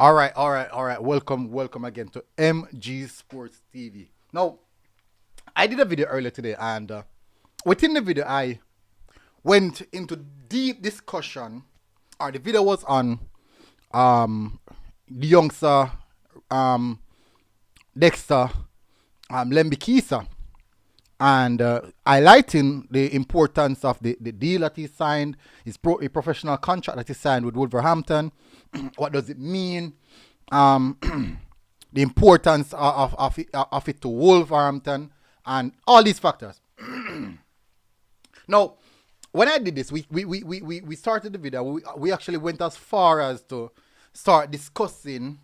All right. Welcome again to MG Sports TV. Now, I did a video earlier today, and within the video, I went into deep discussion. Or the video was on the youngster Dexter Lembikisa, and highlighting the importance of the deal that he signed, a professional contract that he signed with Wolverhampton. What does it mean? The importance of it to Wolverhampton and all these factors. Now, when I did this, we started the video. We actually went as far as to start discussing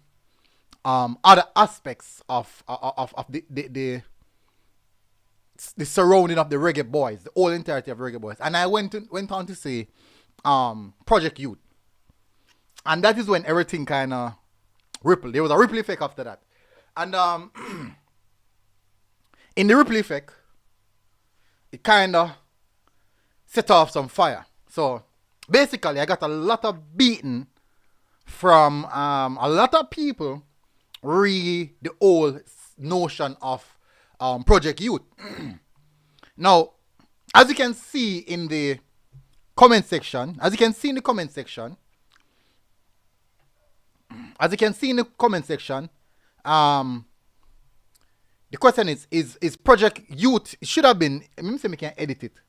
other aspects of the surrounding of the Reggae Boyz, the whole entirety of Reggae Boyz. And I went on to say Project Youth. And that is when everything kind of rippled. There was a ripple effect after that. And in the ripple effect, it kind of set off some fire. So basically, I got a lot of beating from a lot of people re the old notion of Project Youth. Now, as you can see in the comment section, the question is Project Youth, it should have been, let me say we can edit it.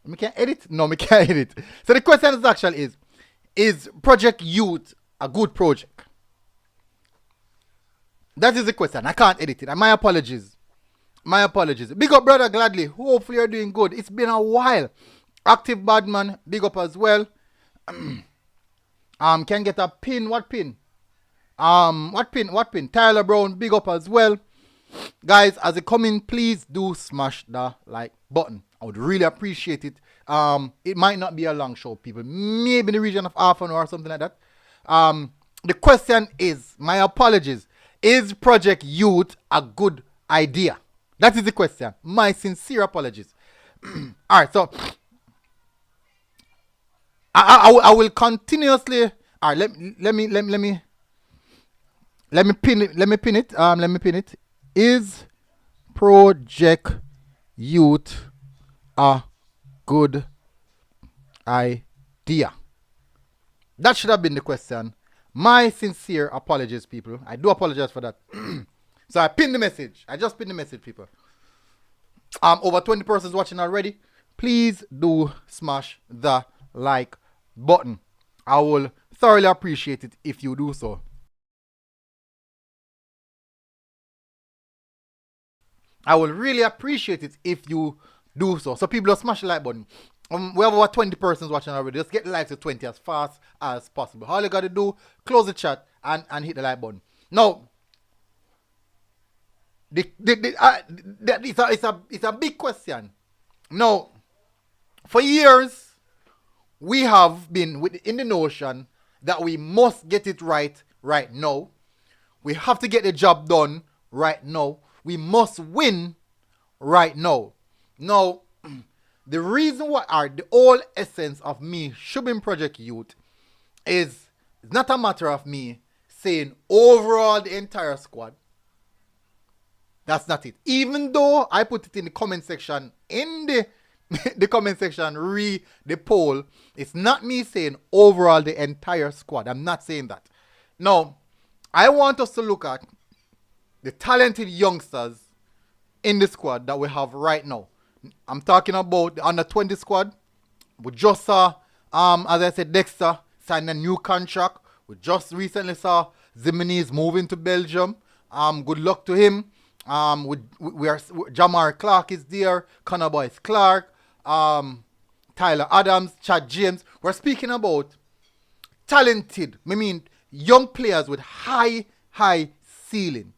We can edit? No, we can't edit. So the question is actually is Project Youth a good project? That is the question. I can't edit it. And my apologies. Big up, brother Gladly. Hopefully you're doing good. It's been a while. Active Badman, big up as well. Can get a pin. What pin? What pin? Tyler Brown, big up as well. Guys, as you come in, please do smash the like button. I would really appreciate it. It might not be a long show, people. Maybe in the region of half an hour or something like that. The question is, my apologies, is Project Youth a good idea? That is the question. My sincere apologies. Alright, so I will continuously. Alright, let me pin it. Let me pin it. Is Project Youth a good idea? That should have been the question. My sincere apologies, people. I do apologize for that. So I pinned the message. I just pinned the message, people. Over 20 persons watching already. Please do smash the like button. I will thoroughly appreciate it if you do so. I will really appreciate it if you do so. So people, just smash the like button. We have over 20 persons watching already. Just get the likes to 20 as fast as possible. All you gotta do, close the chat and hit the like button. Now, It's a big question. Now, for years, we have been in the notion that we must get it right now. We have to get the job done right now. We must win right now. Now, the reason why are the whole essence of me Shubin Project Youth is it's not a matter of me saying overall the entire squad. That's not it. Even though I put it in the comment section, in the comment section, read the poll, it's not me saying overall the entire squad. I'm not saying that. No, I want us to look at the talented youngsters in the squad that we have right now. I'm talking about the under 20 squad. We just saw, as I said, Dexter signed a new contract. We just recently saw Zimenez moving to Belgium. Good luck to him. Jamar Clark is there. Connor Boyce Clark. Tyler Adams. Chad James. We're speaking about talented, young players with high ceiling.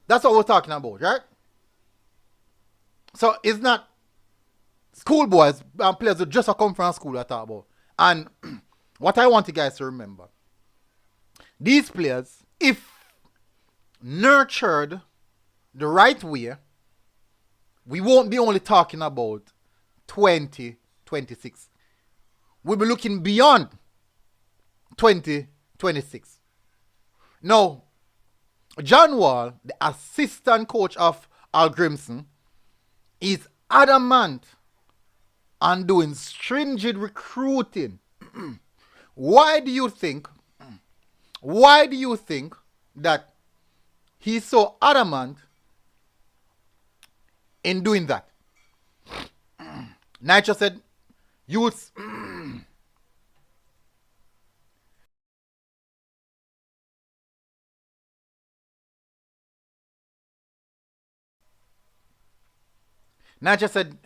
That's what we're talking about, right? So it's not schoolboys and players who just come from school I talk about. And what I want you guys to remember, these players, if nurtured the right way, we won't be only talking about 2026. We'll be looking beyond 2026. Now, John Wall, the assistant coach of Al Grimson, is adamant on doing stringent recruiting. Why do you think that he's so adamant in doing that? Nitro said, youths. Nitro said,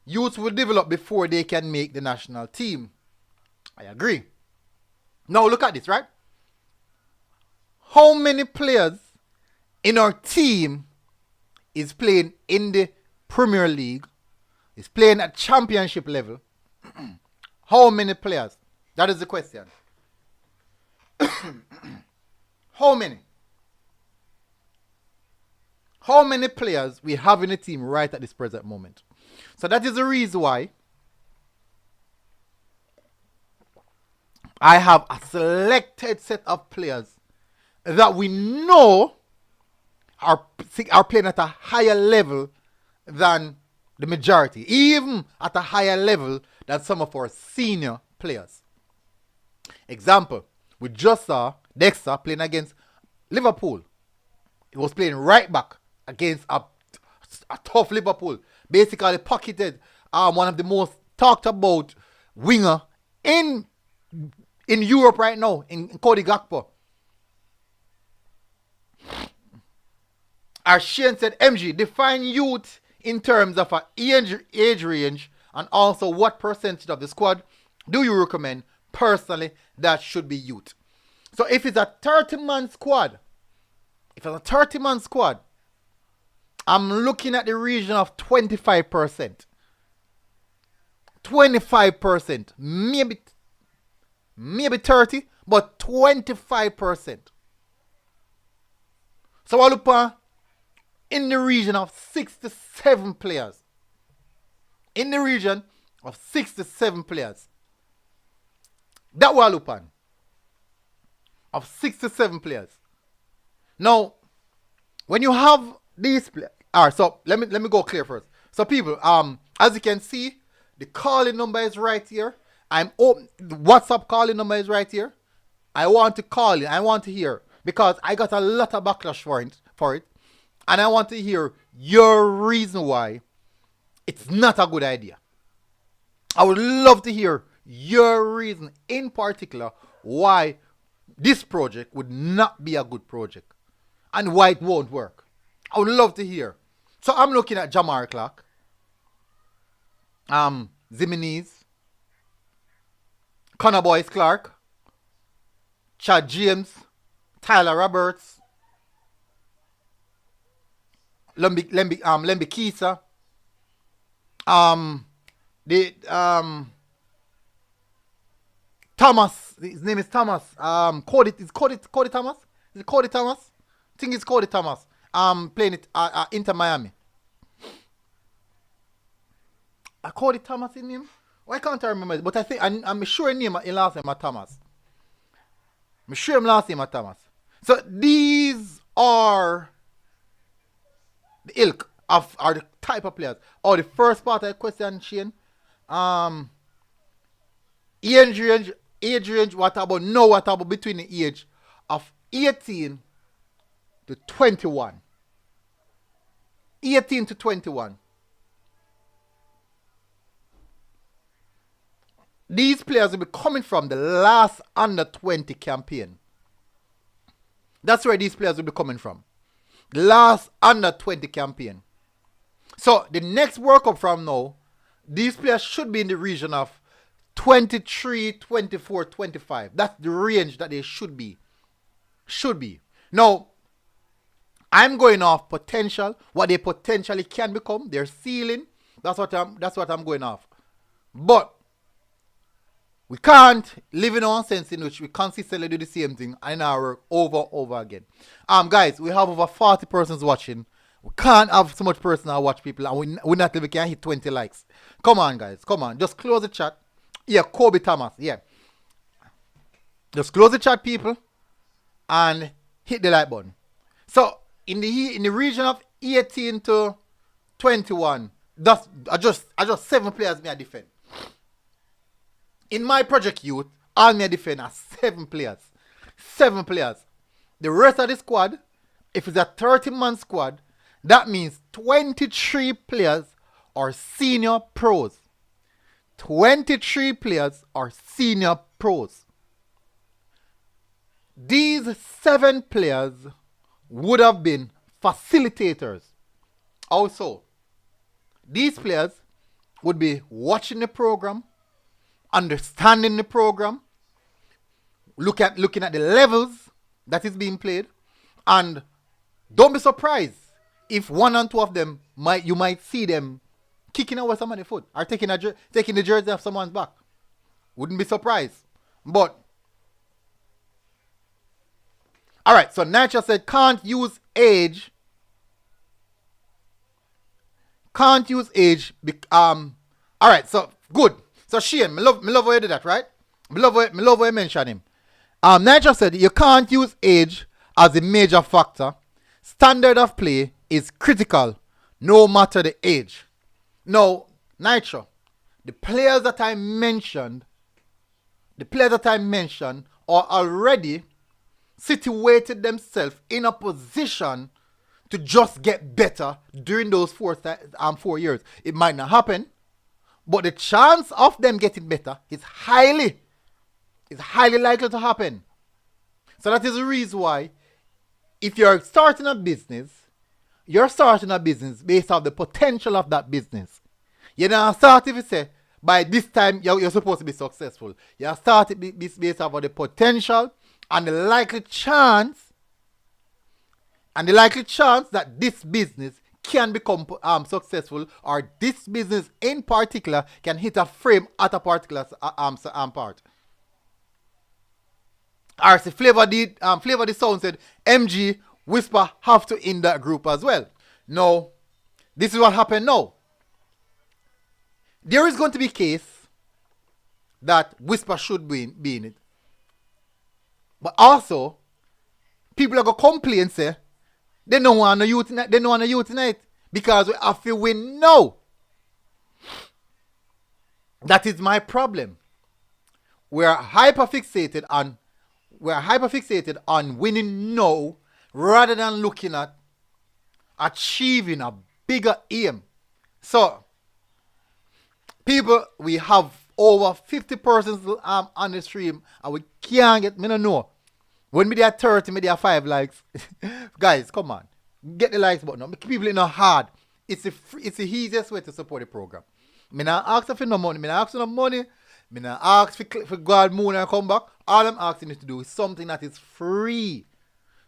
youths will develop before they can make the national team. I agree. Now look at this, right? How many players in our team is playing in the Premier League, is playing at championship level? How many players? That is the question. How many? How many players we have in the team right at this present moment? So that is the reason why I have a selected set of players that we know are playing at a higher level than the majority, even at a higher level than some of our senior players. Example, we just saw Dexter playing against Liverpool. He was playing right back against a tough Liverpool. Basically pocketed one of the most talked about winger in Europe right now, in Cody Gakpo. As Shane said, MG, define youth in terms of an age range and also what percentage of the squad do you recommend? Personally, that should be youth. So if it's a 30-man squad, I'm looking at the region of 25%. 25%. Maybe 30, but 25%. So I look at in the region of 6 to 7 players. In the region of 6 to 7 players. That what I look at. Of 6 to 7 players. Now, when you have these players, alright, so let me go clear first. So people, as you can see, the calling number is right here. The WhatsApp calling number is right here. I want to call in. I want to hear, because I got a lot of backlash for it, and I want to hear your reason why it's not a good idea. I would love to hear your reason, in particular, why this project would not be a good project and why it won't work. I would love to hear. So I'm looking at Jamar Clark, Zimenez, Connor Boyce Clark, Chad James, Tyler Roberts, Lembi Kisa. The Thomas. His name is Thomas. Cody Thomas. Is it Cody Thomas? I think it's Cody Thomas. Playing it Inter Miami. Cody Thomas in him. Why can't I remember it? But I think I'm sure his last name is Thomas. I'm sure his last name is Thomas. So these are the ilk of are the type of players. Or the first part of the question, Shane. Age range, what about between the age of 18 to 21? 18 to 21. These players will be coming from the last under 20 campaign. That's where these players will be coming from. The last under 20 campaign. So the next World Cup from now, these players should be in the region of 23, 24, 25. That's the range that they should be. Should be. Now, I'm going off potential, what they potentially can become, their ceiling. That's what I'm going off. But we can't live in our sense in which we consistently do the same thing and now work over again. Guys, we have over 40 persons watching. We can't have so much personal watch people and we not even can hit 20 likes. Come on, guys. Come on. Just close the chat. Yeah, Kobe Thomas. Yeah. Just close the chat, people, and hit the like button. So in the region of 18 to 21, that's I just 7 players me I defend. In my project youth, all me I defend are 7 players. 7 players. The rest of the squad, if it's a 30-man squad, that means 23 players are senior pros. 23 players are senior pros. These 7 players would have been facilitators. Also, these players would be watching the program, understanding the program, looking at the levels that is being played, and don't be surprised if 1 and 2 of them you might see them kicking over someone's foot or taking the jersey off someone's back. Wouldn't be surprised. But alright, so Nature said can't use age. Alright, so good. So Shane, me love how you did that, right? Me love how you mention him. Nature said you can't use age as a major factor. Standard of play is critical, no matter the age. Now, Nitro, the players that I mentioned are already situated themselves in a position to just get better during those 4 years. It might not happen, but the chance of them getting better is highly likely to happen. So that is the reason why if you're starting a business, you're starting a business based on the potential of that business. You don't start if you say, by this time you're supposed to be successful. You start it based on the potential and the likely chance that this business can become successful, or this business in particular can hit a frame at a particular part. RC Flavor the Sound said MG Whisper have to in that group as well. No, this is what happened now. There is going to be a case that Whisper should be in it. But also, people are going to complain and say, they don't want to youth tonight because we have to win now. That is my problem. We're hyperfixated on winning now rather than looking at achieving a bigger aim. So, people, we have over 50 persons on the stream and we can't get, me don't know. When me there 30, me there 5 likes. Guys, come on. Get the likes button. People in a hard. It's the easiest way to support the program. Me not ask for no money. Me not ask for no money. Me not ask for God moon and come back. All I'm asking you to do is something that is free.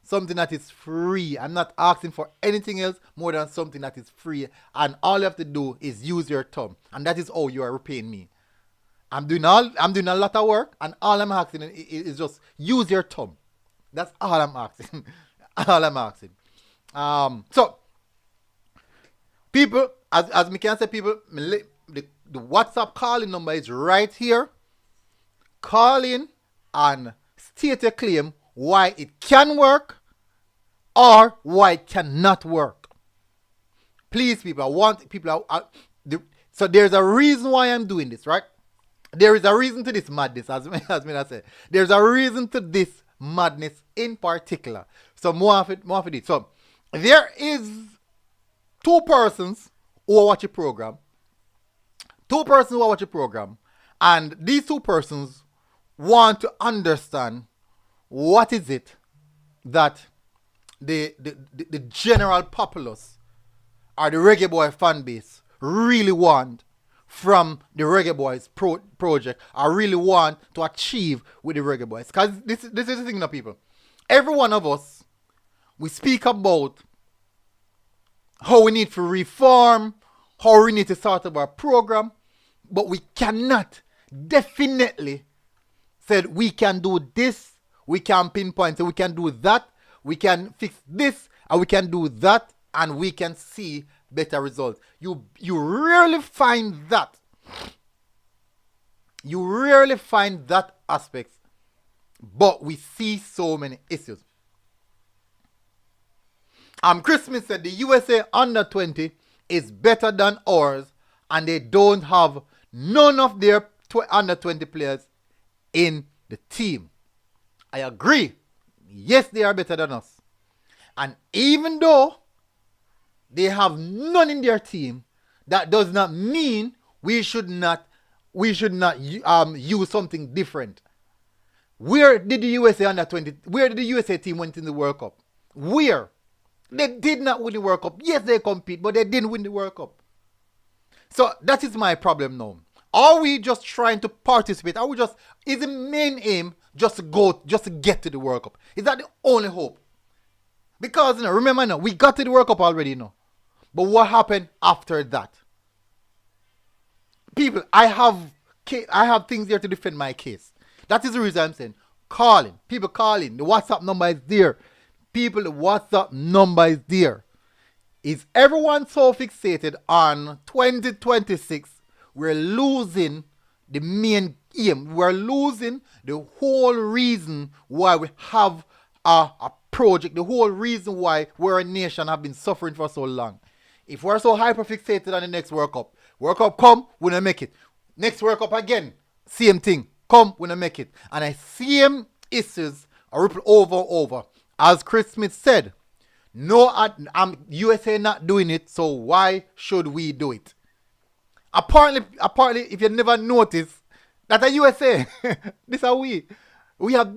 something that is free. I'm not asking for anything else more than something that is free. And all you have to do is use your thumb. And that is how you are repaying me. I'm doing a lot of work, and all I'm asking is just use your thumb. That's all I'm asking. All I'm asking. So people, as me can say, people, the WhatsApp calling number is right here. Call in and state a claim why it can work or why it cannot work. Please, people, I want people. So there's a reason why I'm doing this, right? There is a reason to this madness, as me I said. There's a reason to this madness in particular. So more of it. So there is two persons who watch a program. And these two persons want to understand what is it that the general populace or the Reggae Boy fan base really want from the Reggae Boyz project. I really want to achieve with the Reggae Boyz. Because this is the thing now, people. Every one of us, we speak about how we need to reform, how we need to start up our program, but we cannot definitely say we can do this, we can pinpoint, so we can do that, we can fix this, and we can do that, and we can see better results. You rarely find that. You rarely find that aspect, but we see so many issues. Christmas said the USA under 20 is better than ours, and they don't have none of their under 20 players in the team. I agree. Yes, they are better than us. And even though they have none in their team, that does not mean we should not use something different. Where did the USA under 20? Where did the USA team went in the World Cup? Where? They did not win the World Cup. Yes, they compete, but they didn't win the World Cup. So that is my problem now. Are we just trying to participate? Is the main aim just to get to the World Cup? Is that the only hope? Because remember now, we got to the World Cup already now. But what happened after that? People, I have things here to defend my case. That is the reason I'm saying calling. People calling. The WhatsApp number is there. People, the WhatsApp number is there. Is everyone so fixated on 2026? We're losing the main aim. We're losing the whole reason why we have a project. The whole reason why we're a nation have been suffering for so long. If we're so hyper fixated on the next World Cup come, we don't make it. Next World Cup again, same thing. Come, we don't make it. And I same issues are ripple over. As Chris Smith said, no, USA not doing it, so why should we do it? Apparently, if you never noticed, that a USA, this are we. We have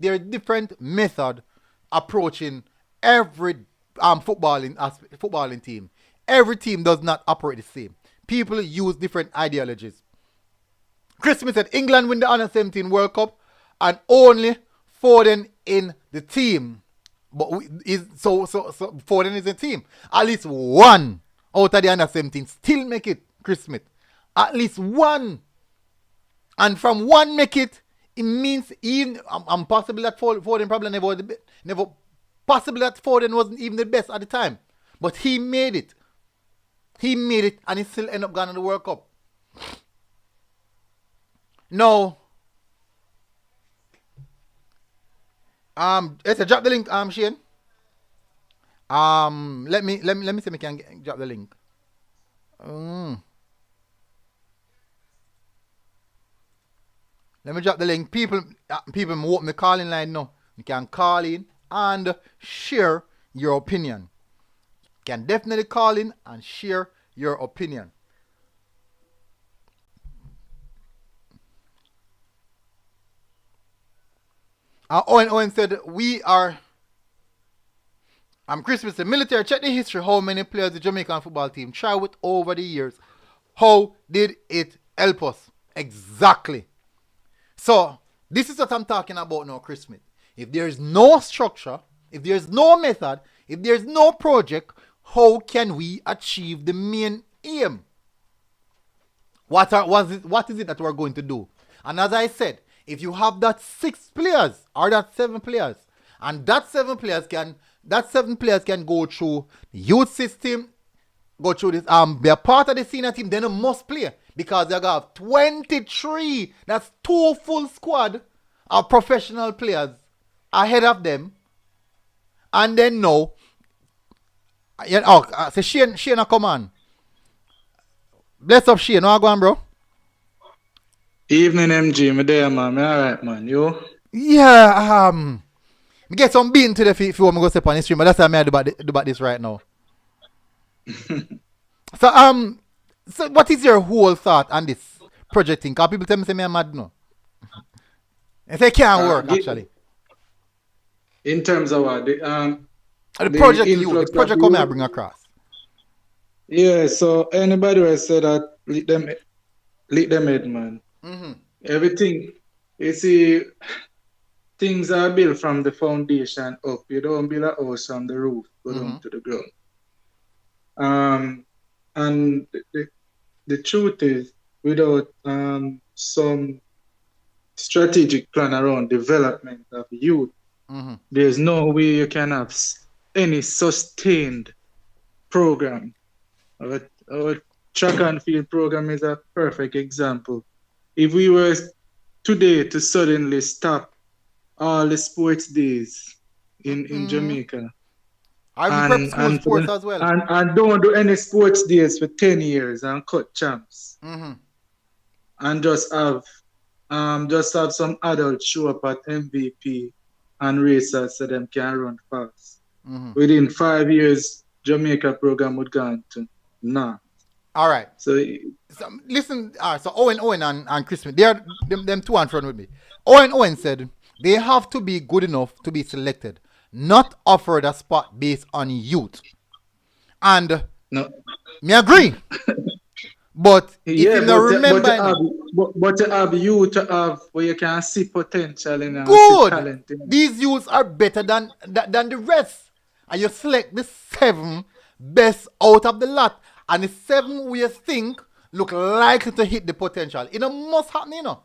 there are different method approaching every footballing team. Every team does not operate the same. People use different ideologies. Chris Smith said England win the Under 17 World Cup and only Foden in the team. But so Foden is in the team. At least one out of the Under 17 still make it, Chris Smith. At least one. And from one make it means even possible that Foden probably never possible that Foden wasn't even the best at the time. But he made it. He made it and he still ended up going to the World Cup. No. Let's drop the link, Shane. Let me see if I can drop the link. Let me drop the link. People want me calling line now. You can call in and share your opinion. You can definitely call in and share your opinion. Owen said, we are... Christmas said, military, check the history. How many players the Jamaican football team try with over the years? How did it help us? Exactly. So, this is what I'm talking about now, Chris Smith. If there is no structure, if there's no method, if there's no project, how can we achieve the main aim? What is it that we're going to do? And as I said, if you have that 6 players or that 7 players, and that 7 players can go through the youth system, go through this, be a part of the senior team, then you must play because they have 23. That's 2 full squad of professional players ahead of them, and then no. So Shane come on. Bless up Shane, how go on, bro? Evening, MG. Me there, man. Me alright, man. You? Yeah, me get some beating to the feet if you want me to go step on the stream, but that's how I do about this right now. So what is your whole thought on this project thing? Because people tell me say me I'm mad no. They say it can't work actually. In terms of what? The project come here bring across. Yeah, so anybody who say that lead them head, man. Mm-hmm. Everything, you see, things are built from the foundation up. You don't build a house from the roof, go down to the ground. And the truth is, without some strategic plan around development of youth, there's no way you can have any sustained program. Our track and field program is a perfect example. If we were today to suddenly stop all the sports days in Jamaica, and sports as well, and don't do any sports days for 10 years and cut champs, and just have some adults show up at MVP and races so them can run fast. Within 5 years, Jamaica program would go on to nah. All right. So listen. So Owen and Chris, they are them two in front with me. Owen said they have to be good enough to be selected, not offered a spot based on youth. And no, me agree. But if you remember, but to have you to have where you can see potential in good. Talent in these youths are better than the rest, and you select the 7 best out of the lot, and the 7 who you think look likely to hit the potential. It must happen, you know.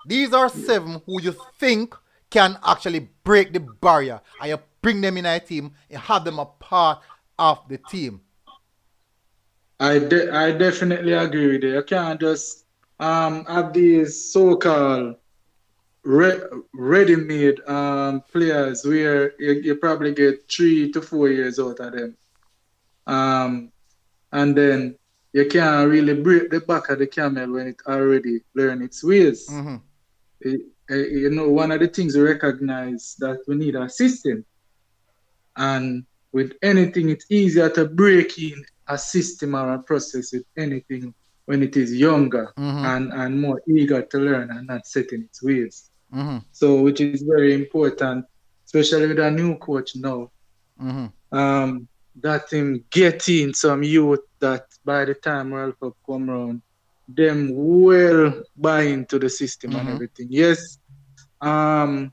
These are 7 who you think can actually break the barrier, and you bring them in a team and have them a part of the team. I definitely agree with you. You can't just have these so-called ready-made players where you probably get 3 to 4 years out of them. And then you can't really break the back of the camel when it already learned its ways. You know, one of the things we recognize that we need a system. And with anything, it's easier to break in a system or a process with anything when it is younger and more eager to learn and not set in its ways. So, which is very important, especially with a new coach now. That him get in some youth that by the time World Cup come around, them will buy into the system and everything. Yes. And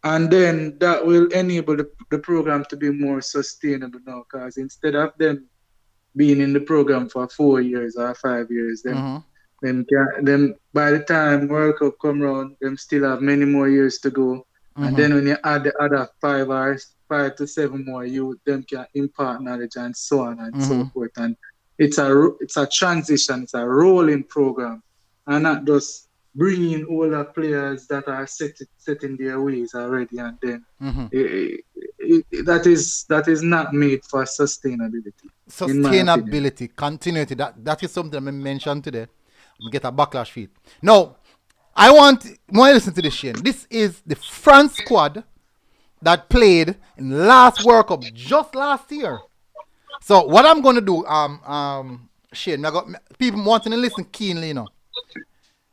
then that will enable the program to be more sustainable now, because instead of them being in the program for 4 years or 5 years, them by the time World Cup come around, them still have many more years to go. And then when you add the other 5 to 7 more, them can impart knowledge and so on and so forth. And it's a transition, it's a rolling program, and not just bringing older players that are set in their ways already, and then that is not made for sustainability. Sustainability, continuity. That is something I mentioned today. I get a backlash feed. Now, I want to listen to this, Shane. This is the France squad that played in the last World Cup just last year. So what I'm going to do, Shane, I got people wanting to listen keenly, you know.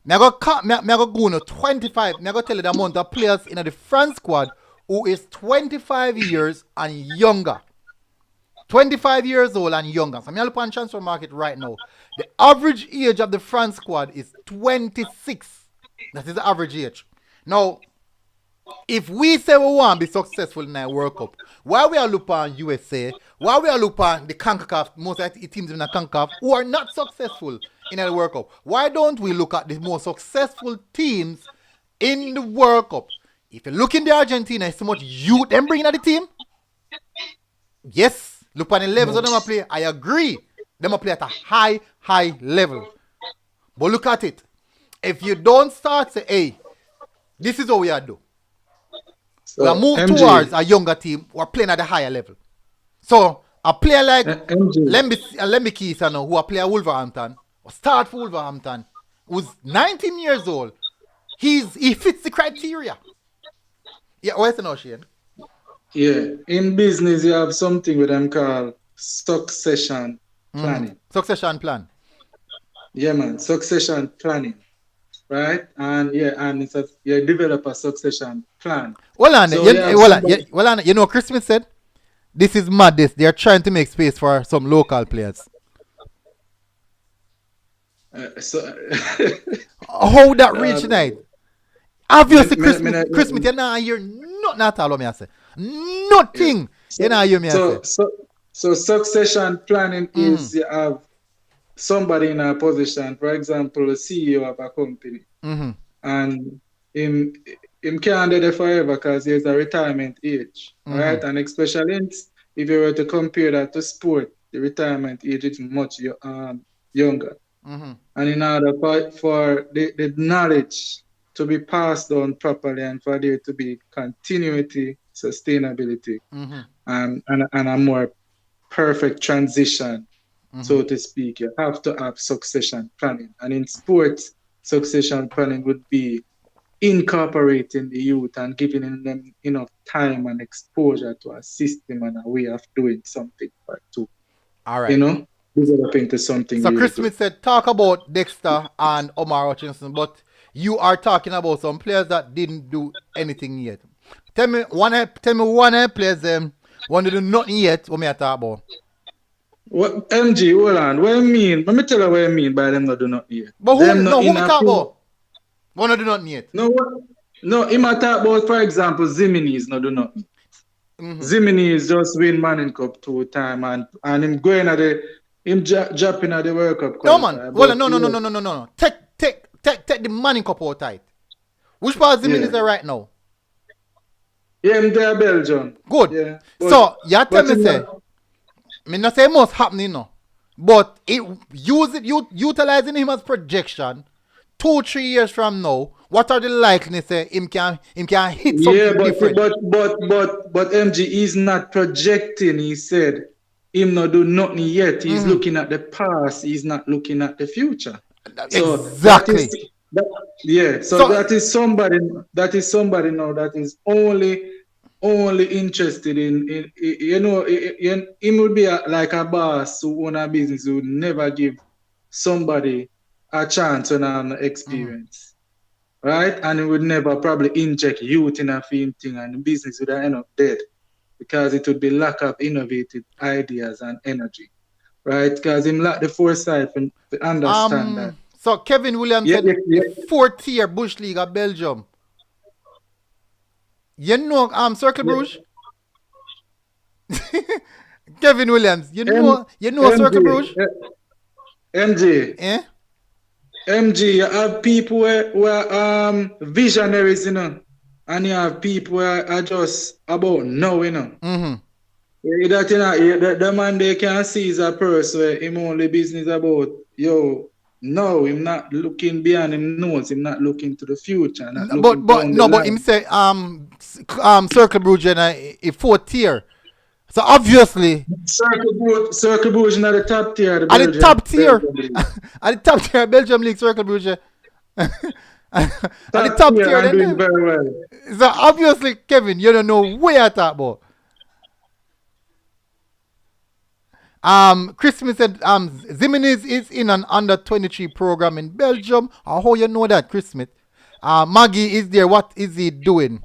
I got go to 25. I got tell you the amount of players in the France squad who is 25 years and younger. 25 years old and younger. So I'm looking on transfer market right now. The average age of the France squad is 26. That is the average age. Now, If we say we want to be successful in a World Cup, why we are looking on USA, why we are looking on the CONCACAF, most of the teams in the CONCACAF who are not successful in a World Cup? Why don't we look at the most successful teams in the World Cup? If you look in the Argentina, it's so much youth them bringing at the team. Yes, look at the levels of them a play. I agree. Them a play at a high level. But look at it. If you don't start say, hey, this is what we are do. So, We are moved MJ, towards a younger team. We're playing at a higher level. So a player like MJ, Lemby Keith, who a player Wolverhampton, or start for Wolverhampton, who's 19 years old, he fits the criteria. Yeah, where's the now, Shane? yeah, in business you have something with them called succession planning. Succession plan. Yeah, man, succession planning, right? And yeah, and it's you develop a succession plan. Well, on, So you, you have well, somebody, you, well, on, you know what Chris Smith said? This is madness. They're trying to make space for some local players. so How that reach tonight? Obviously, Chris me, Smith, Chris Smith, you're not hear nothing at all, what me I say. Nothing. You're not hear me I say. so succession planning is you have somebody in a position, for example, a CEO of a company, and him can't do that forever because there's a retirement age, right? And especially if you were to compare that to sport, the retirement age is much younger. And in order for the knowledge to be passed on properly and for there to be continuity, sustainability, and a more perfect transition, so to speak, you have to have succession planning. And in sports, succession planning would be incorporating the youth and giving them enough time and exposure to a system and a way of doing something to, All right. you know, develop into something. So really Chris good. Smith said, talk about Dexter and Omar Hutchinson, but you are talking about some players that didn't do anything yet. Tell me one players want to do nothing yet. What me I talk about? What MG, hold on. What I mean? Let me tell you what I mean by them not do nothing yet. But who Them not me in a talk field. about? Want to do nothing yet? No, he might talk about, for example, Zimini is not do nothing. Zimini is just win Manning Cup 2 times and him going at him dropping at the World Cup. No man. Well, no. Take the Manning Cup out tight. Which part of Zimini is there right now? Yeah, I'm there, Belgium. Good. Yeah, so you tell me say, me not say it must happen, you know, but utilizing him as projection 2-3 years from now. What are the likeliness him can hit something different? But MG is not projecting. He said him not do nothing yet. He's looking at the past. He's not looking at the future. So exactly. that is somebody now that is only interested in him would be like a boss who own a business who would never give somebody a chance and an experience. Right? And he would never probably inject youth in a film thing and the business would end up dead because it would be lack of innovative ideas and energy. Right? Because him lack the foresight to understand that. So Kevin Williams said fourth tier Bush League of Belgium. You know Circle Bruges? Kevin Williams, you know Circle Bruges? MG. Eh? MG, you have people who are visionaries, you know, and you have people who are just about now, you know. That, you know, the man they can see is a person where him only business about, no, him not looking beyond him nose, him not looking to the future. But him say Circle Bruges in a fourth tier. So obviously Circle Bruges in the top tier. At the top tier Belgium League Circle Bruges. At the top tier then doing very well. So obviously Kevin, you don't know where I talk about. Chris Smith said Zimenez is in an under 23 program in Belgium. How you know that, Chris Smith? Maggie is there. What is he doing?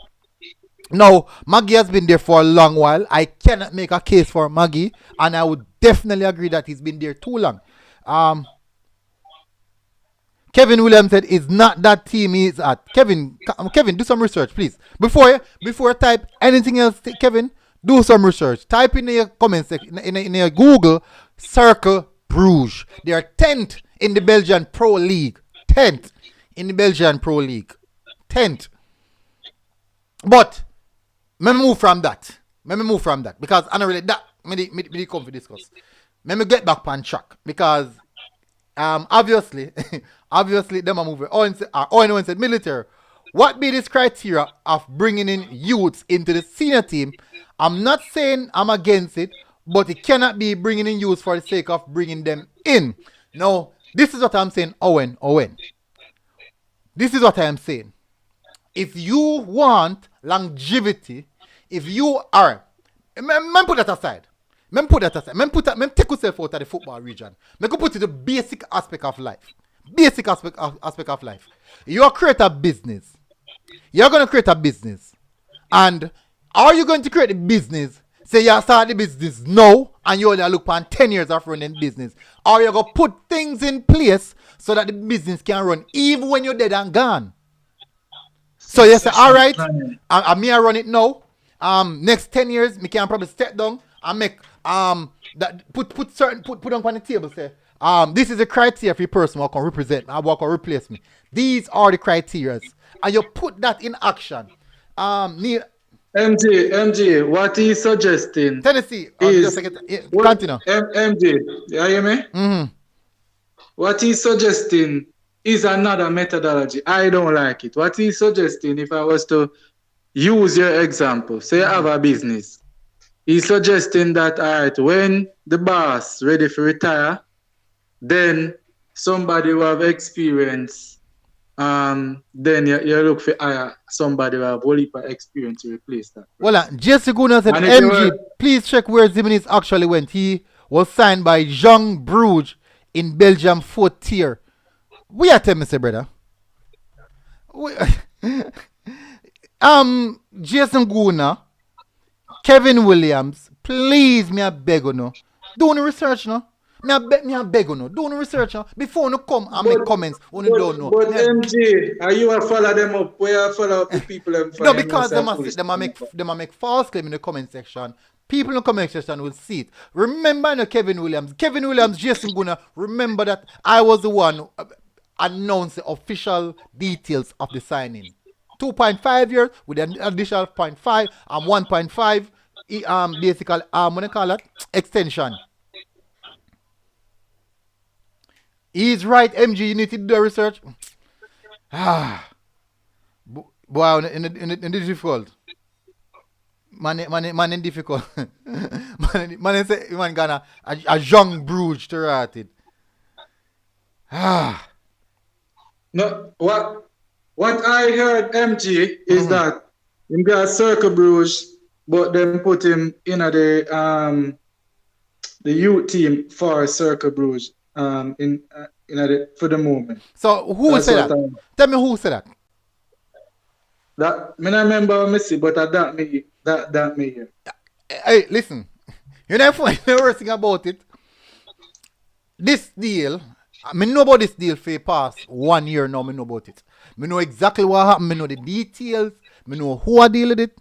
No, Maggie has been there for a long while. I cannot make a case for Maggie, and I would definitely agree that he's been there too long. Kevin Williams said it's not that team he's at. Kevin, do some research, please. Before you type anything else, Kevin, do some research. Type in your comment section, in your Google, Cercle Bruges. They are 10th in the Belgian Pro League. 10th in the Belgian Pro League. 10th. But, let me move from that. Because I don't really, that, me come to discuss. Let me get back on track. Because, obviously, them are moving. Owen said military. What be this criteria of bringing in youths into the senior team? I'm not saying I'm against it, but it cannot be bringing in youths for the sake of bringing them in. No, this is what I'm saying, Owen. This is what I'm saying. If you want longevity, if you are, put that aside. Take yourself out of the football region. Put it the basic aspect of life. Aspect of life. You're create a business. You're going to create a business. And are you going to create a business? Say you start the business now and you only look for 10 years of running business. Or you're going to put things in place so that the business can run even when you're dead and gone. So you say, all right, I run it now. Next 10 years, me can probably step down and make that put on the table. Say, this is a criteria for your person who can represent me, who can replace me. These are the criteria, and you put that in action. Neil, MG, what he's suggesting? Tennessee, continue. MG, you hear me? Mm-hmm. What he's suggesting is another methodology. I don't like it. What he's suggesting, if I was to use your example, say you have a business, he's suggesting that, all right, when the boss ready to retire, then somebody who have experience, then you look for somebody who have whole heap of experience to replace that. Well, Jesse Guna said, MG, please check where Zimenez actually went. He was signed by Young Bruges in Belgium 4th tier. We are telling me, brother. Jason Guna, Kevin Williams, please, me I beg you no. Do the research no. Me I beg you no. Do the research no. Before you come and make comments when you don't know. But MG, are you a follow them up? Where you follow up the people? No, because them make false claim in the comment section. People in the comment section will see it. Remember no, Kevin Williams, Jason Guna, remember that I was the one who announced the official details of the signing. 2.5 years with an additional 0.5 and 1.5 basically what do you call that? Extension. He's right, MG, you need to do the research. Wow, in the difficult. Man in difficult. man say man gonna a young Bruges to write it. No, what I heard, MG, is that he got Cercle Bruges, but then put him in the youth team for Cercle Bruges for the moment. So who said that? Tell me who said that. That I don't remember Messi, but that me here. Hey, listen. You know the worst thing about it? This deal, I know about this deal for the past 1 year now, I know about it. I know exactly what happened, I know the details, I know who I deal with it.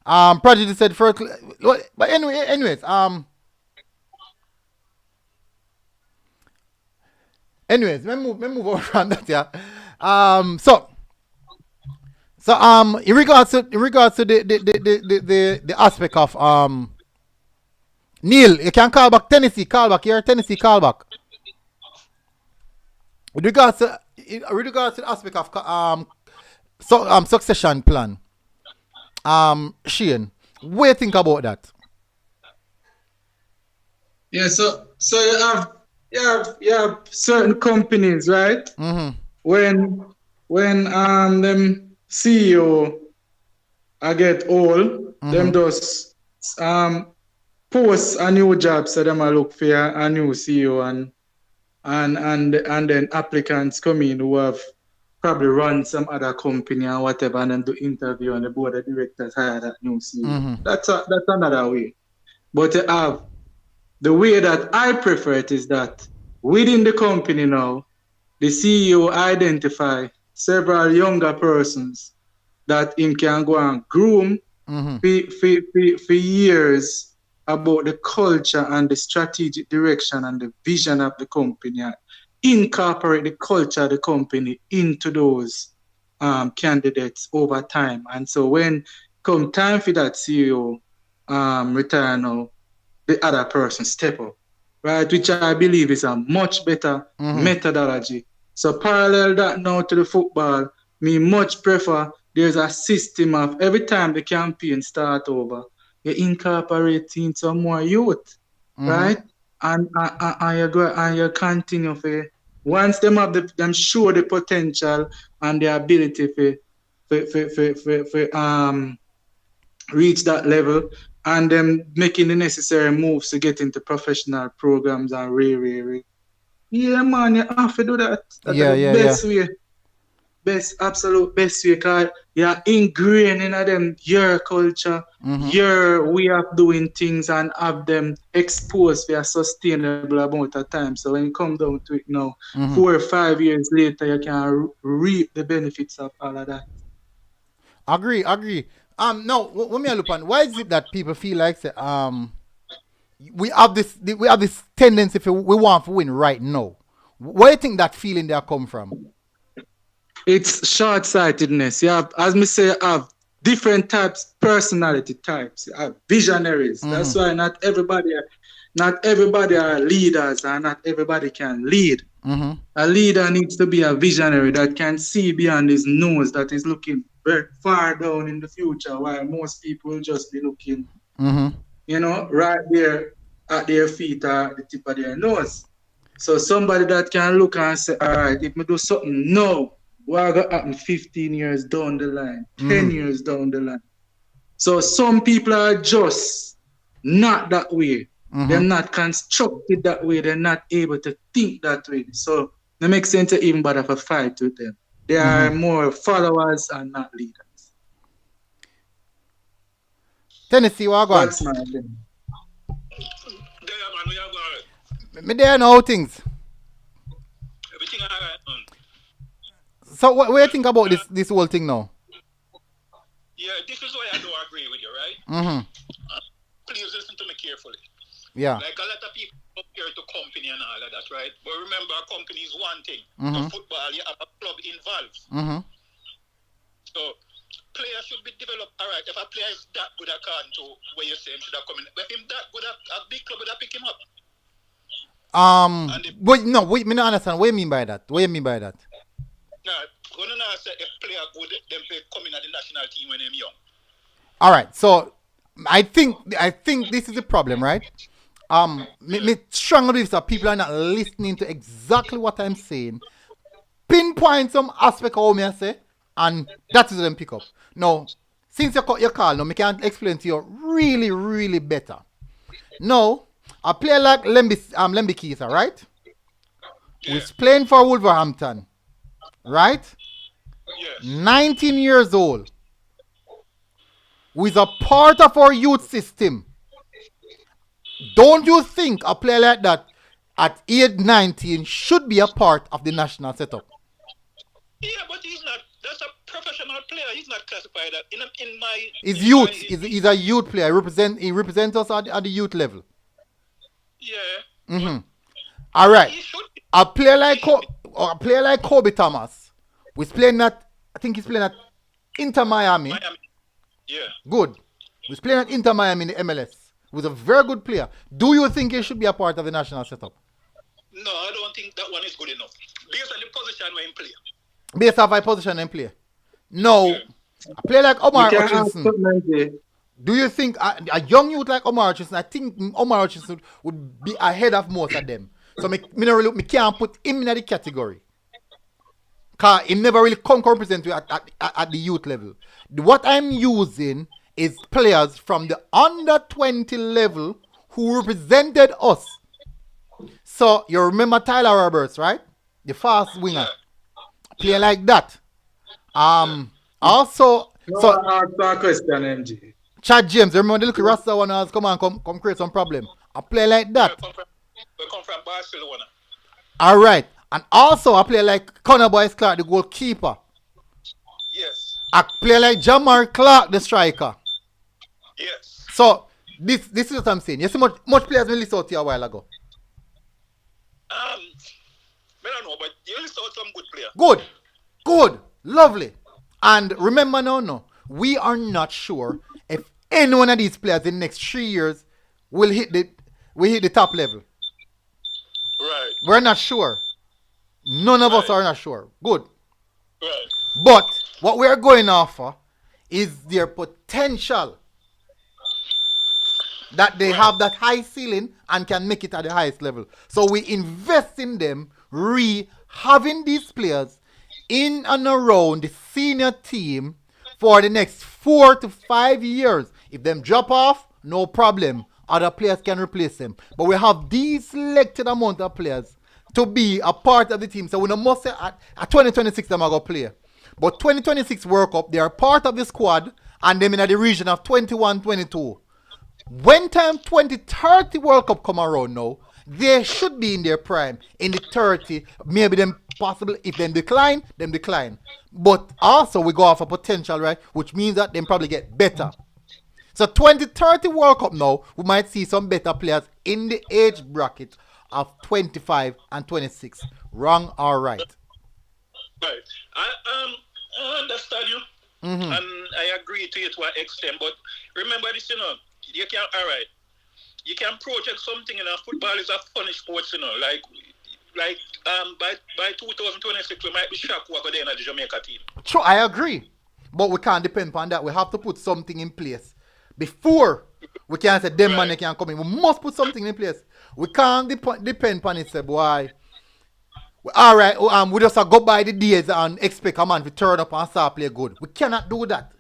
Prodigy said first, but anyways, let me move on from that, yeah. So in regards to the aspect of Neil, you can call back Tennessee, you're Tennessee, call back. With regards to the aspect of succession plan, Shane, what do you think about that? Yeah, so you have certain companies, right? Mm-hmm. When them CEO I get old, them just post a new job, so them I look for a new CEO and then applicants come in who have probably run some other company or whatever, and then do interview and the board of directors hire that new CEO. That's another way. But you have the way that I prefer it is that within the company now, the CEO identify several younger persons that him can go and groom for years about the culture and the strategic direction and the vision of the company. And incorporate the culture of the company into those candidates over time. And so when come time for that CEO retire now, the other person step up, right? Which I believe is a much better methodology. So parallel that now to the football, me much prefer there's a system of every time the campaign start over, you incorporate in some more youth, right? And you go and you continue for once them have them show the potential and the ability for reach that level and them making the necessary moves to get into professional programs and really. Yeah, man, you have to do that. That's the best way. Absolute best way, because you're ingrained in them, your culture, your way of doing things, and have them exposed for a sustainable amount of time. So when you come down to it now, 4 or 5 years later, you can reap the benefits of all of that. Agree. Now, when me look on, why is it that people feel like say, we have this tendency we want to win right now? Where do you think that feeling there come from? It's short-sightedness. You have, as me say, you have different types, personality types. You have visionaries. That's why not everybody are leaders, and not everybody can lead. A leader needs to be a visionary that can see beyond his nose, that is looking very far down in the future, while most people will just be looking, right there at their feet or at the tip of their nose. So somebody that can look and say, all right, if me do something now, what going to happen 15 years down the line, 10 years down the line? So some people are just not that way. They're not constructed that way. They're not able to think that way. So it makes sense to even bother for fight with them. They are more followers and not leaders. Tennessee, what going? That's my opinion. Me there know things. Everything all right. So what do you think about this whole thing now? Yeah, this is why I don't agree with you, right? Please listen to me carefully. Yeah. Like a lot of people compare to company and all of that, right? But remember, a company is one thing. The football, you have a club involved. So players should be developed. All right, if a player is that good according to where you say him should have come in, if him that good, a big club would have pick him up. Wait, me not understand. What do you mean by that? Nah, gonna not say if player good, them play come in at the national team when they're young. All right, so I think this is the problem, right? Me strongly believe that people are not listening to exactly what I'm saying. Pinpoint some aspect of what me I say, and that is them pick up. Now, since you call, now me can explain to you really, really better. Now, a player like Lemby Keita, right? Yeah. Who's playing for Wolverhampton, right? Yes. 19 years old, who is a part of our youth system. Don't you think a player like that at age 19 should be a part of the national setup? Yeah, but he's not. That's a professional player. He's not classified in my. He's youth. He's a youth player. He represents us at the youth level. Yeah. All right. He should be. A player like Kobe Thomas, who's playing at, I think he's playing at Inter Miami. Yeah. Good. Who's playing at Inter Miami in the MLS. Who's a very good player. Do you think he should be a part of the national setup? No, I don't think that one is good enough. Based on the position where he play. Based off my position and play. No. A player like Omar Hutchinson. Do you think a young youth like Omar Hutchinson, I think Omar Hutchinson would be ahead of most of them. So me can't put him in the category. Because he never really come represent you at the youth level. What I'm using is players from the under 20 level who represented us. So you remember Tyler Roberts, right? The fast winger. Player like that. Also, question, MG. Chad James, remember the little Rasta one has come create some problem. A player like that. We come from Barcelona. All right. And also a player like Conor Boyce Clark, the goalkeeper. Yes. A player like Jamar Clark, the striker. Yes. So this is what I'm saying. You see much players we list out here a while ago. I don't know, but you list out some good players. Good. Lovely. And remember now, we are not sure if any one of these players in the next 3 years will hit the top level. Right. We're not sure. None of us are not sure. Good. Right. But what we are going after is their potential. That they have that high ceiling and can make it at the highest level. So we invest in them, having these players in and around the senior team for the next 4 to 5 years. If them drop off, no problem. Other players can replace them. But we have these selected amount of players to be a part of the team. So we don't must say at 2026 them are going to play. But 2026 World Cup, they are part of the squad and them in the region of 21, 22. When time 2030 World Cup come around now, they should be in their prime, in the 30, maybe them possible, if them decline. But also we go off a potential, right? Which means that them probably get better. So 2030 World Cup now, we might see some better players in the age bracket of 25 and 26. Wrong or right? Right. I understand you. And I agree to it to an extent. But remember this, you can project something in football is a funny sport, like by 2026 we might be shocked what going to the Jamaica team. True, I agree. But we can't depend upon that. We have to put something in place before we can say them money can come in. We must put something in place. We can't depend upon it, say boy. All right, we just go by the days and expect a man to turn up and start play good. We cannot do that.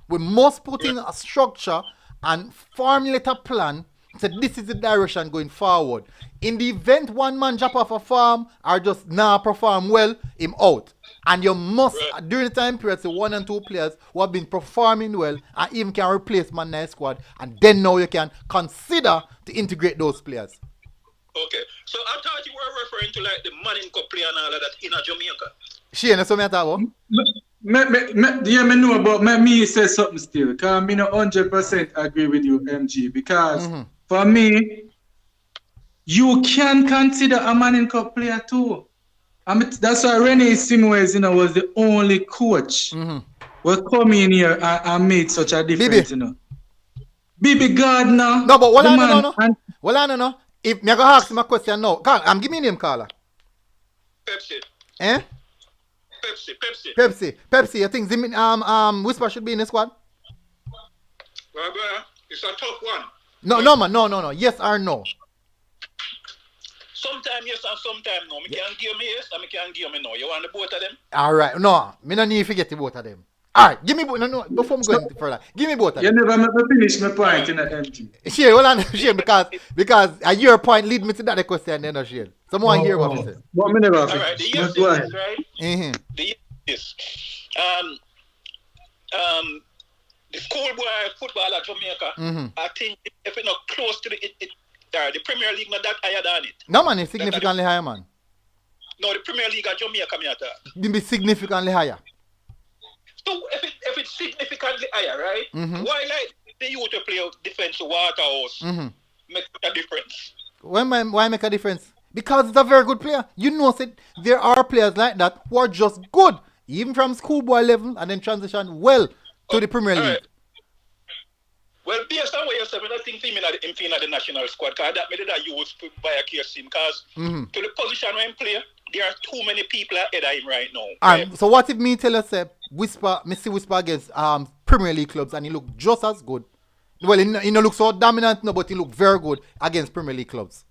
We must put in a structure and formulate a plan. So this is the direction going forward. In the event one man drop off a farm or just now perform well, him out. And you must, during the time period, say 1 and 2 players who have been performing well and even can replace man in the squad. And then now you can consider to integrate those players. Okay, so I thought you were referring to like the Manning Cup player and all of that in Jamaica. Shane, that's what I talk about. Me know about me say something still. Because I 100% agree with you, MG. Because for me, you can consider a Manning Cup player too. That's why Rene Simwes, was the only coach who come in here and made such a difference, Bibi Gardner. No, but what I know. If me go ask him a question now, I'm giving him caller. Pepsi. Eh? Pepsi. You think Whisper should be in the squad? Well, it's a tough one. No, man. No. Yes or no? Sometimes yes and sometimes no. Me can give me yes and me can give me no. You want the both of them? All right. No, me no need to forget the both of them. All right, give me both. No. Before we go into further, give me both of them. You never make me finish my point in the empty. Shane, hold on, Shane, because your point lead me to that question then, Shane. Someone hear what you say. What me never all right, the yes is right. The yes. The schoolboy football at Jamaica. I think if it's not close to the Premier League, not that higher than it. No man, it's significantly higher, man. No, the Premier League at Jamaica, me at it be significantly higher. So if it's significantly higher, right? Why like the youth to play defensive Waterhouse make a difference? Why make a difference? Because it's a very good player. You know, there are players like that who are just good, even from schoolboy level, and then transition well to the Premier League. Right. Well, based on what you said, I don't think him in the national squad, because that made that you was by a case team, because to the position where he play, there are too many people ahead of him right now. And so what if me tell us Whisper against Premier League clubs and he look just as good? Well, he no look so dominant, no, but he look very good against Premier League clubs.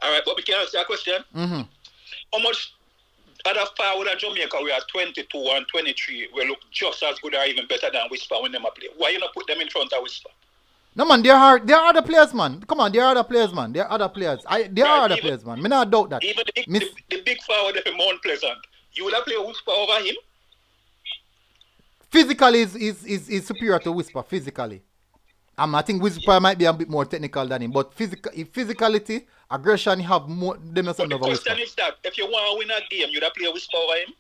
All right, but we can answer a question. How much other forward at Jamaica we are 22 and 23 we look just as good or even better than Whisper when they play? Why you not put them in front of Whisper? No man, there are other players, man. Come on, there are other players, man. There are other players. There are other players, man. Me not doubt that. Even the big forward of Mount Pleasant, you would have played Whisper over him? Physically is superior to Whisper, physically. I think Whisper might be a bit more technical than him, but physicality, aggression, he have more. Them But the question is that if you want to win a game, you have to play Whisper over him.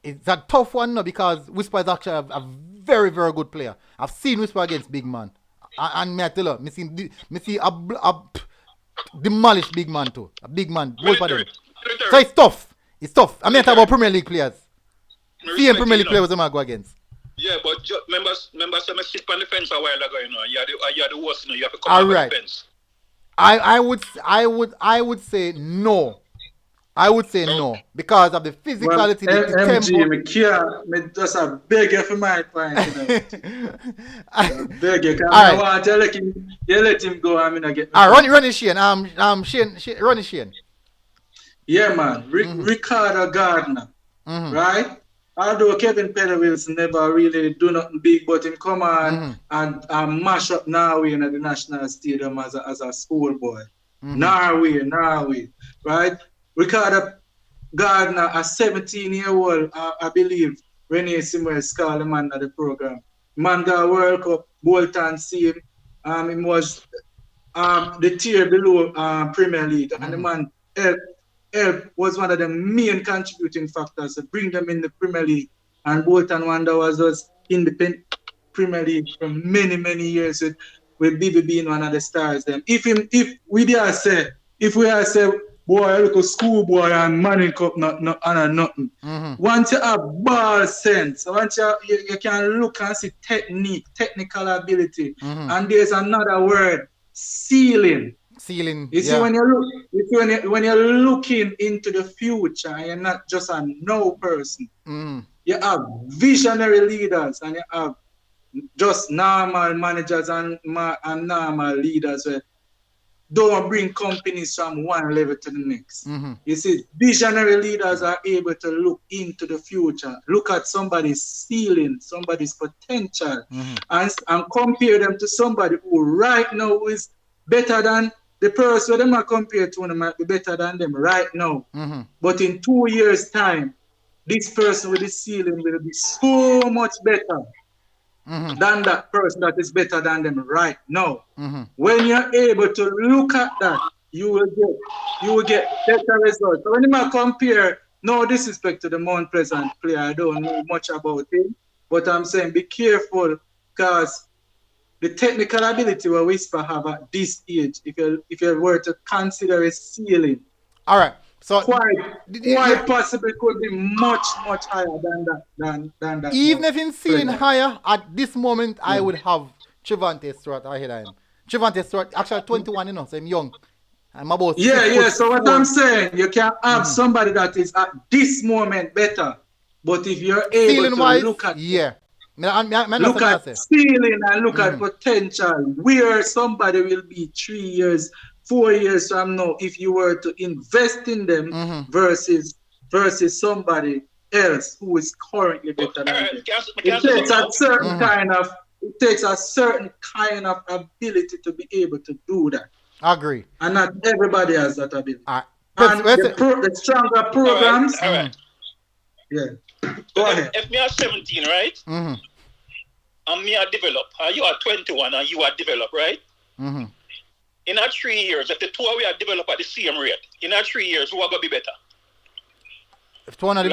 It's a tough one now because Whisper is actually a very, very good player. I've seen Whisper against big man, and me I tell you, me see a demolished big man too, a big man. So it's tough. It's tough. I mean, I talk about Premier League players. See Premier League players I'm go against. Yeah, but remember, some sit on the fence a while ago. You know, you're the worst. You know, you have to come on the fence. I would say no. I would say no because of the physicality, the tempo. Me just a beg you for my point. Beg you. I want to let him go. I'm gonna get. Run it, Shane. Shane, run it, Shane. Yeah, man. Ricardo Gardner, right? Although Kevin Wilson never really do nothing big, but him come on and mash up Norway in the national stadium as a schoolboy. Norway, right? Ricardo Gardner, a 17-year-old, I believe, Renee Simmons called the man of the program. Man got World Cup, Bolton see him. It was the tier below Premier League, and the man help was one of the main contributing factors to bring them in the Premier League. And Bolton Wanda was just in the Premier League for many, many years with BB being one of the stars. Them. If we are say, boy, look a schoolboy and money cup nothing. Once you have ball sense, once you can look and see technical ability, and there's another word, ceiling. You see, when you're looking into the future, and you're not just a no person. You have visionary leaders, and you have just normal managers and normal leaders where don't bring companies from one level to the next. You see, visionary leaders are able to look into the future, look at somebody's ceiling, somebody's potential, and compare them to somebody who right now is better than the person them are compared to might be better than them right now. But in 2 years' time, this person with the ceiling will be so much better than that person that is better than them right now. When you're able to look at that, you will get better results. So when you compare, no disrespect to the Mount Pleasant player, I don't know much about him, but I'm saying be careful because the technical ability we Whisper have at this age, if you were to consider a ceiling, all right, so quite possibly could be much higher than that. Even if in ceiling higher at this moment, I would have Trevante Stewart ahead of him. Trevante Stewart actually 21, you know, so I'm young. I'm about So what I'm saying, you can have somebody that is at this moment better, but if you're able ceiling to wise, look at look at ceiling and look at potential, where somebody will be 3 years, 4 years from now, if you were to invest in them versus somebody else who is currently better than them. It takes a certain kind of ability to be able to do that. I agree. And not everybody has that ability. And the stronger programs. All right. Yeah. Go ahead. If me are 17, right? And me are develop, and you are 21 and you are develop, right? In 3 years, if the two of we are develop at the same rate, in 3 years, who are going to be better? If one of the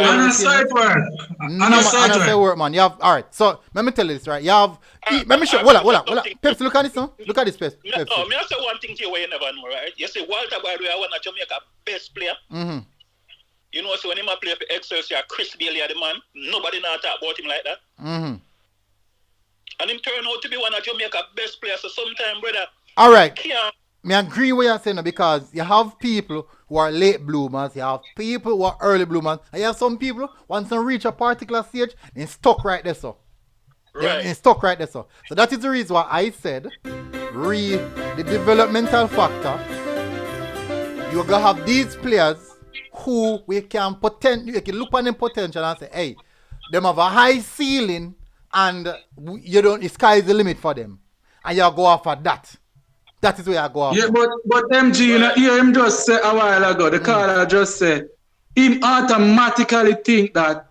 work, man. You have all right. So let me tell you this, right? You have. Let me show. Hold on. Pepsi, look at this now. Look at this, Pepsi. No, me I say one thing to you where you never know, right? You say Walter, by the way, I want to Jamaica best player. You know, so when he play for Excelsior, Chris Bailey are the man. Nobody now talk about him like that. And him turn out to be one of Jamaica's best players. So sometime, brother. All right. Me agree with you saying because you have people who are late bloomers, you have people who are early bloomers, and you have some people once they reach a particular stage, they're stuck right there, so. Right. They're stuck right there, so. So that is the reason why I said, the developmental factor. You're gonna have these players who we can look on them potential and say, hey, them have a high ceiling, and the sky is the limit for them, and you go after that. That is where I go after. Yeah, but MG, you know, hear him just say a while ago, the caller just said, him automatically think that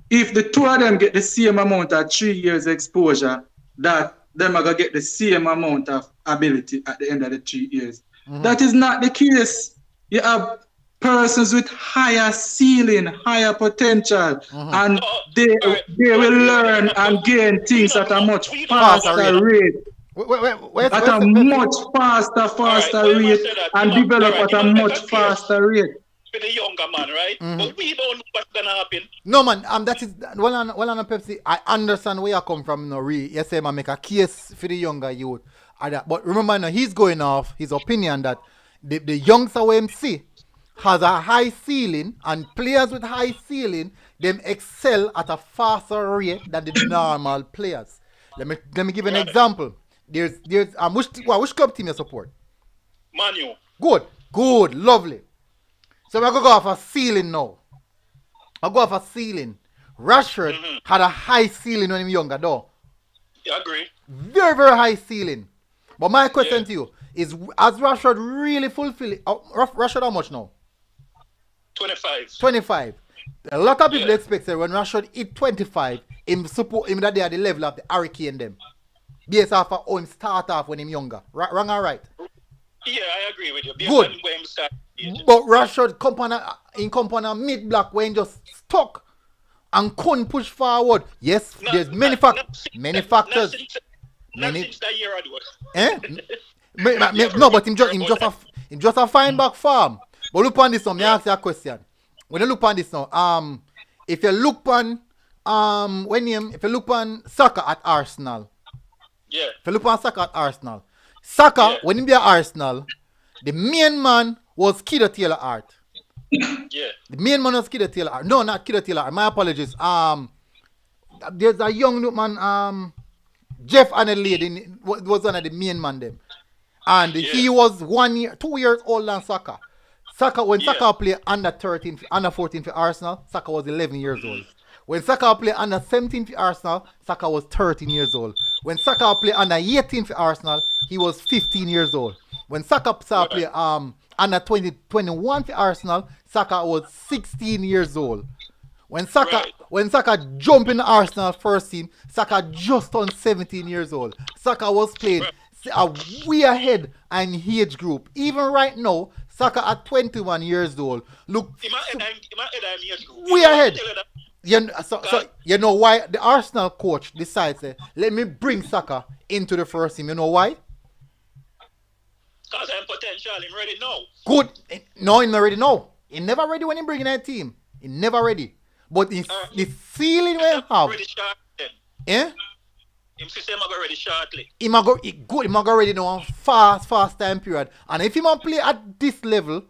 if the two of them get the same amount of 3 years exposure, that them are going to get the same amount of ability at the end of the 3 years. That is not the case. You have persons with higher ceiling, higher potential, and they will learn and gain things at a much faster rate. At a much faster rate, and develop at a much faster rate. For the younger man, right? But we don't know what's gonna happen. No man, that is well on Pepsi. I understand where you come from, no you say man make a case for the younger youth. But remember now, he's going off his opinion that the youngster WMC has a high ceiling, and players with high ceiling them excel at a faster rate than the normal players. Let me give an example. There's which club team you support? Manu. Good, lovely. So I'm going to go off a ceiling now. I'll go off a ceiling. Rashford had a high ceiling when he was younger, though. Yeah, I agree. Very, very high ceiling. But my question to you is, has Rashford really fulfilled it? Rashford how much now? 25. 25. A lot of people expect that when Rashford hit 25, him that they are the level of the Hurricane them. Based off of how him start off when him younger. Wrong or right? Yeah, I agree with you. Good. But Rashford come on a mid-block when he just stuck and couldn't push forward. Yes, there's many factors. Not since that year ago. No, but him just a fine back farm. But look on this now, me ask you a question. When you look on this now, if you look on Saka at Arsenal. Yeah. If you look on Saka at Arsenal. Saka, when he be at Arsenal, the main man was Kiddo Taylor Hart. Yeah. The main man was Kiddo Taylor Hart. No, not Kiddo Taylor Hart. My apologies. There's a young man, Jeff Adelaide was one of the main man them. And he was 2 years older than Saka. When Saka played under 14 for Arsenal, Saka was 11 years old. When Saka played under 17 for Arsenal, Saka was 13 years old. When Saka played under 18 for Arsenal, he was 15 years old. When Saka played under 21 for Arsenal, Saka was 16 years old. When Saka jumped in the Arsenal first team, Saka just turned 17 years old. Saka was playing way ahead in age group. Even right now, Saka at 21 years old look way ahead. So you know why the Arsenal coach decides, let me bring Saka into the first team. You know why? Because I'm potential. I'm ready now. Good. No, he's not ready now. He never ready when he bring in a team. He never ready. But the ceiling we have. Ready shortly. Eh? Him system go ready shortly. He might go ready now on fast time period. And if he might play at this level,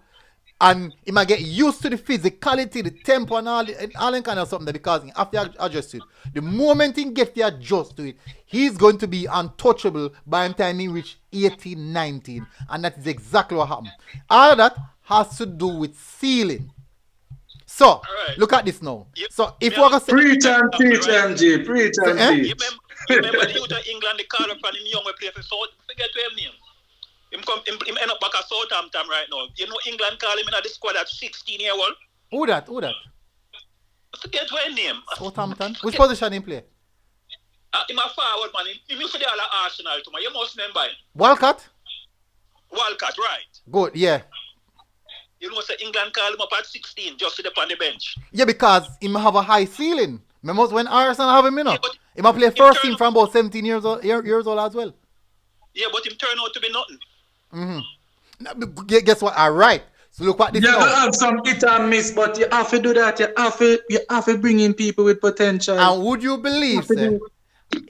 and he might get used to the physicality, the tempo, and all that kind of something, because he have to adjust to it. The moment he gets to adjust to it, he's going to be untouchable by the time he reach 18, 19. And that is exactly what happened. All of that has to do with ceiling. So, look at this now. So, if we're going to say... Preach and teach, MG. Preach and teach. You remember the youth of England, they call up and him young play for South. Forget to him name. Him end up back at Southampton right now. You know England call him in the squad at 16 years old. Who that? Forget what his name. Southampton? Which position he play? Him a forward man. Him used to be all at Arsenal too, man. You must remember him. Walcott, right. Good, yeah. You know, say England call him up at 16 just sit up on the bench. Yeah, because he have a high ceiling. Remember when Arsenal have him, you know? He might play first team from about 17 years old as well. Yeah, but him turn out to be nothing. Guess what? All right. So look what this You now. have some hit and miss, but you have to do that. You have to bring in people with potential. And would you believe, sir,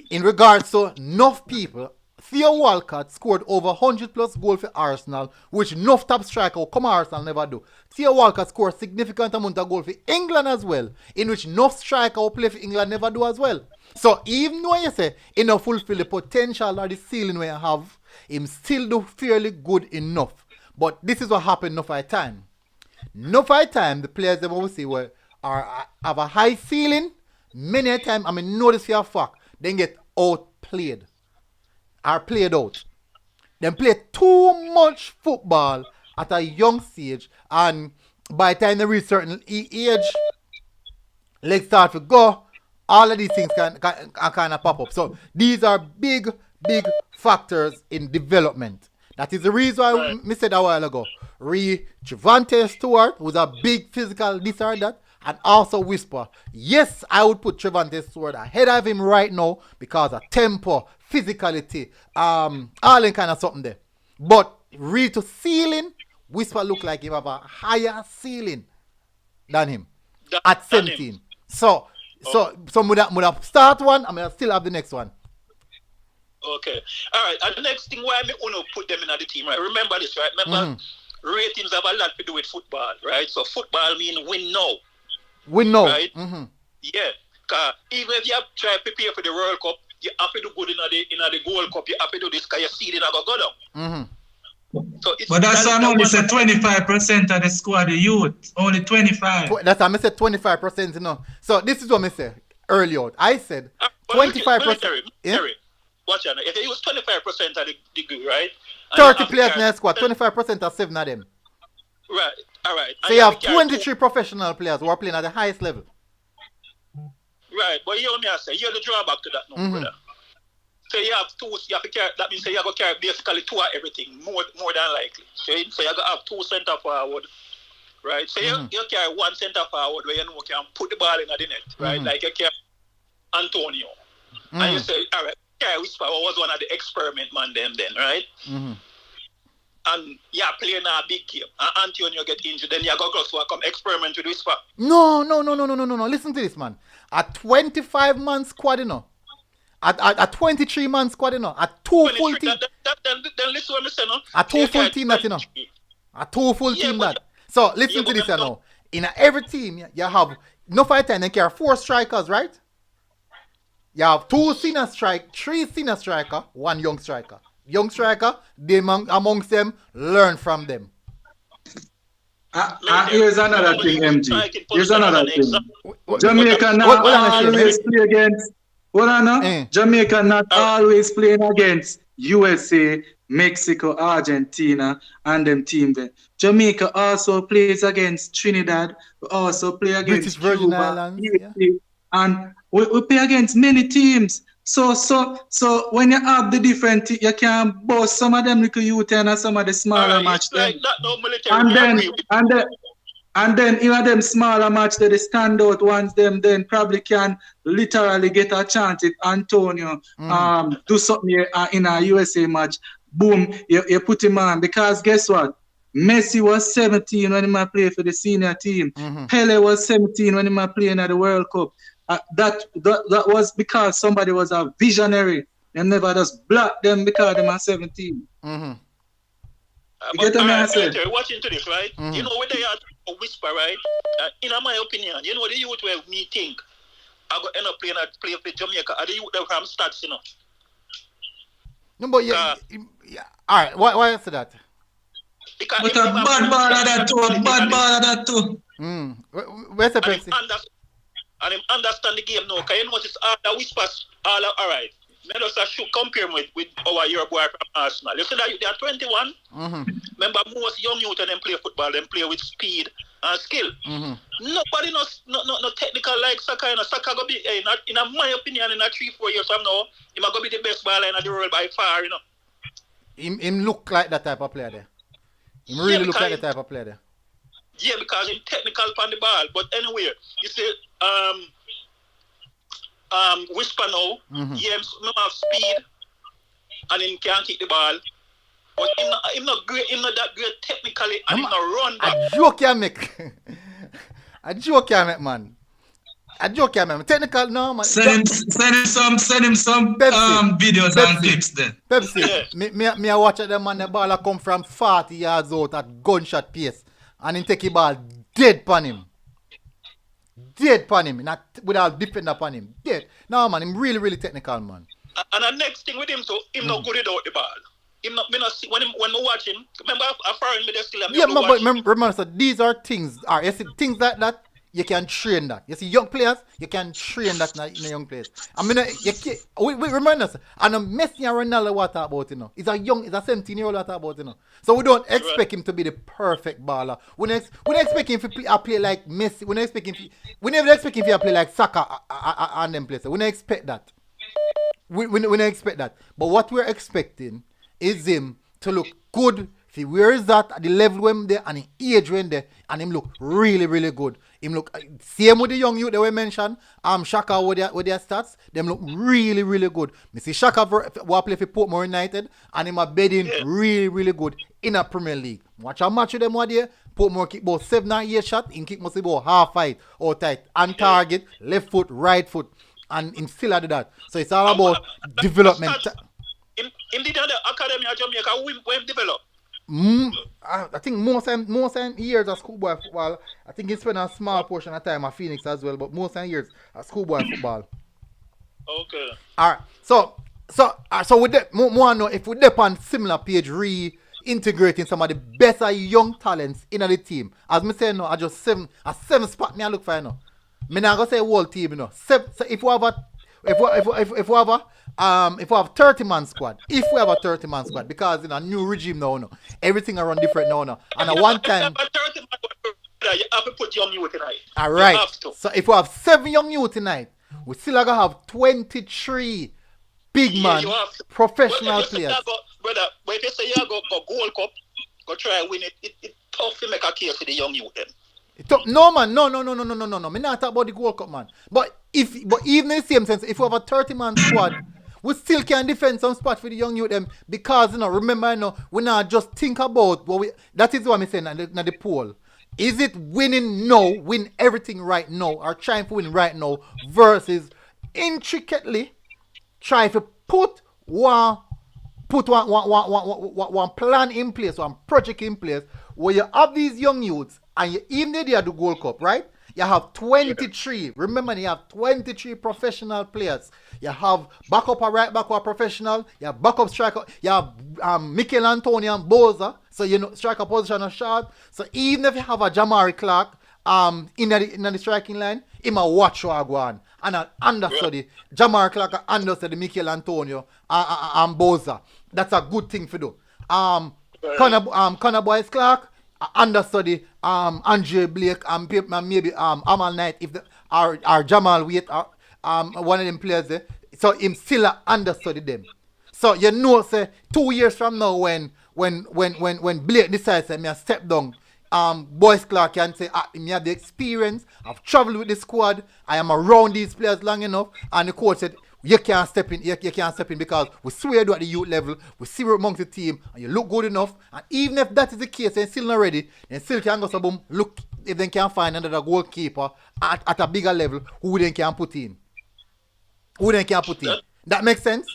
in regards to enough people, Theo Walcott scored over 100 plus goals for Arsenal, which enough top striker come Arsenal never do. Theo Walcott scored significant amount of goals for England as well, in which enough striker who play for England never do as well. So even though you say he not fulfill the potential or the ceiling we have, him still do fairly good enough. But this is what happened enough at time. Enough at time, the players they always say have a high ceiling. Many a time, I mean, notice for a fact, then get outplayed. Are played out. Then play too much football at a young stage, and by the time they reach certain age, legs start to go. All of these things can kind of pop up. So these are big big factors in development. That is the reason why I said a while ago. Trevante Stewart, who's a big physical this or that, and also Whisper. Yes, I would put Trevante Stewart ahead of him right now because of tempo, physicality, all in kind of something there. But to ceiling, Whisper look like him have a higher ceiling than him at 17. So would I start one, I'm gonna still have the next one. Okay. All right. And the next thing why I want to put them in the team, right? Remember this, right? Remember, ratings have a lot to do with football, right? So football means win now. Win now. Right? Yeah. Because even if you have to try to prepare for the World Cup, you have to do good in the Gold Cup. You have to do this because your seeding are going to go down. So but that's why I'm only say 25% of the squad, the youth. Only 25. That's why I said 25%, you know. So this is what I said earlier. I said 25%. Watch out. If it was 25% of the degree, right? 30 players in the squad, 25% are 7 of them. Right. All right. So you have 23 professional players who are playing at the highest level. Right. But you know me I say, you're the drawback to that now, brother. So you have two, you have to carry, that means you have to carry basically two of everything, more than likely. So you have to have two centre forward, right? So you carry one centre forward where you know can put the ball in the net, right? Like you carry Antonio. And you say, all right, carry Whisper was one of the experiment man then, right? And you are playing a big game. And Antonio get injured, then you go to come experiment with Whisper. No. Listen to this, man. A 25-man squad, you know. A 23-man squad, you know. A 2 full team. Then listen what I say, no? A 2 full team that, you know. A 2 full team that. So listen to this, you know. In every team, you have no fight time. Then you have 4 strikers, right? You have 2 senior strike, 3 senior striker, 1 young striker. Young striker, they amongst them, learn from them. Here's another thing, MG. Here's another thing. Jamaica not always play against. Jamaica not always playing against USA, Mexico, Argentina, and them team there. Jamaica also plays against Trinidad. We also play against British Virgin Cuba, Islands, and we play against many teams. So when you have the different, you can boss some of them little youth and some of the smaller match. Like and then even them smaller match that the standout ones, them then probably can literally get a chance if Antonio do something in a USA match. Boom, you put him on. Because guess what? Messi was 17 when he played for the senior team. Pele was 17 when he played in the World Cup. That was because somebody was a visionary and never just block them because they are 17. You get what I say? Watching to this, right? You know, whether you are a Whisper, right? In my opinion, you know the youth where me think I go end up playing for Jamaica. Are the youth that from stats, you know? No, but yeah. All right, why is that? But a bad ball of that too. Where's the Pepsi? And him understand the game now. Because you notice all the Whispers, all right. Let us compare him with our Euro boy from Arsenal. You see that they are 21. Remember, most young youth and them play football, them play with speed and skill. Nobody knows no technical like Saka. You know, Saka go be, in my opinion, in 3-4 years from now, he might go be the best baller in the world by far, you know. Him look like that type of player there. Him really look like that type of player there. Yeah, because he's technical on the ball. But anyway, you see, Whisper now, he have speed and he can kick the ball. But he's not that great technically and he's not run back. A joke you make. A joke you make, man. A joke you make. Technical, no, man. Send him some videos and clips then. Pepsi, yeah. me watch them man, the ball come from 40 yards out at gunshot pace. And he take the ball dead upon him. Not without defender upon him. Dead. No, man, him really, really technical, man. And the next thing with him, so him not good without the ball. Him not, me not see, when we watch him, remember, I foreign me, they still have but remember, so these are things, you see, things like that, you can train that. You see, young players, you can train that in a young players. I mean, we remember us, and Messi and Ronaldo what talk about, you know. He's a 17-year-old what talk about, you know. So we don't expect him to be the perfect baller. We don't expect him to play like Messi. We never expect him to play like Saka and them players. We don't expect that. We don't expect that. But what we're expecting is him to look good. See, where is that at the level when there and the age when there, and him look really, really good. Him look same with the young youth that we mentioned. Shaka with their stats, them look really, really good. Me see Shaka will play for Portmore United, and him a bedding really, really good in a Premier League. Watch a match with them one day. Portmore kick about 7 or 8 shot, in kick must be about half height or tight, on target, left foot, right foot, and him still do that. So it's all about development. In the academy of Jamaica, we develop. I think most time years of schoolboy football. I think he spent a small portion of time at Phoenix as well, but most time years at schoolboy football. Okay. Alright. So with that, more know if we dip on similar page reintegrating some of the better young talents in the team. As me say no, I just seven spot me I look for you know. Me not gonna say whole team, you know. So if we have a if we have 30-man squad, because in a new regime now, no, everything around different now, no. And at one time, you have to put young youth tonight. all right. So if we have 7 young youth tonight, we still are gonna have 23 big man professional players. Brother, but if you say you go Gold Cup, go try and win it, it's tough to make a case for the young youth then. No man, no. Me not talk about the Gold Cup, man. But even in the same sense, if we have a 30-man squad, we still can defend some spot for the young youth them because remember we not just think about that is what I'm saying in the poll. Is it winning now, win everything right now, or trying to win right now versus intricately try to put one plan in place, one project in place where you have these young youths and you even they are the Gold Cup, right? You have 23. Remember, you have 23 professional players. You have backup or right back or professional. You have backup striker. You have Mikel Antonio and Boza. So striker position is short. So even if you have a Jamari Clark in the striking line, he might watch what go on. And an understudy. Jamari Clark understudy Mikel Antonio and Boza. That's a good thing to do. Connor Boyz Clark understudy Andre Blake and maybe Amal Knight if our Jamal Wait one of them players there. So him still understudy them. So say 2 years from now when Blake decides that me a step down, Boyz Clark can say me have the experience, I've traveled with the squad, I am around these players long enough, and the coach said you can't step in because we swear you at the youth level, we see you amongst the team, and you look good enough. And even if that is the case and still not ready, then still can go so boom, look if they can find another goalkeeper at a bigger level who they can put in. That makes sense?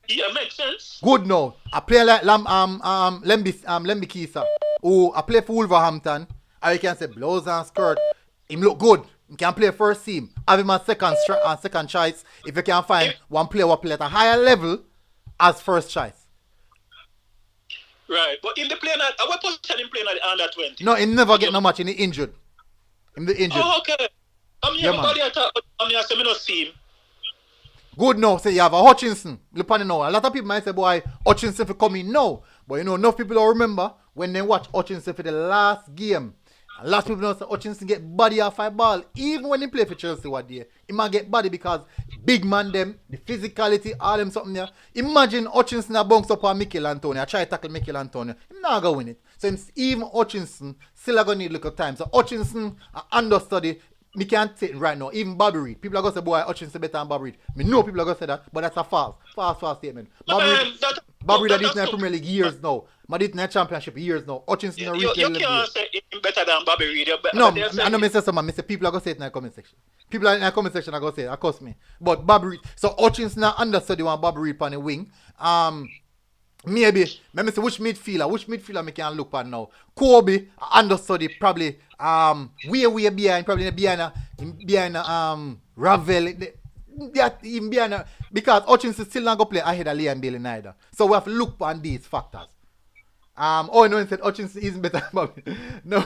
Yeah, makes sense. Good now. A player like Lembi Kisa, who I play for Wolverhampton, or you can say blouse and skirt, him look good. You can play first team. Have him as second choice. If you can find one player who play at a higher level as first choice. Right. But in the playing at what position him playing at the under 20? No, he never get no match in the injured. Oh, okay. I'm here everybody I'm here so me not see him. Good now, say you have a Hutchinson. Look on it now. A lot of people might say, boy, Hutchinson for coming now. But enough people don't remember when they watch Hutchinson for the last game. A lot of people know say Hutchinson get body off a ball. Even when he play for Chelsea one day, he might get body because big man them, the physicality, all them something there. Imagine Hutchinson a bounce up on Mikel Antonio. I try to tackle Mikel Antonio. He's not going to win it. So even Hutchinson still going to need a little time. So Hutchinson understudy. Me can't say it right now. Even Bobby Reid. People are going to say, boy, Hutchinson better than Bobby Reid. Me know people are going to say that, but that's a false statement. Bobby Reid has been in the Premier League years now. I did in the Championship years now. Hutchinson you can't say him better than Bobby Reid. No, I know me say something. Me say people are going to say it in the comment section. People in the comment section are going to say it. That cost me. But Bobby Reid. So Hutchinson understudy one Bobby Reid on the wing. Maybe, let me see which midfielder me can look at now. Kobe, understudy, probably way behind, probably behind Ravel. Even behind, because Hutchinson still not going to play ahead of Liam Bailey neither. So we have to look on these factors. No one said Hutchinson isn't better than Bobby. No.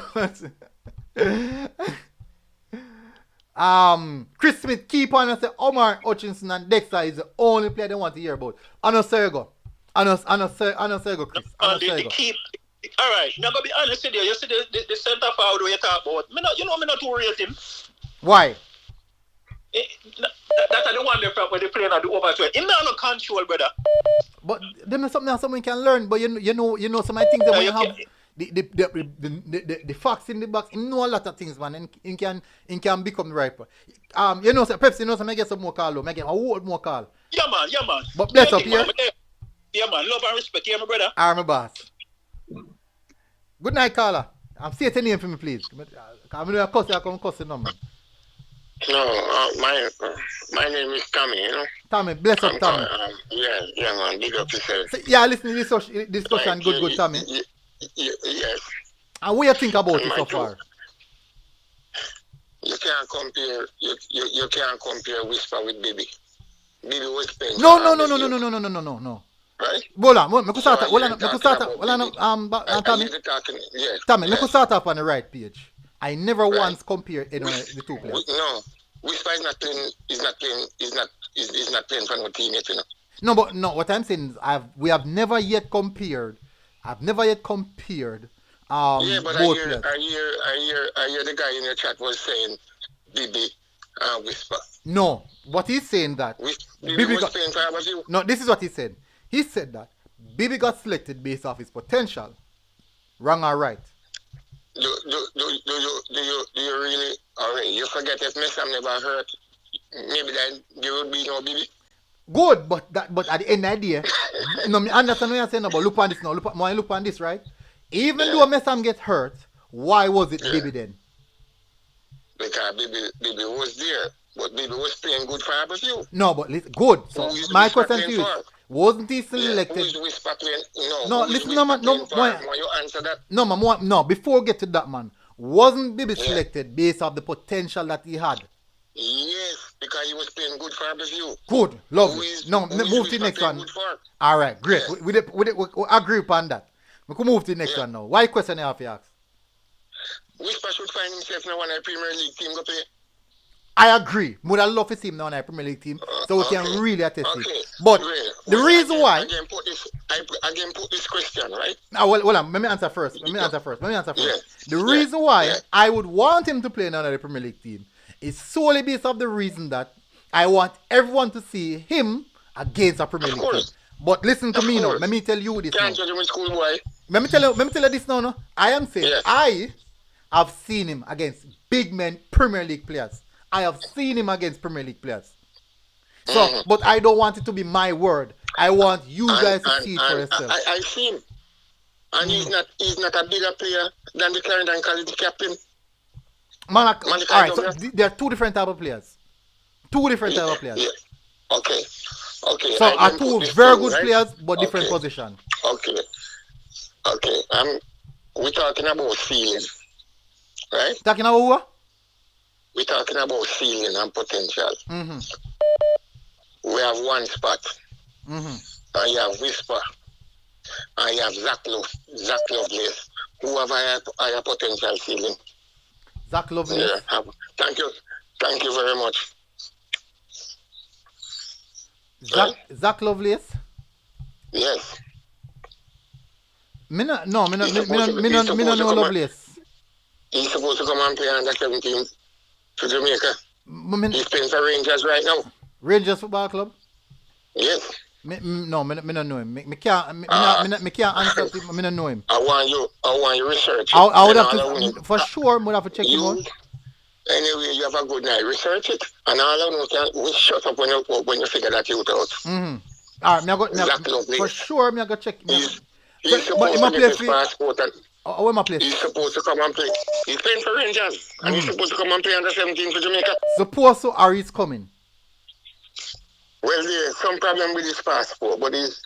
Chris Smith keep on and say Omar Hutchinson and Dexter is the only player they want to hear about. Sergo. Sergo, Chris. Sergo. Alright, now to be honest with you, you see the centre forward we talk about. Me not too rate him. Why? That's the one when they play on the over 20. Him not no control, brother. But then there's something we can learn. But you know some of the things that when you have the facts in the box, you know a lot of things, man. And he can become the right. You know, so Pepsi, you know, so I get some more call, I get a whole more call. Yeah, man. But bless up here. Yeah, man. Love and respect, yeah, my brother. Alright, my boss. Good night, caller. I'm saying your name for me, please. I'm going to cuss the number. No, my name is Tommy, you know. Tommy, bless up, Tommy. Yeah, man, big up yourself. So, yeah, listen to this discussion, good, Tommy. Yes. And what you think about it so far? You can't compare. You can't compare Whisper with Baby. Baby was playing. No. Right? Tommy. Tommy, let's start off on the right page. I never once compared the two players. No, Whisper is not playing. Is not playing for no team yet, you know. No, but no. What I'm saying is, we have never yet compared. I've never yet compared. Yeah, but both I hear the guy in your chat was saying Bibi Whisper. No, what he's saying that Bibi was playing for you. No, this is what he said. He said that Bibi got selected based off his potential. Wrong or right? Do you really? Alright, you forget if Messam never hurt, maybe then there would be no Bibi. Good, but at the end of the day, no, I understand what you're saying about look on this now. Look on this, right? Even though Messam get hurt, why was it Bibi then? Because Bibi was there, but Bibi was playing good for you. No, but listen, good. So my question to you is, wasn't he selected? Who is Whisper playing? No, listen, no, man, no. You answer that. No, man, no. Before we get to that, man, wasn't Bibi selected based off the potential that he had? Yes, because he was playing good for you. Good, lovely. No, move to the next one. All right, great. Yeah. We agree upon that. We can move to the next one now. Why question you have to ask? Whisper should find himself now on a Premier League team go play. I agree. Would I love to see him now on a Premier League team so we can really attest it. But the reason why... Again, put this question, right? Well, let me answer first. Yeah. The reason why I would want him to play in another Premier League team is solely based off the reason that I want everyone to see him against a Premier League team. But listen to me now. Let me tell you this now. Let me tell you this now. I am saying I have seen him against big men Premier League players. I have seen him against Premier League players. So, but I don't want it to be my word. I want you guys to see it for yourself. I see him. And he's not a bigger player than the Clarendon College captain. Alright, so there are two different type of players. Yeah. Okay. So are two very good players but different position. Okay. We're talking about ceiling. Right? Talking about what? We're talking about ceiling and potential. We have one spot. And you have Whisper. And you have Zach Lovelace. Who have higher potential ceiling. Zach Lovelace. Yeah, thank you very much. Zach Lovelace? Yes. Me no Lovelace. He's supposed to come and play under 17 for Jamaica. He's playing for Rangers right now. Rangers Football Club? Yes. Me don't know him. Me can't answer to him. Me don't know him. I want you research. I would have to, for sure, I would have to check him out. Anyway, you have a good night. Research it, and all I know we shut up when you figure that out. All right, for sure, me I go check. He's supposed to get his passport and where my place? He's supposed to come and play. He's playing for Rangers, and he's supposed to come and play under 17 for Jamaica. Suppose so, or he's coming. Well, there's some problem with his passport, but he's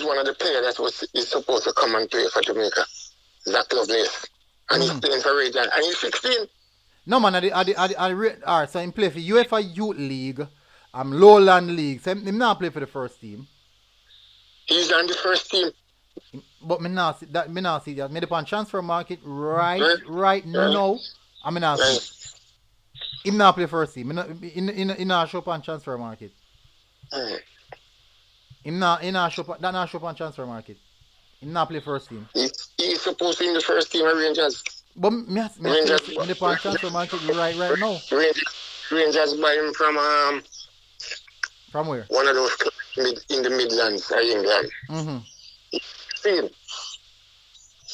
one of the players that he's supposed to come and play for Jamaica. Zach Lovelace. And he's playing for Rangers, and he's 16. No, man, alright, so he play for UEFA Youth League, Lowland League. So he not play for the first team. He's on the first team. But me not see that. Me depend on transfer market right now. I mean, not see. He not play first team. In not show up on transfer market. He not show up on transfer market. He not play first team. He's supposed to be in the first team of Rangers. But me the point transfer market right now. Rangers buy him From where? one of those clubs in the Midlands of England. Mm-hmm. See him.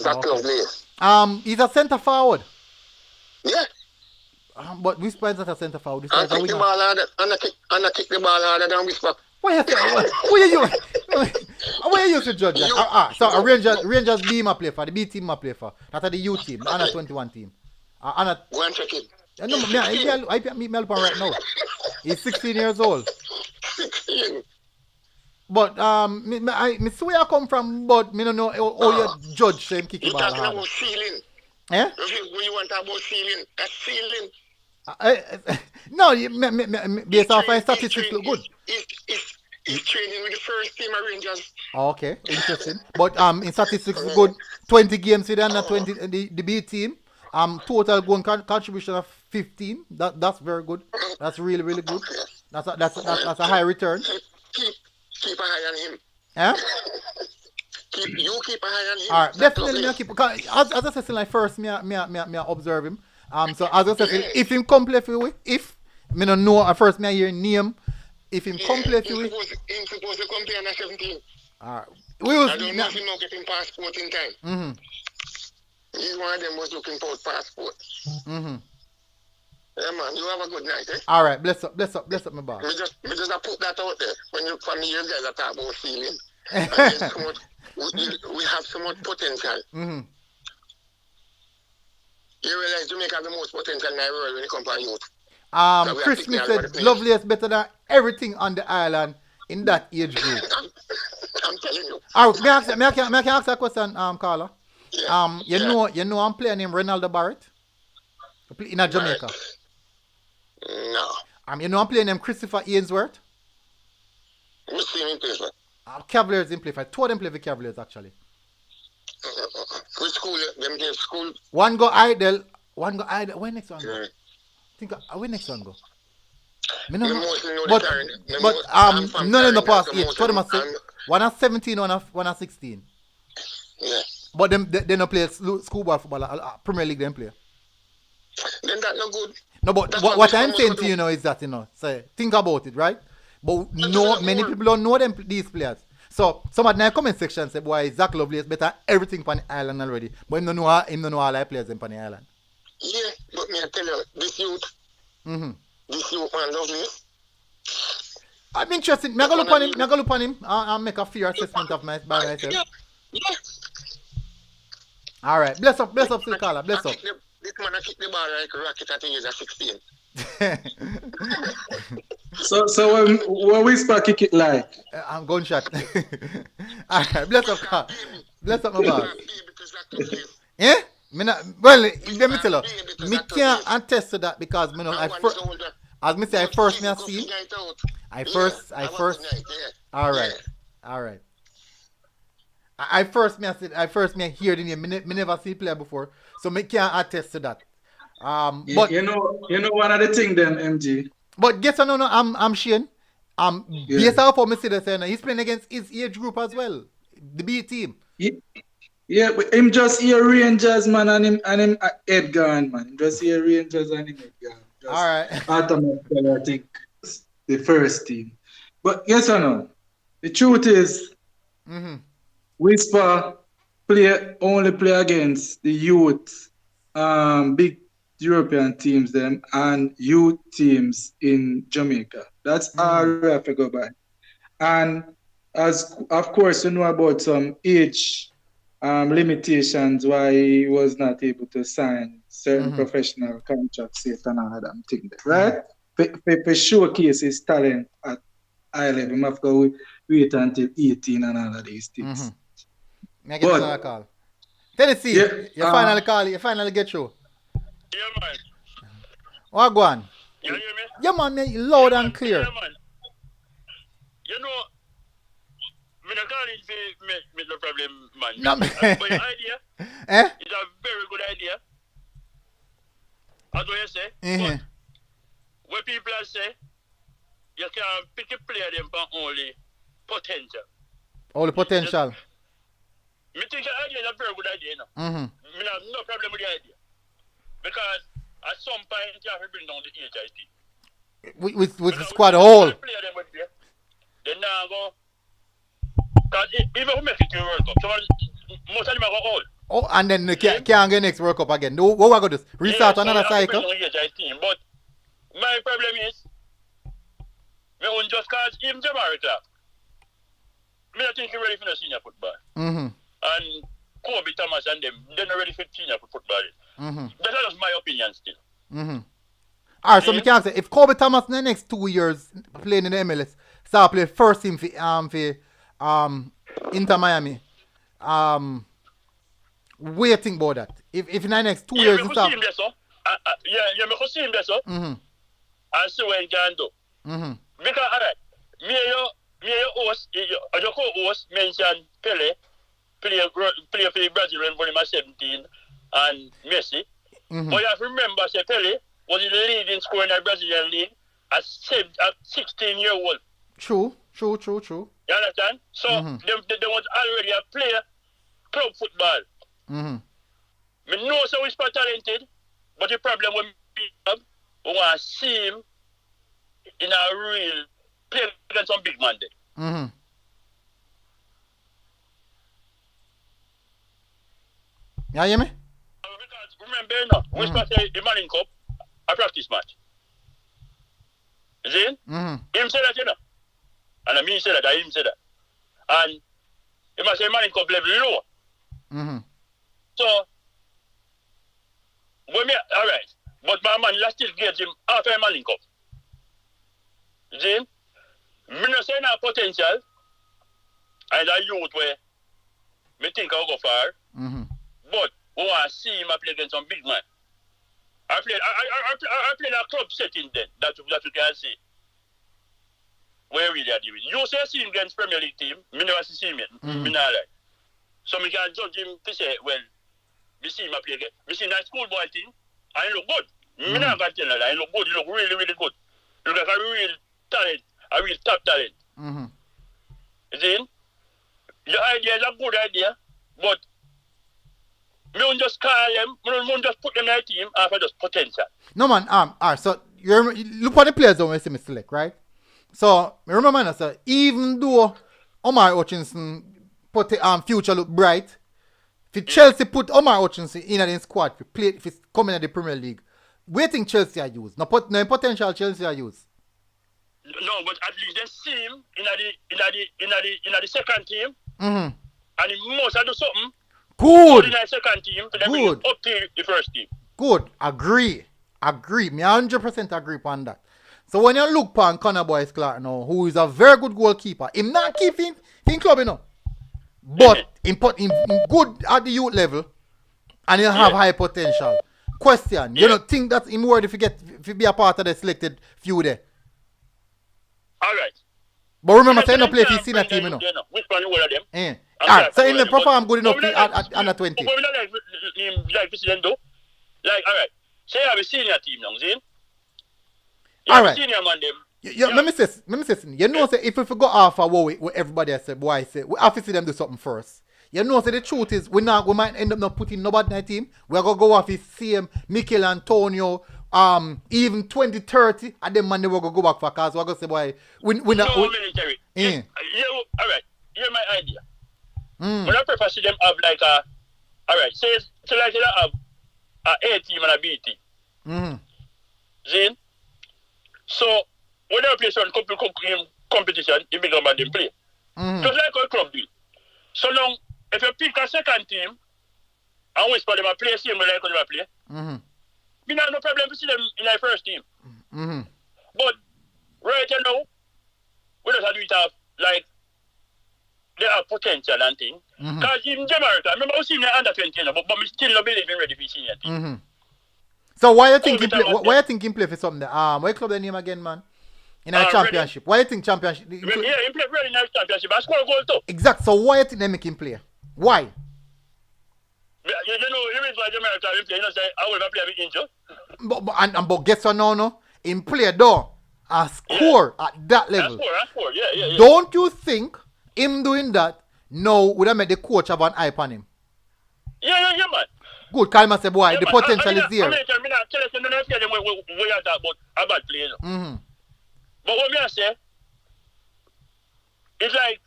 That lovely. He's a centre forward. Yeah. But Whisper is not a centre forward. And kick the ball harder. And I kick the ball harder than Whisper. What you used to judge that? So Rangers B my play for, the B team my play for. That's the U team, the under 21 team. Go and check it. No, I meet Melbourne right now. He's 16 years old. 16. But me see where I come from, but me don't know how you judge him kick the ball harder. You're talking about ceiling. Eh? When you want to talk about ceiling, that's ceiling. No, based off my statistics look good. He's training with the first team of Rangers. Okay, interesting. But in statistics good. 20 games with under 20 the B team. Total goal contribution of 15. That's very good. That's really good. That's a high return. Keep an eye on him. Yeah. Keep an eye on him. All right, definitely keep. As I said, like first, me observe him. So as I said, if him come play for we, if me don't know at first, me hear name. If him come play for we, he's supposed to come play under 17. All right. I don't know if he not getting passport in time. Mm-hmm. He's one of them was looking for passport. Mm-hmm. Yeah, man, you have a good night, eh? All right, bless up, my boss. Me just put that out there. When you from you guys are talking about feeling, we have so much potential. Mm-hmm. You realize Jamaica has the most potential in the world when it comes to youth. Chris Smith said loveliest better than everything on the island in that age group. I'm telling you. All right, may I ask a question, Carla? Yeah. You know I'm playing him Ronaldo Barrett in Jamaica. No. You know I'm playing him Christopher Ainsworth. Which team in play for? Cavaliers in play for. Two of them play for Cavaliers actually. Which school? Them play school? One go Idle. Where next one go? Where next one go? Me no know. But none in the past 8. So them one at 17, one at 16. Yeah. But they no play schoolboy football. Premier League them play. Then that no good. No, but what I'm saying to you now is that say think about it, right? But many people don't know these players. So some of the comment section say, boy, Zach Lovely is better everything on the island already. But him don't know all the players on the island. Yeah, but me I tell you, this youth, this youth man Lovely. I'm interested. Me go look on him and make a fair assessment of myself. Yeah. All right, bless up, still caller, bless up. This man kick the ball like a rocket at the age of 16. So when Whisper kick it like? I'm gunshot. All right, bless up, car. Bless up, my boss. Yeah? Well, let me tell you, me can't attest to that because as me say, I first see. I first. All right. I first hear the name. Me never see player before, so me can't attest to that. But you know one of the thing then, MG. But guess what? No, I'm Shane. Based off how me see that, he's playing against his age group as well, the B team. Yeah, but him just here Rangers man and him Edgar man. Him just here Rangers and him Edgar. All right. Automatically, I think the first team. But yes or no? The truth is, Whisper only play against the youth, big European teams them and youth teams in Jamaica. That's all we have to go by. And as of course you know about some age limitations why he was not able to sign certain professional contracts and all that thing there, right? For showcase his talent at high level, you have to wait until 18 and all of these things. I get another call. Tennessee, you finally get through. Yeah, man. What go on? You hear me? Yeah, man, loud and clear. Yeah, man. You know, I'm not calling to make the problem, man. No, But your idea is a very good idea. That's what you say. But what people say, you can pick a player them for only potential. Only potential. I think the idea is a very good idea, you know. I have no problem with the idea. Because at some point you have to bring down the age, I think. With the squad whole. Then now go. Because even if we make it to World Cup, most of them are old. Oh, and then they can't get next World Cup again. What we going to do? Restart another cycle? But my problem is, me won't just cause even Jamaica. Me don't think he's ready for the senior football. And Kobe Thomas and them, they're not ready for senior football. That's just my opinion still. Alright, so we can say if Kobe Thomas in the next 2 years playing in the MLS, start play first team for Inter Miami. What do you think about that? If in the next 2 years, me could see him there, so. Me could see him there, so. And see what he can do. Because, alright, me host, your co-host mentioned Pele, play for the Brazilian volume 17, and Messi. But you have to remember, say Pele was the leading scorer in the Brazilian league at 16-year-old. True. You understand? So, they was already a player, club football. Me know so he's talented, but the problem with me, we want to see him in a real play against some big man there. You hear me? Because remember now, we start the Manning Cup, a practice match. You see? Him say that, you know. And I mean say that, him say that. And he must say Manning Cup level low. So, when me, alright, but my man, let's still get him after a Manning Cup. You see? Me not say no potential, and a youth where me think I'll go far, but we want to see him play against some big man. I played a club setting then, that you can see. Where we are doing. You say see him against Premier League team, me never see him yet. Me not like. So me can judge him to say, well, me see him play again. Me see that schoolboy thing, and he look good. Me not gonna tell you that. He look good, he look really, really good. He look like a real talent, a real top talent. You see? The idea is a good idea, but me won't just call them, me won't just put them in the team after just potential. No man, alright, so you look at the players that we see me select, right? So me remember now, so even though Omar Hutchinson put future look bright, if Chelsea put Omar Hutchinson in the squad to play, if it's coming in the Premier League, where think Chelsea are used? No potential Chelsea are used. No, but at least they see him in the second team, and he must do something. Good. In the second team, to then bring him up to the first team. Good. Agree. Me 100% agree upon that. So when you look upon Conor Boyce Clark now, who is a very good goalkeeper, him not keep in club, you know. But him good at the youth level, and he'll have high potential. Question, you don't think that's him worthy to be a part of the selected few there? Alright. But remember, say no play for senior team, you know. Which one all of them? Alright, so in the perform good enough at under 20. But we don't like president though. Like, alright. Say you have a senior team now, see? Alright. Senior man them. Let me say something. You know, say if we go off of what everybody has said, boy, say we have to see them do something first. You know, say the truth is we might end up not putting nobody in the team. We're gonna go off with same Mikel Antonio, even 2030, and then man they will go back for cause we're gonna say boy we not military. Alright, here's my idea. When I prefer see them have like a alright, say like they have a team and a B team. See? So when they play some competition, you become a them play. Just like a club do. So now, if you pick a second team and whisper them a play same way like they play, we have no problem to see them in our first team. But right now, we don't have to do it have like they have potential and things. Because in Jamaica, I remember I was seeing under 20, but we still not believe in ready for senior team. So why you think he play for something there? What club the name again, man? In a championship. Why you think championship? Yeah, he play very nice championship. I score a goal too. Exactly. So why you think they make him play? Why? You know, even for Jamaica, he play. You know, say I will play with injured. But guess what? No. Him play though. A score at that level. I score. Yeah. Don't you think him doing that now would have made the coach have an eye on him? Yeah, man. Good, Kalma say, boy, Yeah, the man, potential is there. I mean, tell us, no, we are talking about a bad player. Mm-hmm. But what me I say, it's like,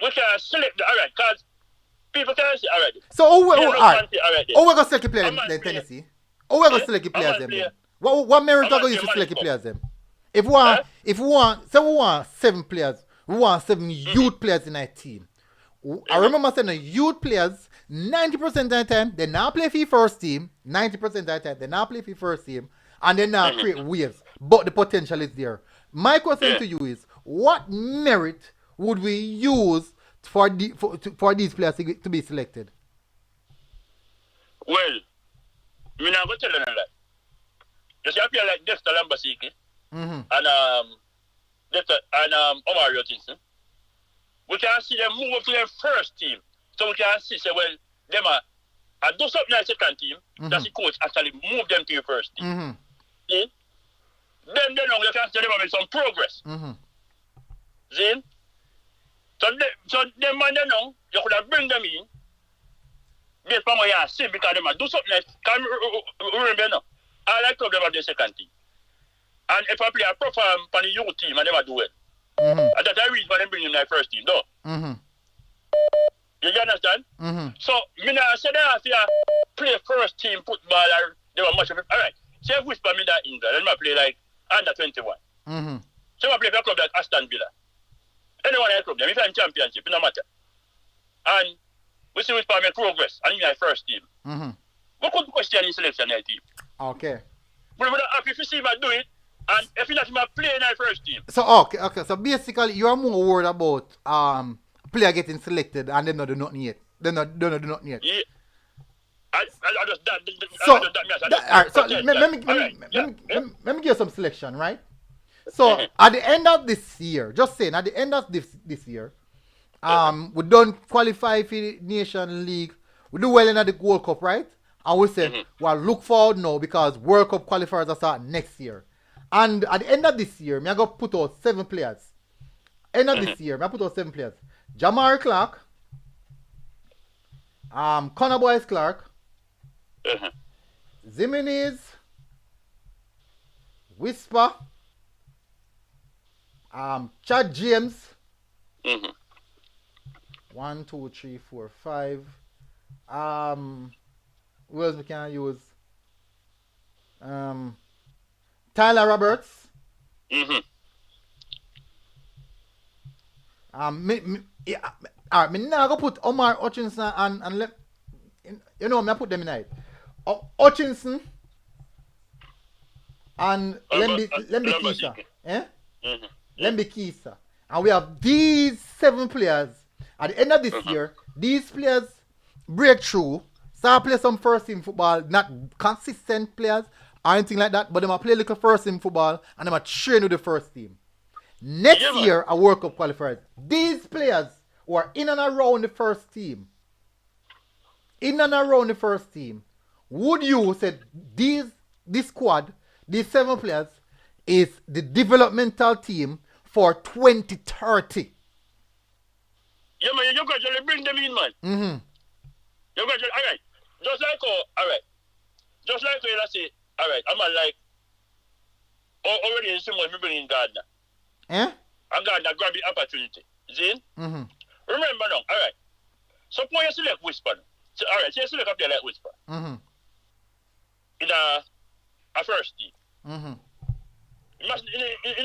we can select, all right, because people can say, all right. So, all right. Right, How we going to select the players then, Tennessee? How we going to select the players then? What merit are going to use to select the players then? If we want 7 players, we want 7 youth players in our team. I remember saying the youth players, 90% of the time, they now play for the first team. 90% of the time, they now play for the first team. And they now create waves. But the potential is there. My question to you is, what merit would we use for these players to be selected? Well, I'm not going to tell you that. You see, I feel like Dexter Lambasiki and Omar Rotinson. We can see them move to their first team. So we can see, say, well, them are do something like second team. That's the coach actually move them to your first team. See? Then you can see them having some progress. See? So them man they know, you could have bring them in. Based on what you see, because they do something like, can remember now, I like to have them at the second team. And if I play a perform for the youth team, I never do it. And that's the reason why they bring him in the first team, though. You understand? So, me now say that if you play first team football, they were much of it. All right. Say if Whisper me that England, then I play like under 21. So I play for a club like Aston Villa. Anyone in a club, them, if I'm championship, it no matter. And we see Whisper make progress, and in the first team. We could question in selection in the team. Okay. But we're not happy if you see him do it, and if you not him play in the first team. So okay. So basically, you are more worried about player getting selected and them not do nothing yet. They not do nothing yet. Yeah. I just that. So alright. So let me give you some selection, right? So at the end of this year, just saying, at the end of this year, we don't qualify for the Nation League. We do well in the World Cup, right? And we say, well, look forward now because World Cup qualifiers are start next year. And at the end of this year, I got put out 7 players. End of this year, I put out 7 players. Jamar Clark, Connor Boyce Clark, Zimenez, Whisper, Chad James. 1, 2, 3, 4, 5. Who else we can use? Tyler Roberts. Me now go put Omar Hutchinson and let you know me put them in it. Hutchinson and Lembi Kisa. Lembi Kisa. And we have these 7 players. At the end of this year, these players break through, start play some first team football, not consistent players or anything like that, but they might play little first team football and they might train with the first team. Next year, a World Cup qualifiers. These players who are in and around the first team, would you say this squad, these 7 players, is the developmental team for 2030? Yeah, man, you gradually bring them in, man. You gradually, all right. Just like, just like you say, all right, I'm like, already in someone bringing Gardner. And Gardner grab the opportunity. See? Remember now, all right. Suppose you select Whisper. So, all right, so you select a player like Whisper. In a first team. In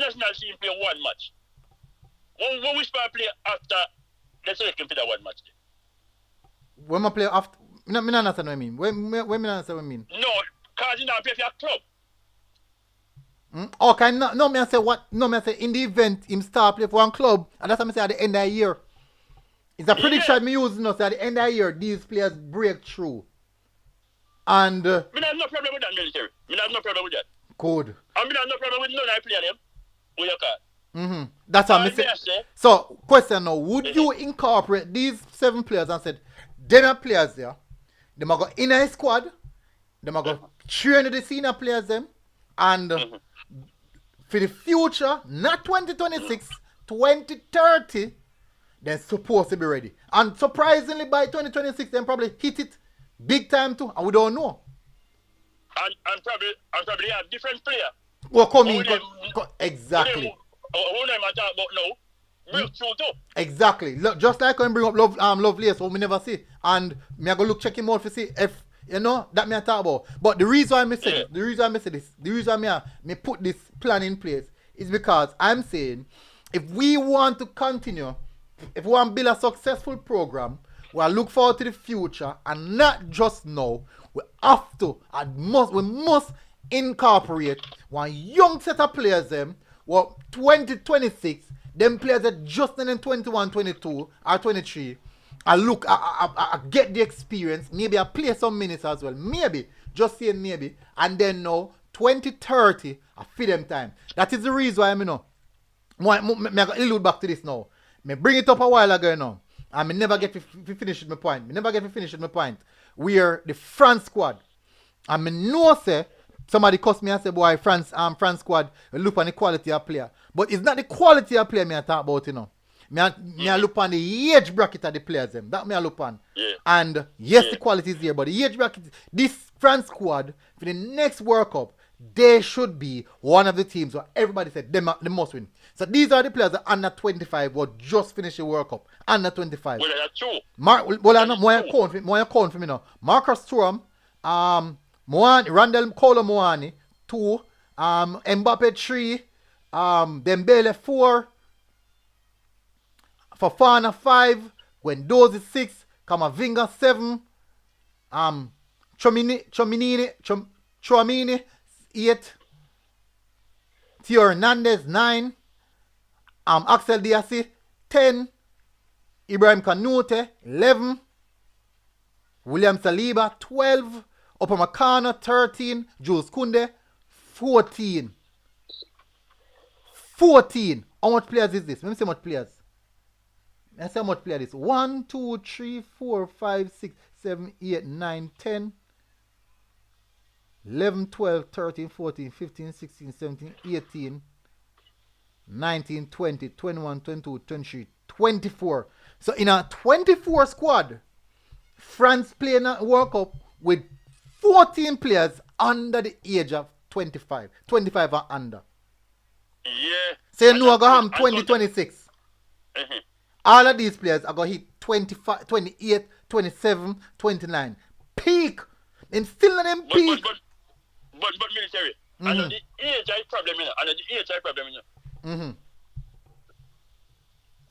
national team play 1 match. When Whisper play after, they select him for that 1 match. When I play after, I don't understand what I mean. When I understand what I mean. No, because you don't play for your club. Okay, no, me I say what? No, me I say in the event him start play for one club, and that's what I say at the end of the year. It's a prediction me using us at the end of the year. These players break through, and me have no problem with that, military. Me have no problem with that. Good. And me have no problem with none I play them. With your card. That's what I say. So, question now: would you incorporate these 7 players and said, them are players there? Them are go in a squad. Them are go train the senior players them, and for the future, not 2026, 2030, they're supposed to be ready. And surprisingly, by 2026, they probably hit it Big time too, and we don't know. And probably have different player. Well, come in, exactly. Who name I talk about now? Breakthrough too. Exactly. Look, just like when bring up Lovelace, what we never see, and me I go look check him out to see if you know that me I talk about. But the reason why I say this, the reason why me put this plan in place is because I'm saying if we want to continue, if we want to build a successful program, we look forward to the future and not just now. We have to and we must incorporate one young set of players them. Well, 2026, them players that just in 21, 22 or 23. I look, I get the experience. Maybe I play some minutes as well. Maybe, just saying maybe. And then now, 2030, I feed them time. That is the reason why I know. I allude back to this now. Me bring it up a while ago now. And me never get to finish with my point. We are the France squad. And me know say, somebody cuss me and say, boy, France squad, look on the quality of player. But it's not the quality of player me I talk about, you know. Me I look on the age bracket of the players them. That me I look on. Yeah. And yes, the quality is there, but the age bracket, this France squad, for the next World Cup, they should be one of the teams where everybody said they must win. So these are the players that under 25 will just finish the World Cup. Under 25. Well, that's true. More account for me now. Marcus Thuram, Randall Kolo Moani, 2, Mbappe 3, Dembele 4, Fofana 5, Guendouzi 6, Kamavinga 7, Chouamini 8, Theo Hernandez 9, Axel Diassi 10, Ibrahim Kanute 11, William Saliba 12, Upamecano 13, Jules Kounde 14. 14. How much players is this? Let me see how much players. Let's see how much players this. 1, 2, 3, 4, 5, 6, 7, 8, 9, 10, 11, 12, 13, 14, 15, 16, 17, 18, 19, 20, 21, 22, 23, 24. So in a 24 squad, France playing a World Cup with 14 players under the age of 25. 25 and under. Yeah. So you know I go have 2026. Mm-hmm. All of these players are going to hit 25, 28, 27, 29. Peak. And still not them peak. But military. Mm-hmm. And the age I problem in. Mm-hmm.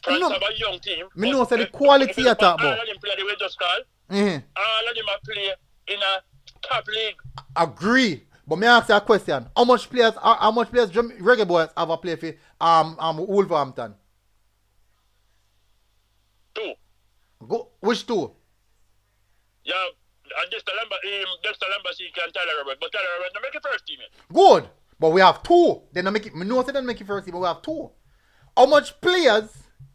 France have a young team. Me know say the quality you talk about. All of them play the way just called. Mm-hmm. All of them are play in a top league. Agree. But me ask you a question. How much players Reggae Boyz have a play for Wolverhampton? 2. Which 2? Yeah, and Dexter Lambert and Tyler Roberts. But Tyler Roberts don't make it first team. Good. But we have 2. They don't make it. Me know they don't make it first team, but we have 2. How much players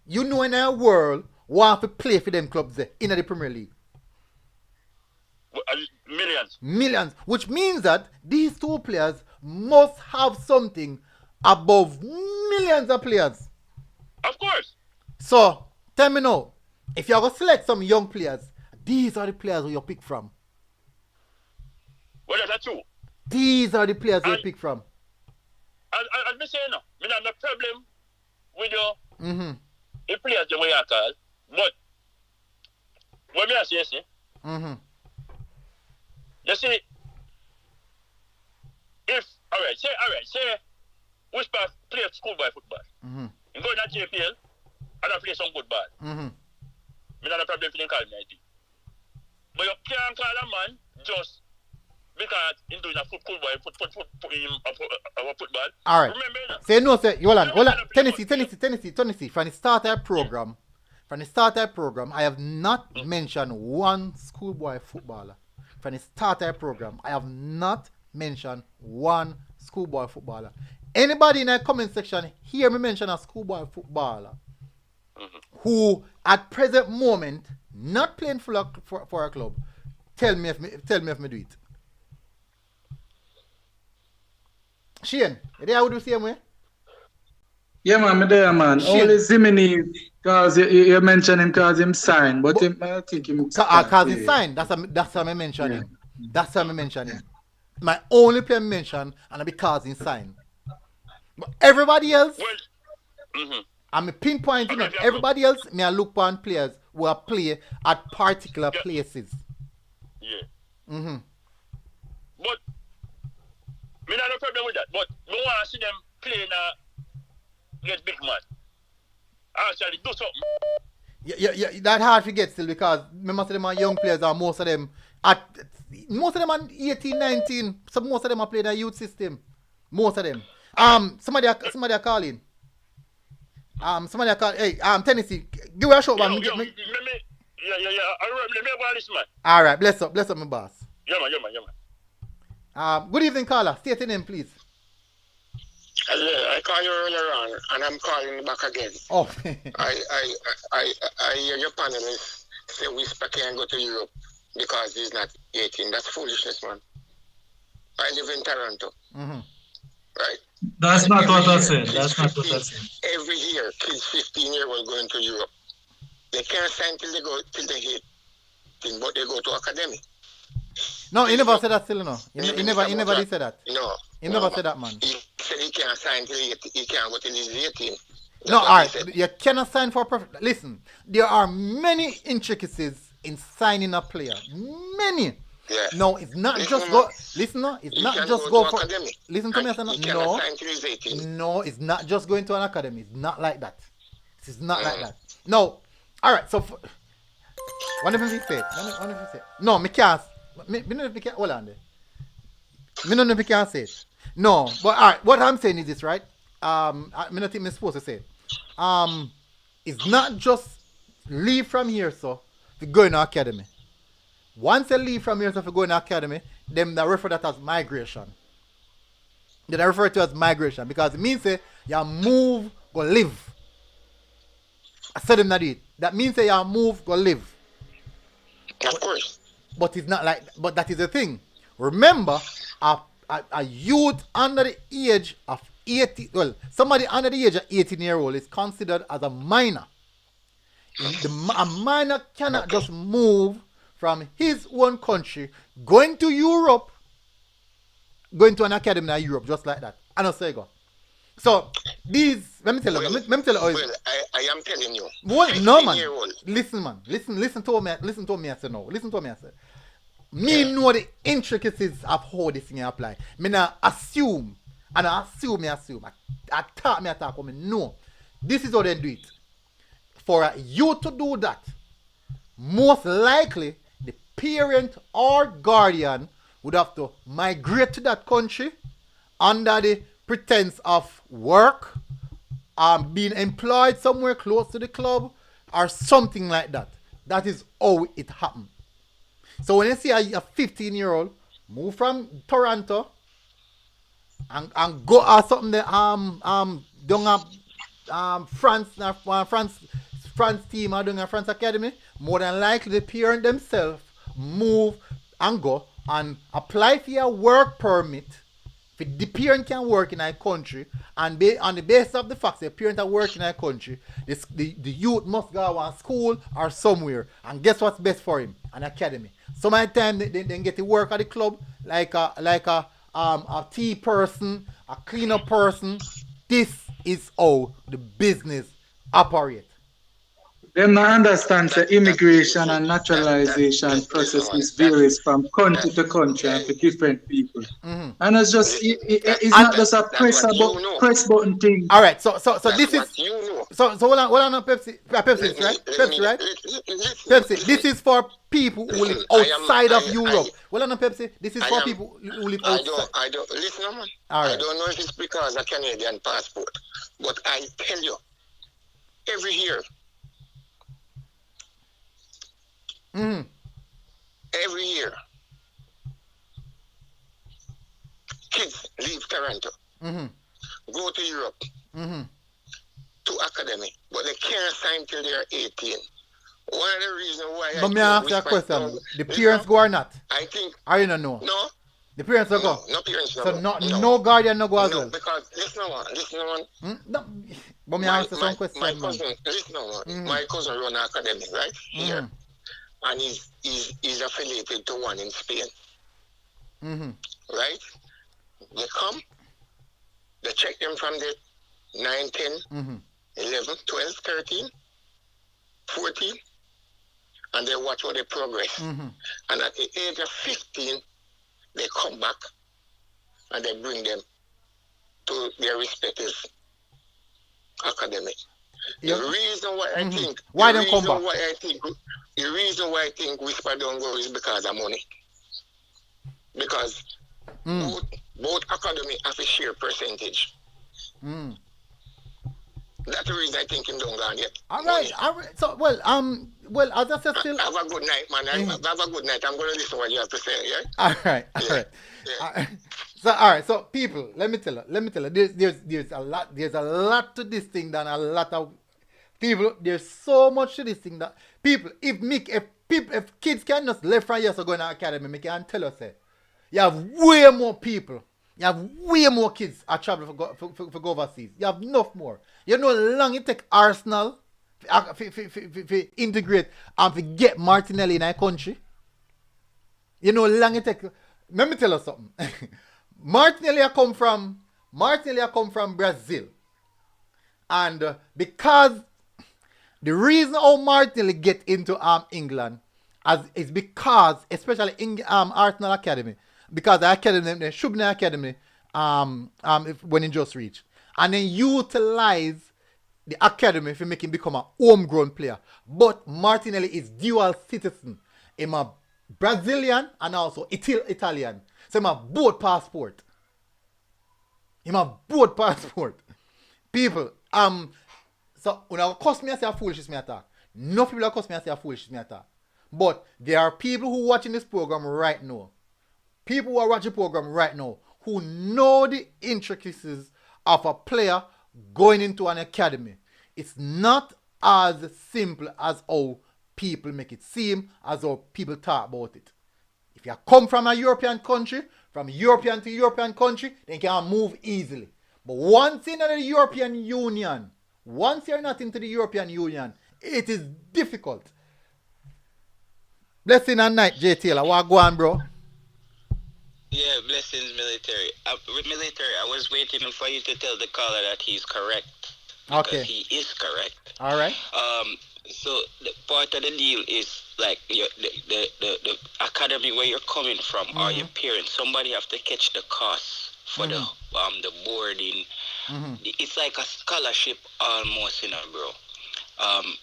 you know in our world want to play for them clubs there in the Premier League? Millions. Which means that these 2 players must have something above millions of players. Of course. So, tell me now, if you're going to select some young players, these are the players who you pick from. Well, that's true. These are the players you pick from. As me say no, me have no problem with the players the way I call, but what me I say, you see, if say Whisper play schoolboy football, you go to JPL and I play some good ball. Me not a problem feeling call me IT. But you can't call a man just because he's doing a football. All right. Remember, say no, say hold on. Tennessee. From the start of the program, I have not mentioned one schoolboy footballer. From the start of the program, I have not mentioned one schoolboy footballer. Anybody in the comment section hear me mention a schoolboy footballer who at present moment not playing for a club? Tell me if me do it. Shane, you there? Would you see him way? Yeah, man, me there, man. Shit. Only Zimini, cause you mentioned him cause him signed, but him, I think him start Cause he play. signed. That's how I mention Yeah. him. That's how I mention him. My only player mention and because he signed. But everybody else, Mm-hmm. I'm pinpointing Okay, on yeah, everybody else. Me I look on players who are play at particular Yeah. places. Yeah. Mm-hmm. But me not no problem with that. But me want to see them play now against big man. Actually do something. Yeah, that hard to get still because most of them are young players and most of them are 18, 19. So most of them are playing a youth system. Most of them. Somebody are calling. Somebody are calling. Hey, Tennessee, give me a shot, man. Yeah. I remember this man. All right, bless up, my boss. Yeah, man. Good evening, caller. State your name, please. I call you earlier on, and I'm calling you back again. Oh. I hear your panelists say Whisper can't go to Europe because he's not 18. That's foolishness, man. I live in Toronto. Mm-hmm. Right? That's not what I said. That's not what I said. Every year, kids 15-year-old going to Europe. They can't sign till they hit, but they go to academy. No, he never said that still, no. He never did say that. No. He never said that, man. He said he can't sign till he can't go till he's 18. No, alright. You cannot sign for a profit. Listen, there are many intricacies in signing a player. Many. Yeah. No, it's not just go. Listen, no, it's not just go for. Academy. Listen to me, no. Sign till he's 18. No, it's not just going to an academy. It's not like that. It's not like that. No. Alright, so. One of them say. No, me can't. Me don't know if me can. Hold on there. Me don't know if me can say it. No, but alright, what I'm saying is this, right? I don't think I'm supposed to say it. It's not just leave from here, so to go in the academy. Once you leave from here, so to go in the academy, them they refer that as migration. They refer to it as migration because it means say you move, go live. I said them that it. That means say you move, go live. Of course. But it's not like. But that is the thing. Remember, a youth under the age of 18, well, somebody under the age of 18-year-old is considered as a minor. A minor cannot just move from his own country, going to Europe, going to an academy in Europe, just like that. I know, say go. So, these, let me tell you. Well, I am telling you. Well, no, man. Listen, man. Listen to me. Listen to me, I say no. Listen to me, I say. Me know the intricacies of how this thing apply. Me not assume. And I assume. I talk, but me know. This is how they do it. For you to do that, most likely, the parent or guardian would have to migrate to that country under the pretense of work, being employed somewhere close to the club, or something like that. That is how it happened. So when you see a 15-year-old move from Toronto and go or something there, down France team or down a France academy, more than likely the parent themselves move and go and apply for your work permit. If the parent can work in a country and on the basis of the fact that the parent are working in a country, the youth must go to school or somewhere. And guess what's best for him? An academy. Some of the time they get to work at the club like a tea person, a cleaner person. This is how the business operates. Them not understand the immigration and naturalization processes varies from country to country and for different people. Mm-hmm. And it's just it's not just a press button thing. All right, so this is so hold on, Pepsi, right? Pepsi. This is for people who live outside of Europe. Hold on, Pepsi. This is for people who live outside. I don't listen, man. Right. I don't know if it's because of Canadian passport, but I tell you, every year. Mm-hmm. Every year, kids leave Toronto, go to Europe, to academy, but they can't sign till they're 18. One of the reasons why but may I ask you a question? The parents go or not? I think. Are you not know? No. The parents will go. No parents no So go. no guardian no go as No, well. because listen one. No. But me answer some question, my man. cousin, listen one. My cousin run an academy right here, and he's affiliated to one in Spain. Right? They come, they check them from the 9, 10, 11, 12, 13, 14, and they watch how they progress. And at the age of 15, they come back and they bring them to their respective academy. Yep. The reason why I think why them come back? The reason why I think Whisper don't go is because of money. Because both academy have a share percentage. That's the reason I think him don't go yet. All right. So well, as I said, still. Have a good night, man. Have a good night. I'm going to listen to what you have to say. Yeah. All right. Yeah. All right. So people, let me tell you. There's a lot to this thing than a lot of people. There's so much to this thing that people. If kids can just left from here so go in the academy, me can tell us say, you have way more people. You have way more kids are traveling for go overseas. You have enough more. You know how long it take Arsenal to integrate and to get Martinelli in our country. You know how long it take. Let me tell you something. Martinelli come from Brazil. And because the reason how Martinelli get into England is because, especially in Arsenal Academy, because the academy, the Shubna Academy, when it just reached. And then utilize the academy to make him become a homegrown player. But Martinelli is dual citizen. He's a Brazilian and also Italian. So he's a both passport. People, so when I cuss me, I say a foolishness me attack. No people that cuss me, I say a foolishness me attack. But there are people who watching this program right now. People who are watching the program right now who know the intricacies of a player going into an academy. It's not as simple as how people make it seem, as how people talk about it. If you come from a European country, from European to European country, then you can move easily. But once in the European Union, once you're not into the European Union, it is difficult. Blessing and night, J. Taylor. What go on, bro? Yeah, blessings, military. Military, I was waiting for you to tell the caller that he's correct. Because he is correct. All right. So the part of the deal is like the academy where you're coming from or your parents. Somebody have to catch the cost for the boarding. It's like a scholarship almost, bro.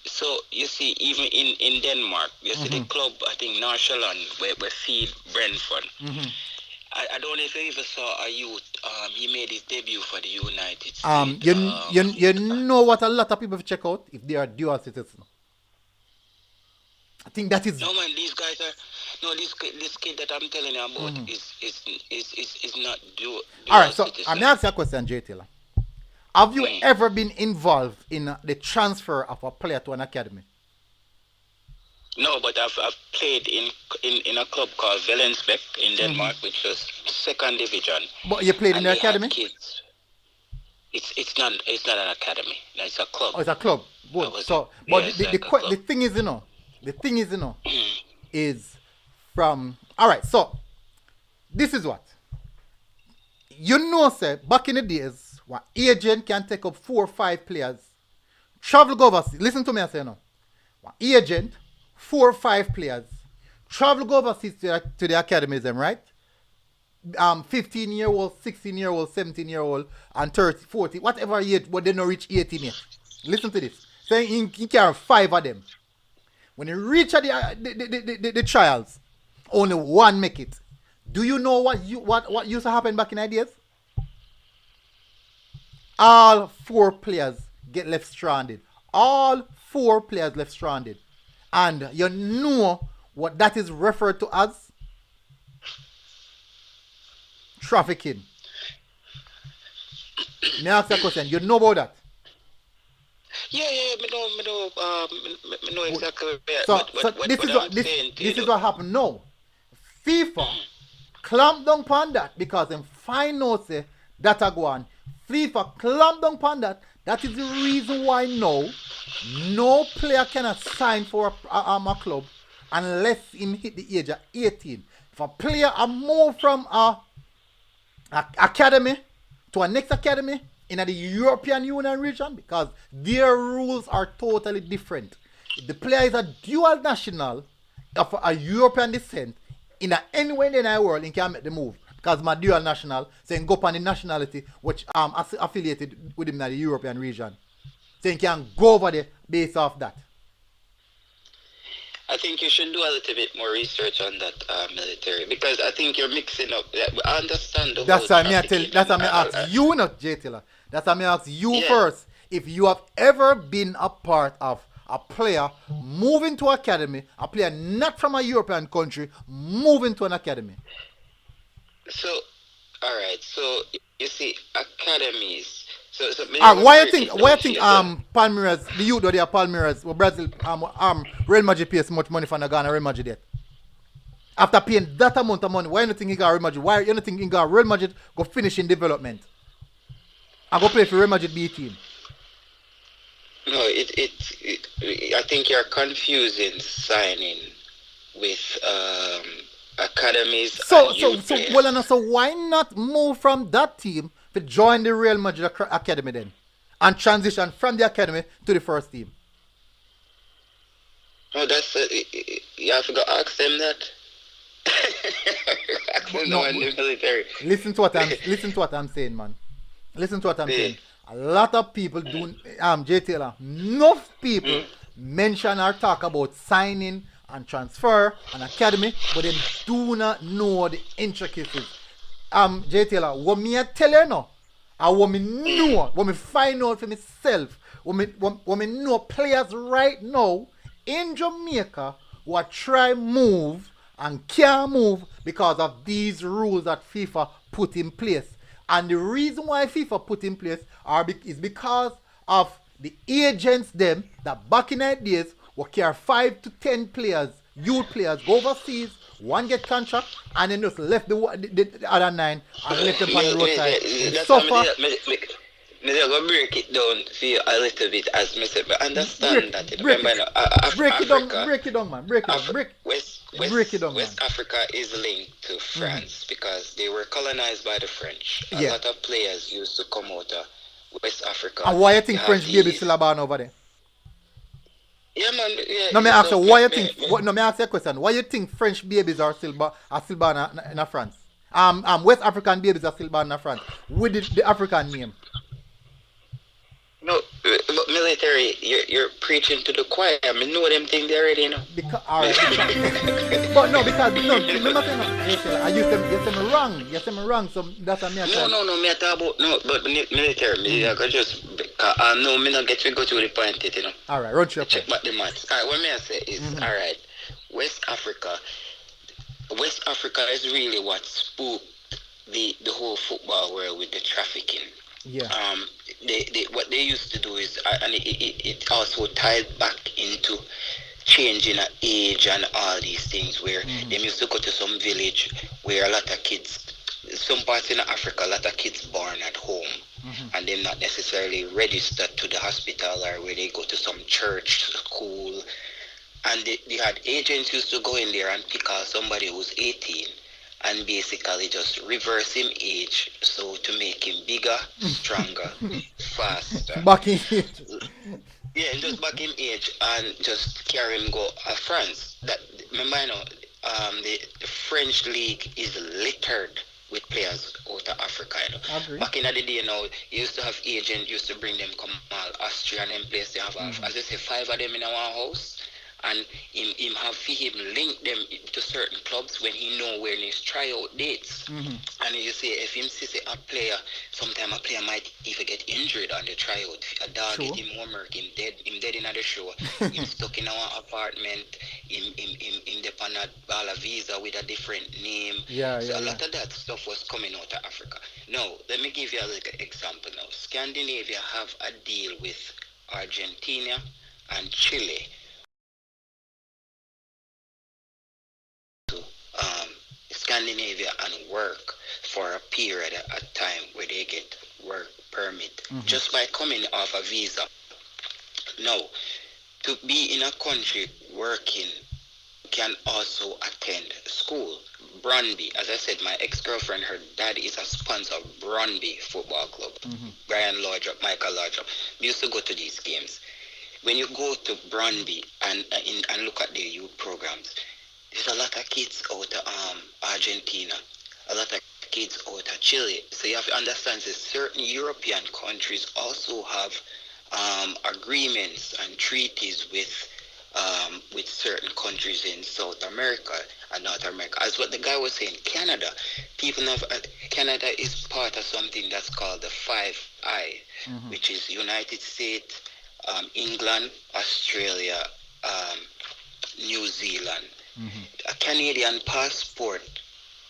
So you see, even in Denmark, you see the club, I think Nordsjælland, where feed Brentford. I don't know if you ever saw a youth. He made his debut for the United States. You know what a lot of people check out if they are dual citizens. I think that is. No man, these guys are. No, this kid that I'm telling you about is not dual. All right, so citizen. I'm gonna ask you a question, J. Taylor. Have you ever been involved in the transfer of a player to an academy? No, but I've played in a club called Velensbæk in Denmark, which was second division. But you played in the academy? Kids. It's not an academy. It's a club. Oh, it's a club. Good. So, but the thing is, is from. All right. So, this is what say back in the days, what agent can take up 4 or 5 players, travel go overseas. Listen to me, I say no. What agent. 4 or 5 players travel go overseas to the academies, right? 15-year-old, 16-year-old, 17-year-old, and 30, 40, whatever age, but they don't reach 18 yet. Listen to this. Saying he carry 5 of them. When you reach the trials, only 1 make it. Do you know what used to happen back in the days? All 4 players get left stranded. All 4 players left stranded. And you know what that is referred to as? Trafficking. May I ask you a question? You know about that? Yeah, me know exactly. So this is what happened now. FIFA clamp down upon that because them find out say that a go on. FIFA clamp down upon that. That is the reason why now no player cannot sign for a club unless him hit the age of 18. If a player a move from a academy to a next academy in the European Union region because their rules are totally different. If the player is a dual national of a European descent in anywhere in the world, he can make the move because my dual national, so he can go upon the nationality which affiliated with him in the European region. So he can go over there based off that. I think you should do a little bit more research on that military because I think you're mixing up. I understand the That's whole why I tell. That's why I ask you, not J Tiller. That's why I ask you first if you have ever been a part of a player moving to academy, a player not from a European country moving to an academy. So, all right. So you see, academies. So why you think Palmeiras, the youth or the Palmeiras, well, Brazil Real Madrid pays so much money for Ghana Real Madrid yet? After paying that amount of money, why you think he got Real Madrid? Why you think he got Real Madrid go finish in development and go play for Real Madrid B team? No, I think you're confusing signing with academies. So why not move from that team to join the Real Madrid academy then, and transition from the academy to the first team? Oh, that's you have to go ask them that. The military. Listen to what I'm saying, man. Listen to what I'm saying. A lot of people do, J. Taylor, enough people mention or talk about signing and transfer and academy, but they do not know the intricacies. J. Taylor, what me I tell you now, and what me know, what me find out for myself, what me know players right now in Jamaica who are try move and can't move because of these rules that FIFA put in place. And the reason why FIFA put in place is because of the agents them that back in the days will carry 5 to 10 players, youth players, go overseas, one get contract, and then just left the other 9 and left them on the roadside. Suffer. I'm going to break it down for you a little bit as I said, but understand that. Break it down, man. Break it down, West Africa is linked to France because they were colonized by the French. A lot of players used to come out of West Africa. And why you think French babies still are born over there? Yeah, man. Yeah, no, me ask you, why you think? No, me ask you a question. Why you think French babies are still born in France? West African babies are still born in France with the African name. No, but military, you're preaching to the choir. I mean, know them things already, you know. Because remember saying, you say me wrong. You say me wrong, so that's a me. No, me talk about but military. I could just no, me not get to go to the point, you know. All right, run check back the maths. All right, what me I say is, all right, West Africa is really what spooked the whole football world with the trafficking. Yeah. What they used to do is, and it also tied back into changing of age and all these things, where they used to go to some village where a lot of kids, some parts in Africa, a lot of kids born at home, and they're not necessarily registered to the hospital, or where they go to some church, school, and they had agents used to go in there and pick out somebody who's 18 and basically just reverse him age, so to make him bigger, stronger, faster. Back in age. Yeah, just back in age and just carry him go France. That remember, you know, the French league is littered with players out of Africa, you know. Agree. Back in the day, you know, you used to have agents used to bring them come all Austria and them place they have as I say 5 of them in our house. And him have him link them to certain clubs when he know when his tryout dates. And you say if him see a player, sometimes a player might even get injured on the tryout. A dog get him homework, him dead in the show. Him stuck in our apartment, him depend on a visa with a different name. A lot of that stuff was coming out of Africa. Now, let me give you a little example now. Scandinavia have a deal with Argentina and Chile. Scandinavia and work for a period at time where they get work permit just by coming off a visa. Now, to be in a country working can also attend school. Brøndby, as I said, my ex-girlfriend, her dad is a sponsor of Brøndby Football Club. Brian Laudrup, Michael Laudrup. We used to go to these games. When you go to Brøndby and look at their youth programs, there's a lot of kids out of Argentina, a lot of kids out of Chile. So you have to understand that certain European countries also have agreements and treaties with certain countries in South America and North America. As what the guy was saying, Canada, Canada is part of something that's called the Five I, which is United States, England, Australia, New Zealand. A Canadian passport,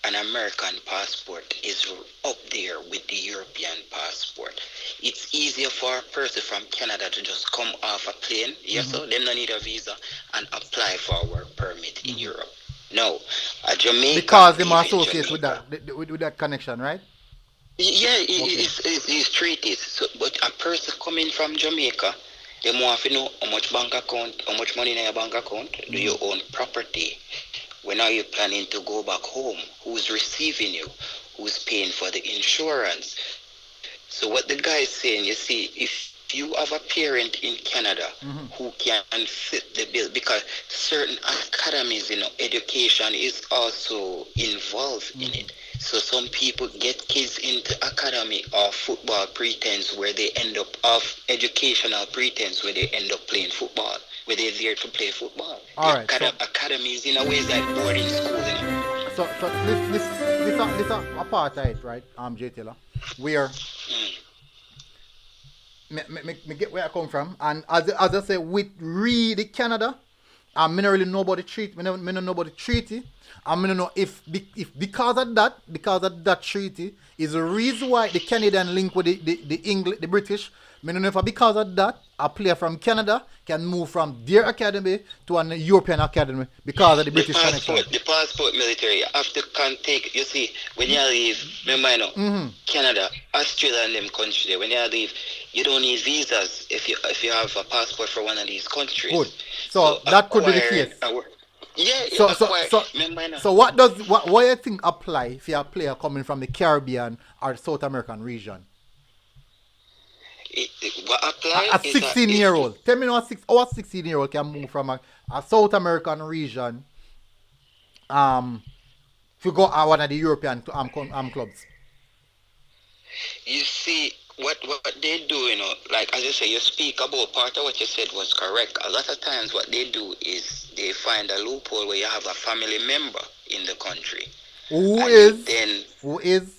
an American passport is up there with the European passport. It's easier for a person from Canada to just come off a plane, yes, so they don't need a visa, and apply for a work permit in Europe. No, a Jamaican because they are associated with that with that connection, right? Yeah, it's treaties. So, but a person coming from Jamaica, they want to know how much bank account, how much money in your bank account, do you own property? When are you planning to go back home? Who's receiving you? Who's paying for the insurance? So what the guy is saying, you see, if you have a parent in Canada who can fit the bill, because certain academies, education is also involved in it. So some people get kids into academy or football pretense where they end up of educational pretense where they end up playing football, where they're there to play football. All right. Academies in a way like boarding school. So this apartheid, right? J Taylor, where me get where I come from, and as I say, with really Canada, I don't really know about the treaty. I don't know about the treaty. I don't know if because of that treaty is the reason why the Canadian link with the English, the British. I don't know if because of that a player from Canada can move from their academy to an European academy because of the British connection. The passport military after can take. You see, when you leave, remember Canada, Australia, and them countries there. When you leave, you don't need visas if you have a passport for one of these countries. Good. So that could be the case. So what do you think apply if you're a player coming from the Caribbean or South American region? What apply a 16-year-old. Tell me now, how a 16-year-old can move from a South American region if you go one of the European clubs. You see, what they do, like as you say, you speak about part of what you said was correct. A lot of times what they do is they find a loophole where you have a family member in the country. Who is?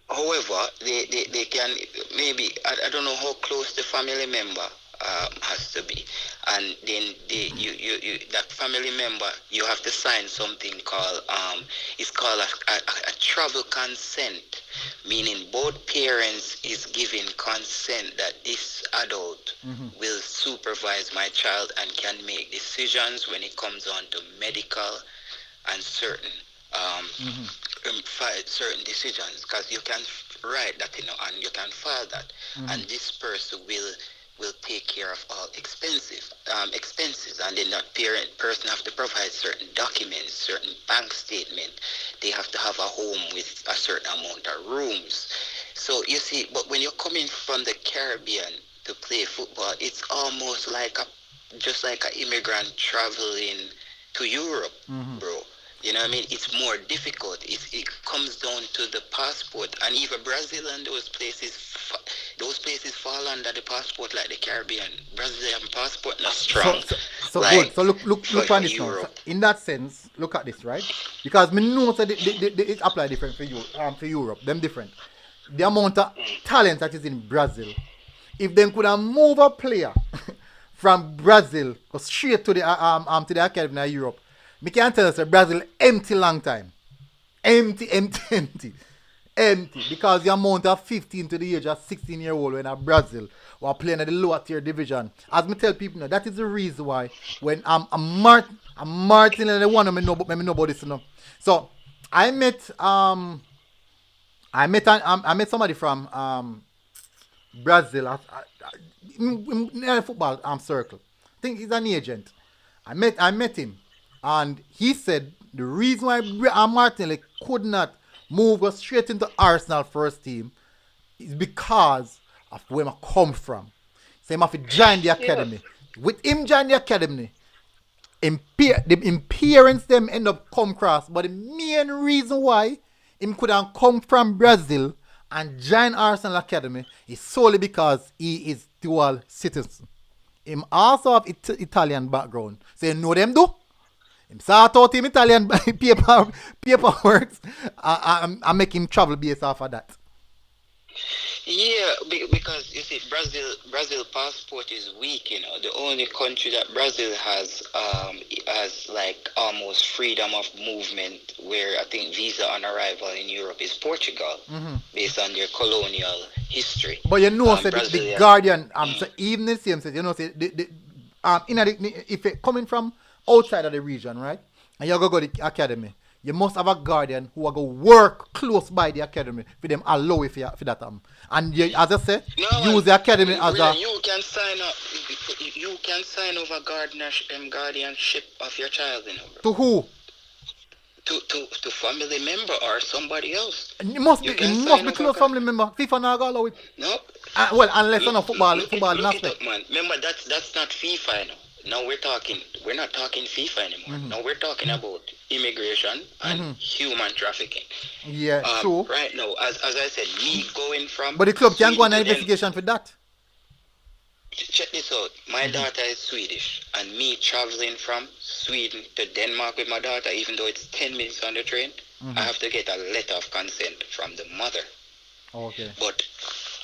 However, they can maybe, I don't know how close the family member has to be, and then you that family member, you have to sign something called it's called a travel consent, meaning both parents is giving consent that this adult will supervise my child and can make decisions when it comes on to medical and certain certain decisions, because you can write that, and you can file that, and this person will take care of all expenses, and then that person have to provide certain documents, certain bank statement. They have to have a home with a certain amount of rooms. So you see, but when you're coming from the Caribbean to play football, it's almost like just like an immigrant traveling to Europe, bro. You know what I mean? It's more difficult. It comes down to the passport, and even Brazil and those places fall under the passport like the Caribbean. Brazilian passport not strong. So like, good. So look on this now. So in that sense, look at this, right? Because me know that it apply different for you, for Europe. Them different. The amount of talent that is in Brazil, if them could have moved a player from Brazil go straight to the academy in Europe. Me can't tell us that Brazil empty long time. Empty. empty because the amount of 15 to the age of 16-year-old when at Brazil were playing at the lower tier division. As me tell people now, that is the reason why when I'm Martin and the one me know about this, you know. So I met somebody from Brazil in the football circle. I think he's an agent. I met him, and he said the reason why Martinelli could not move us straight into Arsenal first team is because of where I come from. So he have to join the academy. With him join the academy, the parents them end up come cross. But the main reason why him couldn't come from Brazil and join Arsenal Academy is solely because he is dual citizen. Him also have Italian background. So you know them do? Him sort out him Italian paperwork and make him travel based off of that. Yeah, because you see, Brazil passport is weak. You know, the only country that Brazil has like almost freedom of movement, where I think visa on arrival in Europe is Portugal, based on their colonial history. But you know, the Guardian, so even the same says, you know, say if you're coming from outside of the region, right, and you're going to go to the academy, you must have a guardian who are going to work close by the academy for them allow it for that. And you, as I said, use the academy as a... You can sign up. You can sign over guardianship of your child. You know, to who? To family member or somebody else. It must be close family member. FIFA not going to allow it. No. Well, unless on football aspect. Man. Remember, that's not FIFA, you know. Now we're not talking FIFA anymore. Now we're talking about immigration and human trafficking. Yeah, true. Right now, as I said, me going from... But the club can go on an investigation for that. Check this out. My daughter is Swedish, and me traveling from Sweden to Denmark with my daughter, even though it's 10 minutes on the train, I have to get a letter of consent from the mother. Okay. But,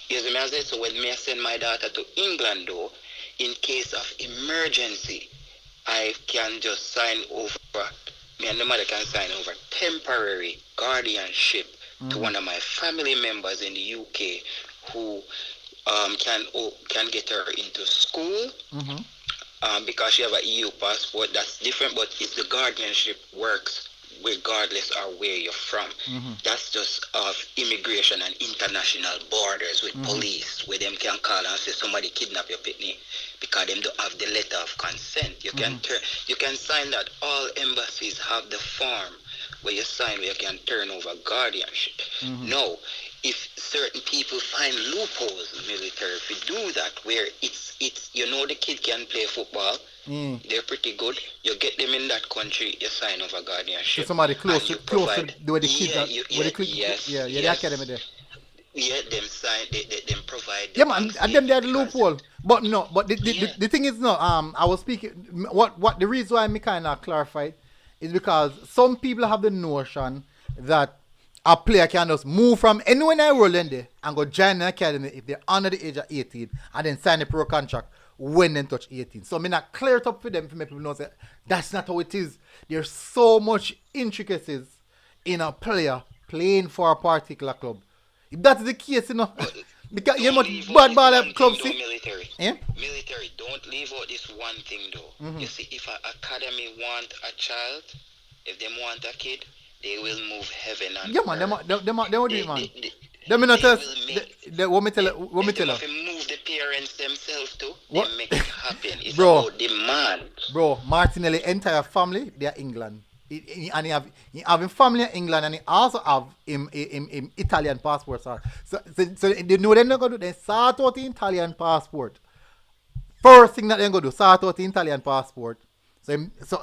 you see me as it, so when me send my daughter to England though, in case of emergency, I can just sign over, me and the mother can sign over temporary guardianship to one of my family members in the UK who can get her into school because she have a EU passport. That's different, but if the guardianship works regardless of where you're from, that's just of immigration and international borders with police, where them can call and say somebody kidnap your pitney because them don't have the letter of consent. You can sign that. All embassies have the form where you sign where you can turn over guardianship. No, if certain people find loopholes, military, if you do that, where it's you know the kid can play football, they're pretty good. You get them in that country, you sign over guardianship. So somebody close to where the kids are, the academy there. Yeah, them sign, them provide. Yeah, man, and them they are the loophole. But no, but the thing is no. I was speaking. What the reason why I kind of clarified is because some people have the notion that a player can just move from anywhere in the world and go join an academy if they're under the age of 18 and then sign a pro contract when they touch 18. So I mean, I clear it up for them to make people know that that's not how it is. There's so much intricacies in a player playing for a particular club. If that's the case, you know, because you much bad ball club see. Military, don't leave out this one thing though. You see, if an academy want a child, if they want a kid, they will move heaven and yeah, man, they will do it, man. They may not tell us. What me tell her? If they move the parents themselves too, what? they make it happen. It's Bro, about demand. Bro, Martinelli entire family, they are England. And he have a family in England, and he also have him Italian passport. So they know they're not going to do. They sort out the Italian passport. First thing that they're going to do, sort out the Italian passport. So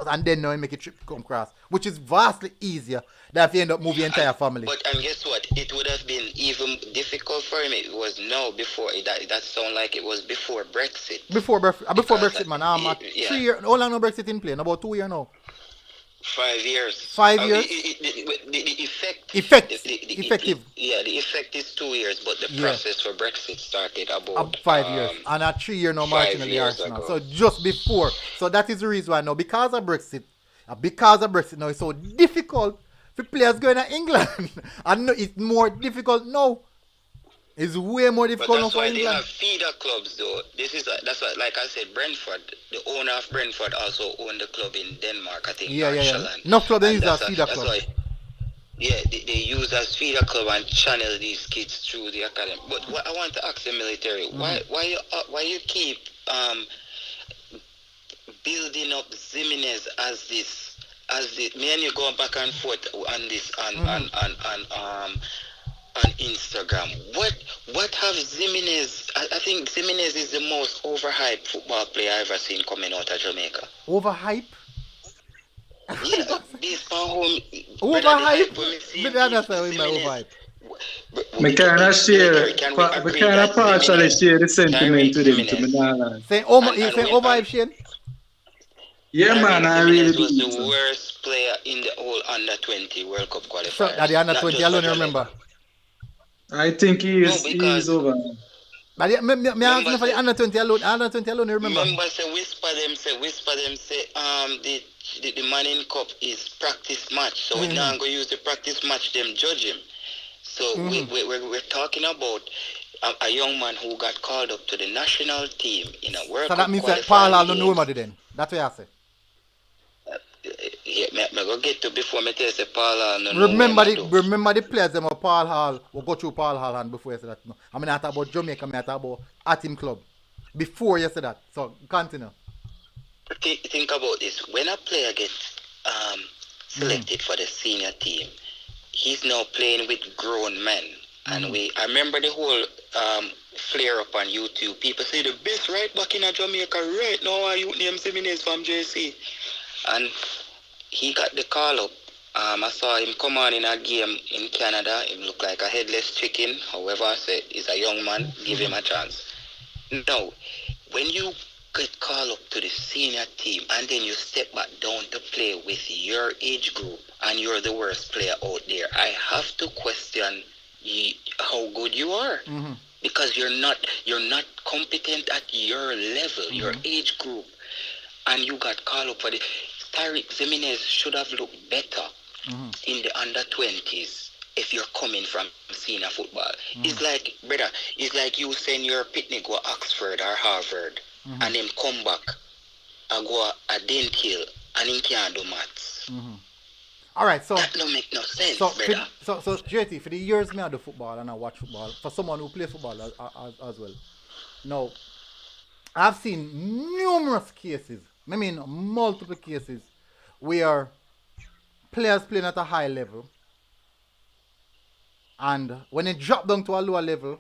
and then now make a trip come across, which is vastly easier than if you end up moving the entire family. And guess what? It would have been even difficult for him. It was before that sound like it was before Brexit. Before Brexit, man. 3 years. How long no Brexit in play? About 2 years now. 5 years. 5 years. The effective. Yeah, the effect is 2 years, but the process for Brexit started about 5 years. And at 3 years now, Martin in the Arsenal. So just before. So that is the reason why now, because of Brexit now it's so difficult for players going to England. And no, it's more difficult now. It's way more But difficult now that's for why they England. have feeder clubs, though. That's why, like I said, Brentford, the owner of Brentford also owned the club in Denmark, I think, Yeah. Nordsjælland. No club they And use as feeder that's club. why, yeah, they use as feeder club and channel these kids through the academy. But what I want to ask the military, why you keep building up Zimenez as the me and you going back and forth on this on Instagram. What have Zimenez? I think Zimenez is the most overhyped football player I've ever seen coming out of Jamaica. Overhype? Yeah, based on home. Overhype? But that's how we overhype. We kind of share, we kind of partially share the sentiment with him, to me now. Saying overhype, Shane? Yeah, man, I really Zimenez was do. the worst player in the whole under-20 World Cup qualifier. So that the under 20 alone, remember? I think he is over. But me asking for the under 20 alone. Under 20 alone, remember? Remember, whisper them, the Manning Cup is practice match. So we're not going to use the practice match, them judge him. So we're talking about a young man who got called up to the national team in a World Cup. So that means that Paul Hall don't know him then. That's what I say. Yeah, me go get to before me tell you say Paul Hall. Remember the players them of Paul Hall. We'll go through Paul Hall and before you say that. No. I mean, I talk about Jamaica, I talk about a team club. Before you say that. So, continue. Think about this. When a player gets selected for the senior team, he's now playing with grown men. And I remember the whole flare up on YouTube. People say the best right back in Jamaica right now are you name Zimenez from JC. And he got the call up. I saw him come on in a game in Canada. He looked like a headless chicken. However, I said he's a young man. Give him a chance. Now, when you get called up to the senior team and then you step back down to play with your age group and you're the worst player out there, I have to question how good you are. Because you're not competent at your level, your age group. And you got called up for the Tariq Zimenez should have looked better in the under-20s if you're coming from senior football. It's like, brother, it's like you send your picnic go Oxford or Harvard and then come back and go a Dent Hill and he can't do maths. All right, so that don't make no sense, so brother. So JT, for the years me I do football and I watch football, for someone who play football as well. Now, I've seen numerous cases, I mean multiple cases, where players playing at a high level and when they drop down to a lower level,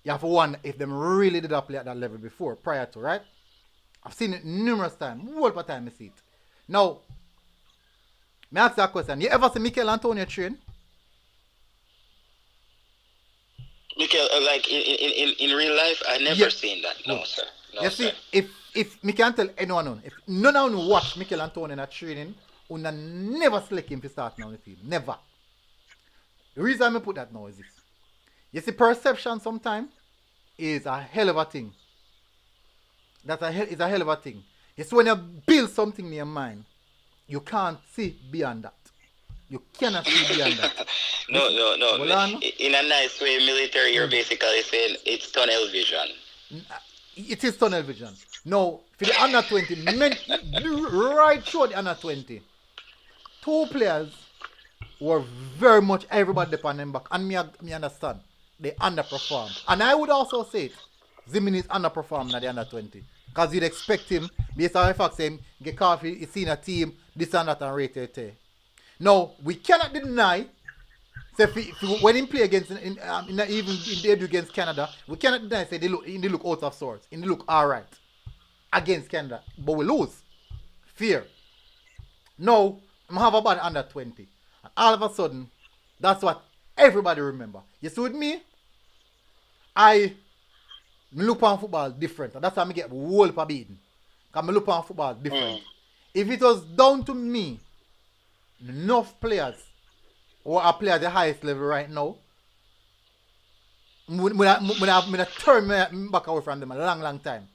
you have to wonder if them really did not play at that level before, prior to, right? I've seen it numerous times, multiple times I see it. Now, may I ask that question? You ever see Mikel Antonio train? Mikel, like in real life, I never seen that. No, sir. No, you see, sir. if me can tell anyone, if none of you watch Mikel Antonio in a training, you never select him to start now on the team. Never. The reason I put that now is this. You see, perception sometimes is a hell of a thing. It's a hell of a thing. It's when you build something in your mind, you can't see beyond that. You cannot see beyond that. No. Well, in a nice way, military, you're basically saying it's tunnel vision. It is tunnel vision. Now, for the under 20, right through the under 20, two players were very much everybody depend them back. And me understand. They underperform. And I would also say it. Zimenez underperformed at the under 20. Because you'd expect him, based on the fact him, get coffee, he's seen a team, this and that and rated. Now, we cannot deny, so when he play against, even in debut against Canada, we cannot deny, say they look out of sorts. They look alright against Canada. But we lose. Fear. Now, I have a bad under 20. And all of a sudden, that's what everybody remember. You see with me, I look on football different. And that's how I get whole for beating. Because I look on football different. If it was down to me, enough players who are playing at the highest level right now, I turn me back away from them a long time.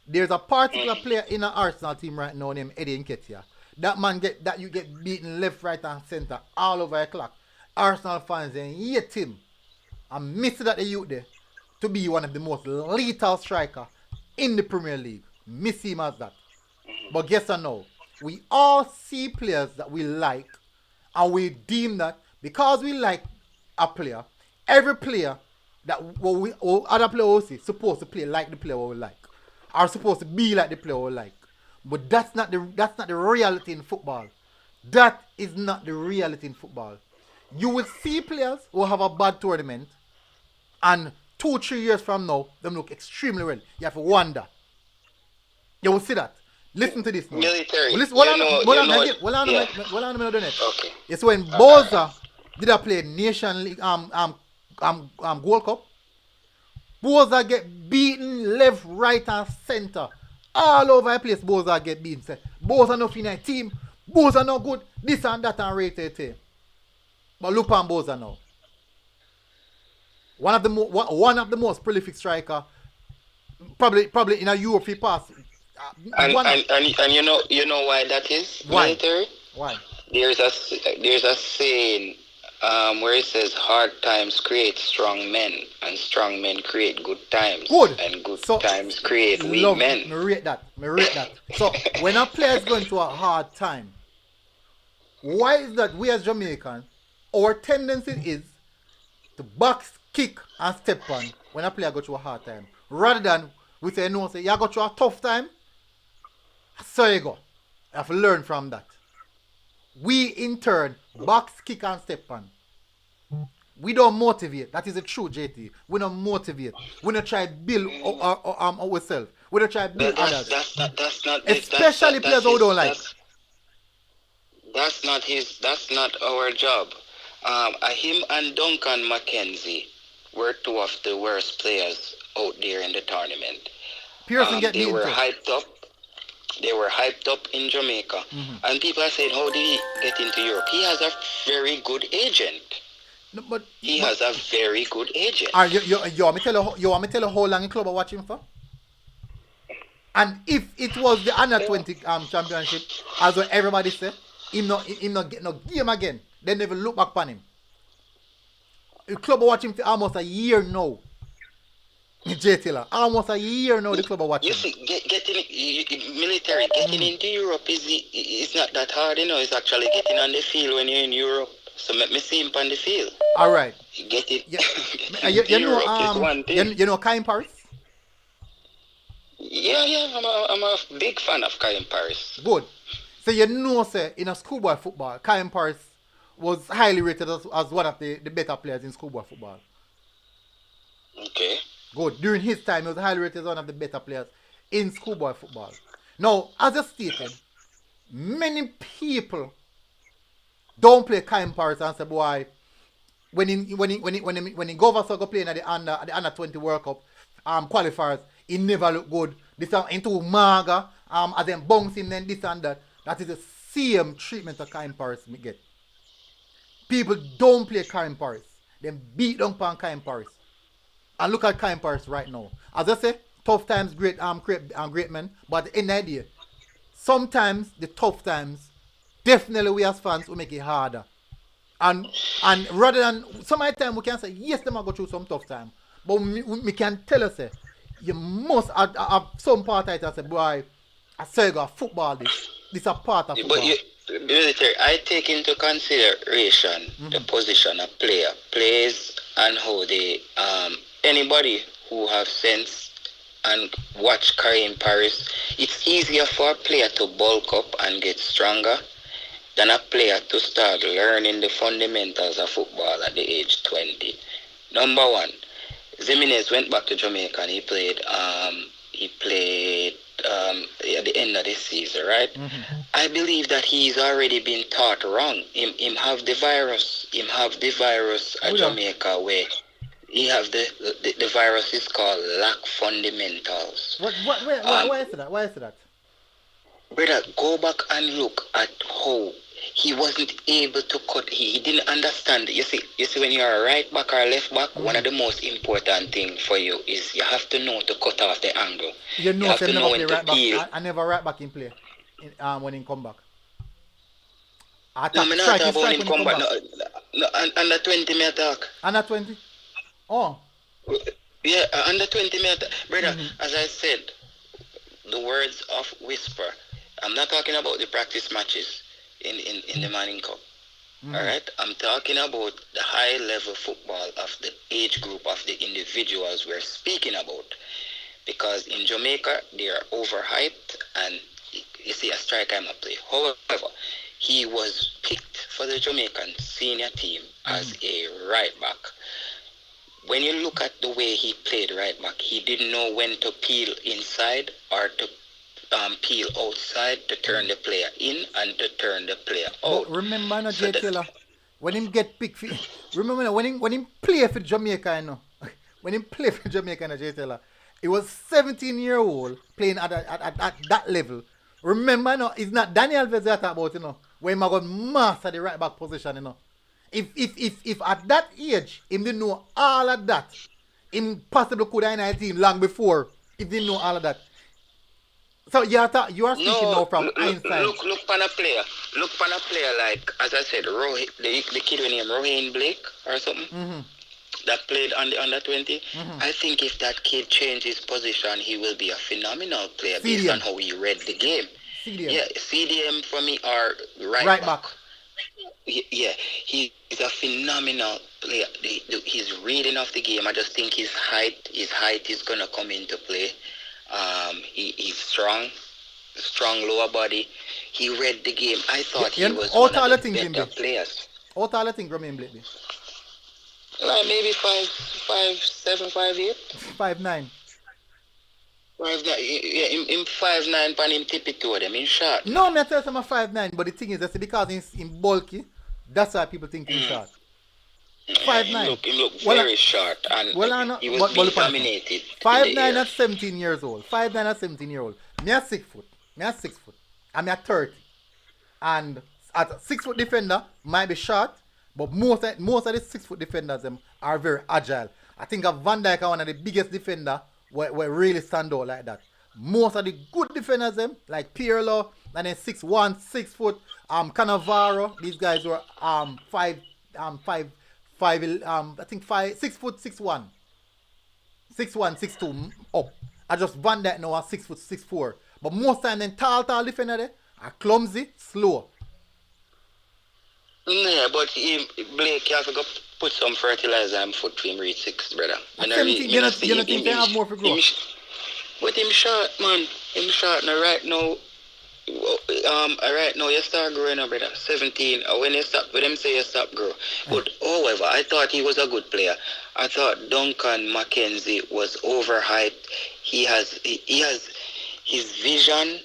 There's a particular player in the Arsenal team right now named Eddie Nketiah. that man you get beaten left, right, and center all over the clock. Arsenal fans then hate him. And miss that the youth there to be one of the most lethal striker in the Premier League. Miss him as that. But guess what now? We all see players that we like, and we deem that because we like a player, every player that other player will see supposed to play like the player we like, are supposed to be like the player we like. But that's not the reality in football. That is not the reality in football. You will see players who have a bad tournament, and 2-3 years from now, them look extremely well. You have to wonder. You will see that. Listen to this now. Military. Hold on a minute. Okay. It's when Boza did I play Nation League Gold Cup. Boza get beaten left, right, and center. All over the place, Boza get beaten. Say, Boza no fin team. Boza no good. This and that and rated. But look on Boza now. One of the most prolific striker, probably in a Europe pass. And you know why that is? Why? Military? Why? There's a saying where it says hard times create strong men, and strong men create good times. Good. And good times create weak men. Me rate that. So when a player is going through a hard time, why is that we as Jamaicans, our tendency is to box, kick, and step on when a player go through a hard time, rather than we say no, say you go through a tough time, so you go. You have to learn from that. We in turn box, kick, and step on. We don't motivate. That is the truth, JT. We don't motivate. We don't try to build ourselves. We don't try to build others. That's not especially players who don't like. That's not our job. Him and Duncan McKenzie were two of the worst players out there in the tournament. Pearson They were hyped up. They were hyped up in Jamaica. And people are saying, how did he get into Europe? He has a very good agent. No, but has a very good agent. You want me tell you how long the club are watching for? And if it was the under 20 championship, as what everybody say, him not get no game again. They never look back on him. The club are watching for almost a year now. J-Taylor, almost a year now the club are watching. You see, getting into Europe is not that hard, It's actually getting on the field when you're in Europe. So let me see him on the field. All right. Get it. You know Kai in Paris? Yeah. I'm a big fan of Kai in Paris. Good. So say in a schoolboy football, Kai in Paris was highly rated as one of the better players in schoolboy football. Okay. Good. During his time, he was highly rated as one of the better players in schoolboy football. Now, as I stated, many people don't play Kai in Paris and say, boy, when he go over to play in the under 20 World Cup qualifiers, he never look good. This into Maga, as them bounce him, then this and that. That is the same treatment that Kai in Paris may get. People don't play Kai in Paris. They beat down on Kai in Paris. And look at Kai in Paris right now. As I say, tough times great men, but at the end of the day, sometimes the tough times, definitely we as fans will make it harder. And rather than some of the time we can say, yes, they might go through some tough time. But we can tell us, you must have some part of it and say, boy, I say you got football this. This is a part of football. But military, I take into consideration the position a player plays and how they anybody who have sense and watch Kai in Paris, it's easier for a player to bulk up and get stronger than a player to start learning the fundamentals of football at the age 20. Number one, Jimenez went back to Jamaica and he played at the end of this season, right? I believe that he's already been taught wrong. Him have the virus at Jamaica where he have the virus is called lack fundamentals. Why is that? Why is that? Brother, go back and look at how he wasn't able to cut. He didn't understand. You see when you're a right back or left back, one of the most important things for you is you have to know to cut off the angle. You have to know when to peel. I never right back in play when he come back. No, Attack, me not strike, talk his about strike him when he come come back. back. No, under 20 me attack. Under 20. Oh. Yeah, under 20 me attack. Brother, as I said, the words of whisper. I'm not talking about the practice matches in the Manning Cup. Alright? I'm talking about the high level football of the age group of the individuals we're speaking about. Because in Jamaica, they are overhyped and you see a striker cannot play. However, he was picked for the Jamaican senior team as a right back. When you look at the way he played right back, he didn't know when to peel inside or to peel outside to turn the player in and to turn the player out. But remember, no, So Jay Taylor, when him get picked, remember no, when him play for Jamaica, you know, when him play for Jamaica, no, Jay Taylor, he was 17-year-old playing at that level. Remember, no, it's not Daniel Alves that talk about, you know, when he got master the right back position, you know. If at that age him didn't know all of that, him possibly could have in a team long before if didn't know all of that. So you are speaking now from hindsight. Look pan a player. Look pan a player like, as I said, the kid with name Rohane Blake or something that played on the under 20. I think if that kid changes position, he will be a phenomenal player based on how he read the game. CDM. Yeah, CDM for me are right back. Yeah, he is a phenomenal player. He's reading of the game. I just think his height is gonna come into play. He's strong lower body. He read the game. I thought he was one of the better players. How tall I think Romain Blake be? Like maybe 5'7", 5'8". 5'9". 5'9". Yeah, him 5'9", pan him tippy toe them in short. No, me tell you I'm 5'9", but the thing is that's because he's in bulky. That's why people think he's short. 5'9". He look very short and he was being dominated. 5'9" at 17 years old. 5'9" at 17 years old. Me a 6 foot. I'm a 30. And at a 6 foot defender might be short, but most of the 6 foot defenders them are very agile. I think of Van Dijk are one of the biggest defender where really stand out like that. Most of the good defenders them like Pirlo and then 6'1", 6 foot, Cannavaro, these guys were 6 foot 6'1", 6'2" up. I just Van Dijk now are 6 foot 6'4". But most time then tall defender there are clumsy, slow. Yeah, but Blake, you have to go put some fertilizer on foot for him reach 6, brother. At 17, you don't think they have more for growth? But him short, man. Him short. Now right now you start growing, brother. 17. When you stop, when them say you stop grow. But however, I thought he was a good player. I thought Duncan McKenzie was overhyped. He has his vision.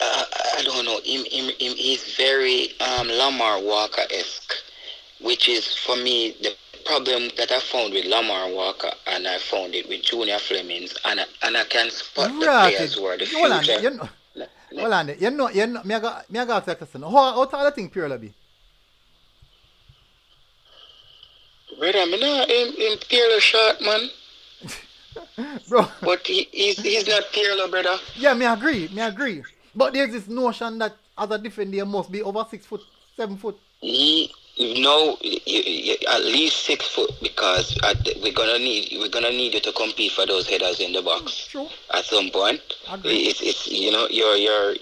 I don't know. He's very Lamar Walker-esque, which is for me the problem that I found with Lamar Walker, and I found it with Junior Flemings, and I can spot the players who are the future. Hold on, you know, me I got ask you a question. How tall you think Pirlo be? Brother, me know him Pirlo short, man. Bro. But he's not Pirlo, brother. Yeah, me agree. But there's this notion that as a defender must be over 6 foot, 7 foot. No, at least 6 foot, because we're gonna need you to compete for those headers in the box. True. At some point. It's you know you're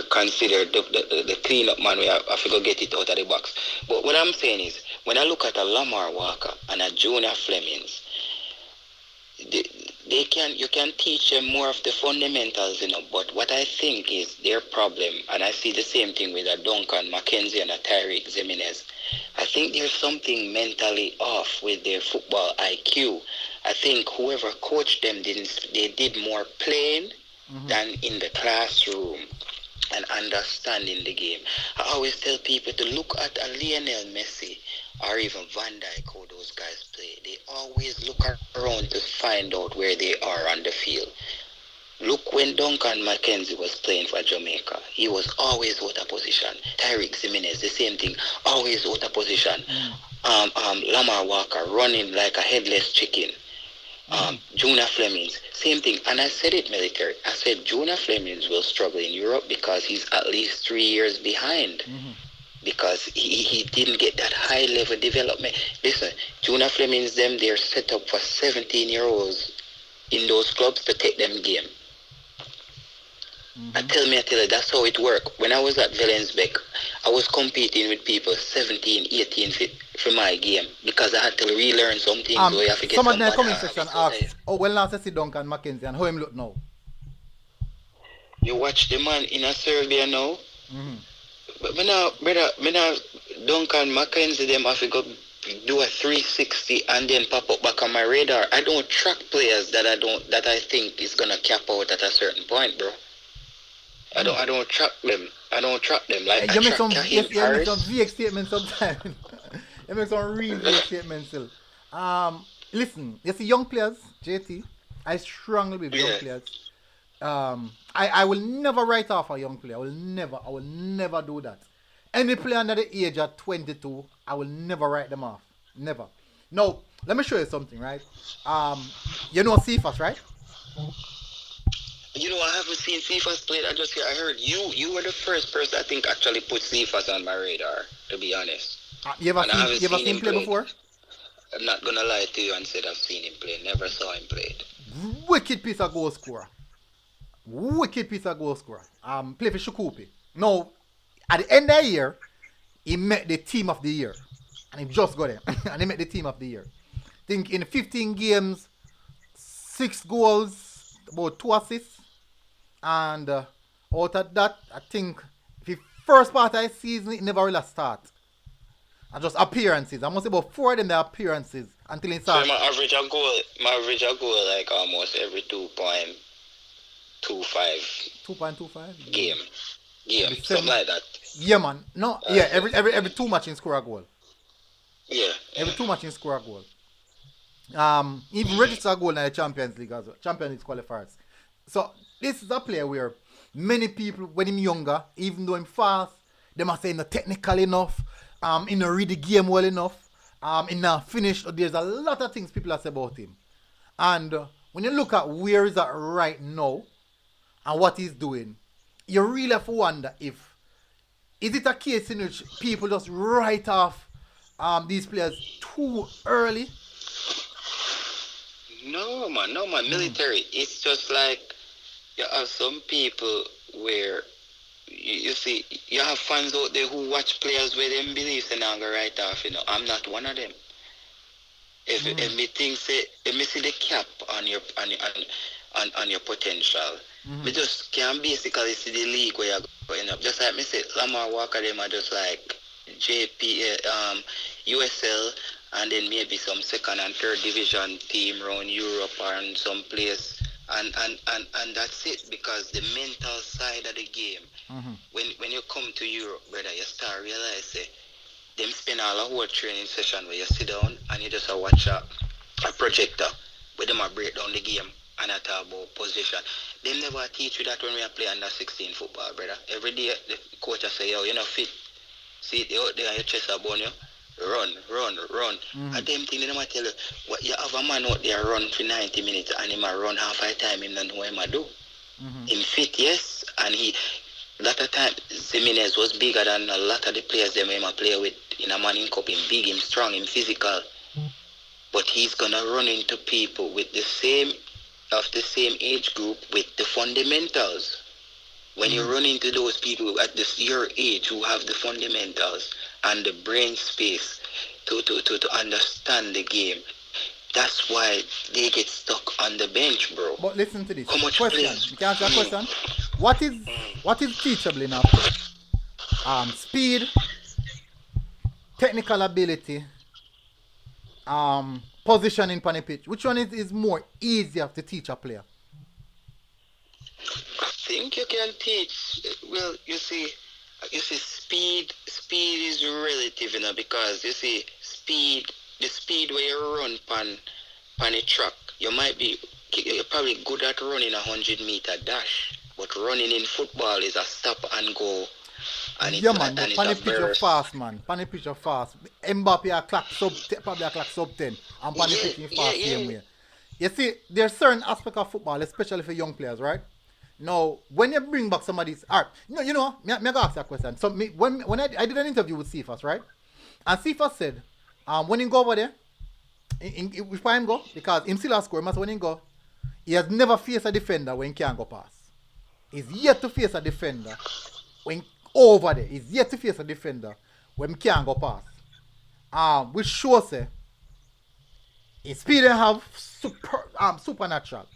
considered the cleanup man. We have to go get it out of the box. But what I'm saying is, when I look at a Lamar Walker and a Junior Flemings, you can teach them more of the fundamentals, you know. But what I think is their problem, and I see the same thing with a Duncan McKenzie and a Tyreek Jimenez, I think there's something mentally off with their football IQ. I think whoever coached them they did more playing than in the classroom and understanding the game. I always tell people to look at a Lionel Messi or even Van Dijk, how those guys play. They always look around to find out where they are on the field. Look, when Duncan McKenzie was playing for Jamaica, he was always out of position. Tyreek Jimenez, the same thing, always out of position. Lamar Walker running like a headless chicken. Jonah Flemings, same thing. And I said it, military. I said Jonah Flemings will struggle in Europe because he's at least 3 years behind. Because he didn't get that high level development. Listen, Jonah Flemings, they're set up for 17-year-olds in those clubs to take them game. I tell you, that's how it worked. When I was at Velensbeck, I was competing with people 17, 18 for my game because I had to relearn some things. So you have to get someone in the comment section asked, oh, well, now see Duncan Mackenzie and how him look now? You watch the man in a Serbia now? But me now, Duncan Mackenzie, them have to go do a 360 and then pop up back on my radar. I don't track players that I think is gonna cap out at a certain point, bro. I don't track them. Like you make some vague statements sometimes. You make some real vague statements still. Listen, you see young players, JT, I strongly believe young players. I will never write off a young player. I will never do that. Any player under the age of 22, I will never write them off. Never. Now, let me show you something, right? You know Cephas, right? You know, I haven't seen Cephas play. I heard you were the first person I think actually put Cephas on my radar, to be honest. You ever seen him play before? I'm not gonna lie to you and say I've seen him play. Never saw him play. Wicked piece of goal scorer. Play for Shukupi. Now, at the end of the year, he met the team of the year. And he just got there. And he met the team of the year. I think in 15 games, 6 goals, about 2 assists. And out of that, I think the first part of the season, it never really start. And just appearances. I must say about 4 of them, the appearances until it starts. So my average a goal like almost every 2.25 game, something like that. Yeah, man. No, yeah, every 2 matches score a goal. Yeah. Every 2 matches score a goal. Even register a goal in the Champions League as well. Champions League qualifiers. So this is a player where many people, when him younger, even though him fast, they must say he's not technical enough, he not read the game well enough, he not finished. There's a lot of things people say about him. And when you look at where he's at right now and what he's doing, you really have to wonder is it a case in which people just write off these players too early? No, man. Military. It's just like you have some people where you see you have fans out there who watch players where them beliefs and I'm gonna write off. You know, I'm not one of them. If me see the cap on your potential, me just can basically see the league where you're going up. Just like me say, Lamar Walker them are just like JP, USL, and then maybe some second and third division team around Europe or in some place, and that's it. Because the mental side of the game, when you come to Europe, brother, you start realize them spend all a whole training session where you sit down and you just watch a projector where them break down the game and I talk about position. They never teach you that when we are playing under 16 football, brother. Every day the coach will say, yo, you're not fit. See it out there and your chest about you. Run. And them thing they never tell you, what you have a man out there run for 90 minutes and he might run half a time him don't know what he might do. Him fit, yes, and he lot of time Jimenez was bigger than a lot of the players them him play with in a Manning Cup. Him big, him strong, him physical. But he's gonna run into people with the same age group with the fundamentals. When you run into those people at your age who have the fundamentals and the brain space to understand the game, that's why they get stuck on the bench, bro. But listen to this. How much question. players? You can answer a question. What is teachable enough? Speed, technical ability, positioning on the pitch. Which one is more easier to teach a player? I think you can teach. Well, you see, speed is relative, you know, because you see, the speed where you run on a track, you're probably good at running 100-meter dash, but running in football is a stop and go. And yeah, man, but on the pitch you're fast, man. On the pitch you're fast. Mbappe probably a clock sub 10, and on the pitch you're fast same way. You see, there's certain aspect of football, especially for young players, right? Now, when you bring back some of these, all right, me go ask you a question. So, when I did an interview with Cephas, right? And Cephas said, when he go over there, which him go, because him still has score, when he go, he has never faced a defender when he can't go pass. He's yet to face a defender when over there. He's yet to face a defender when he can't go pass. Which shows his speed have supernatural.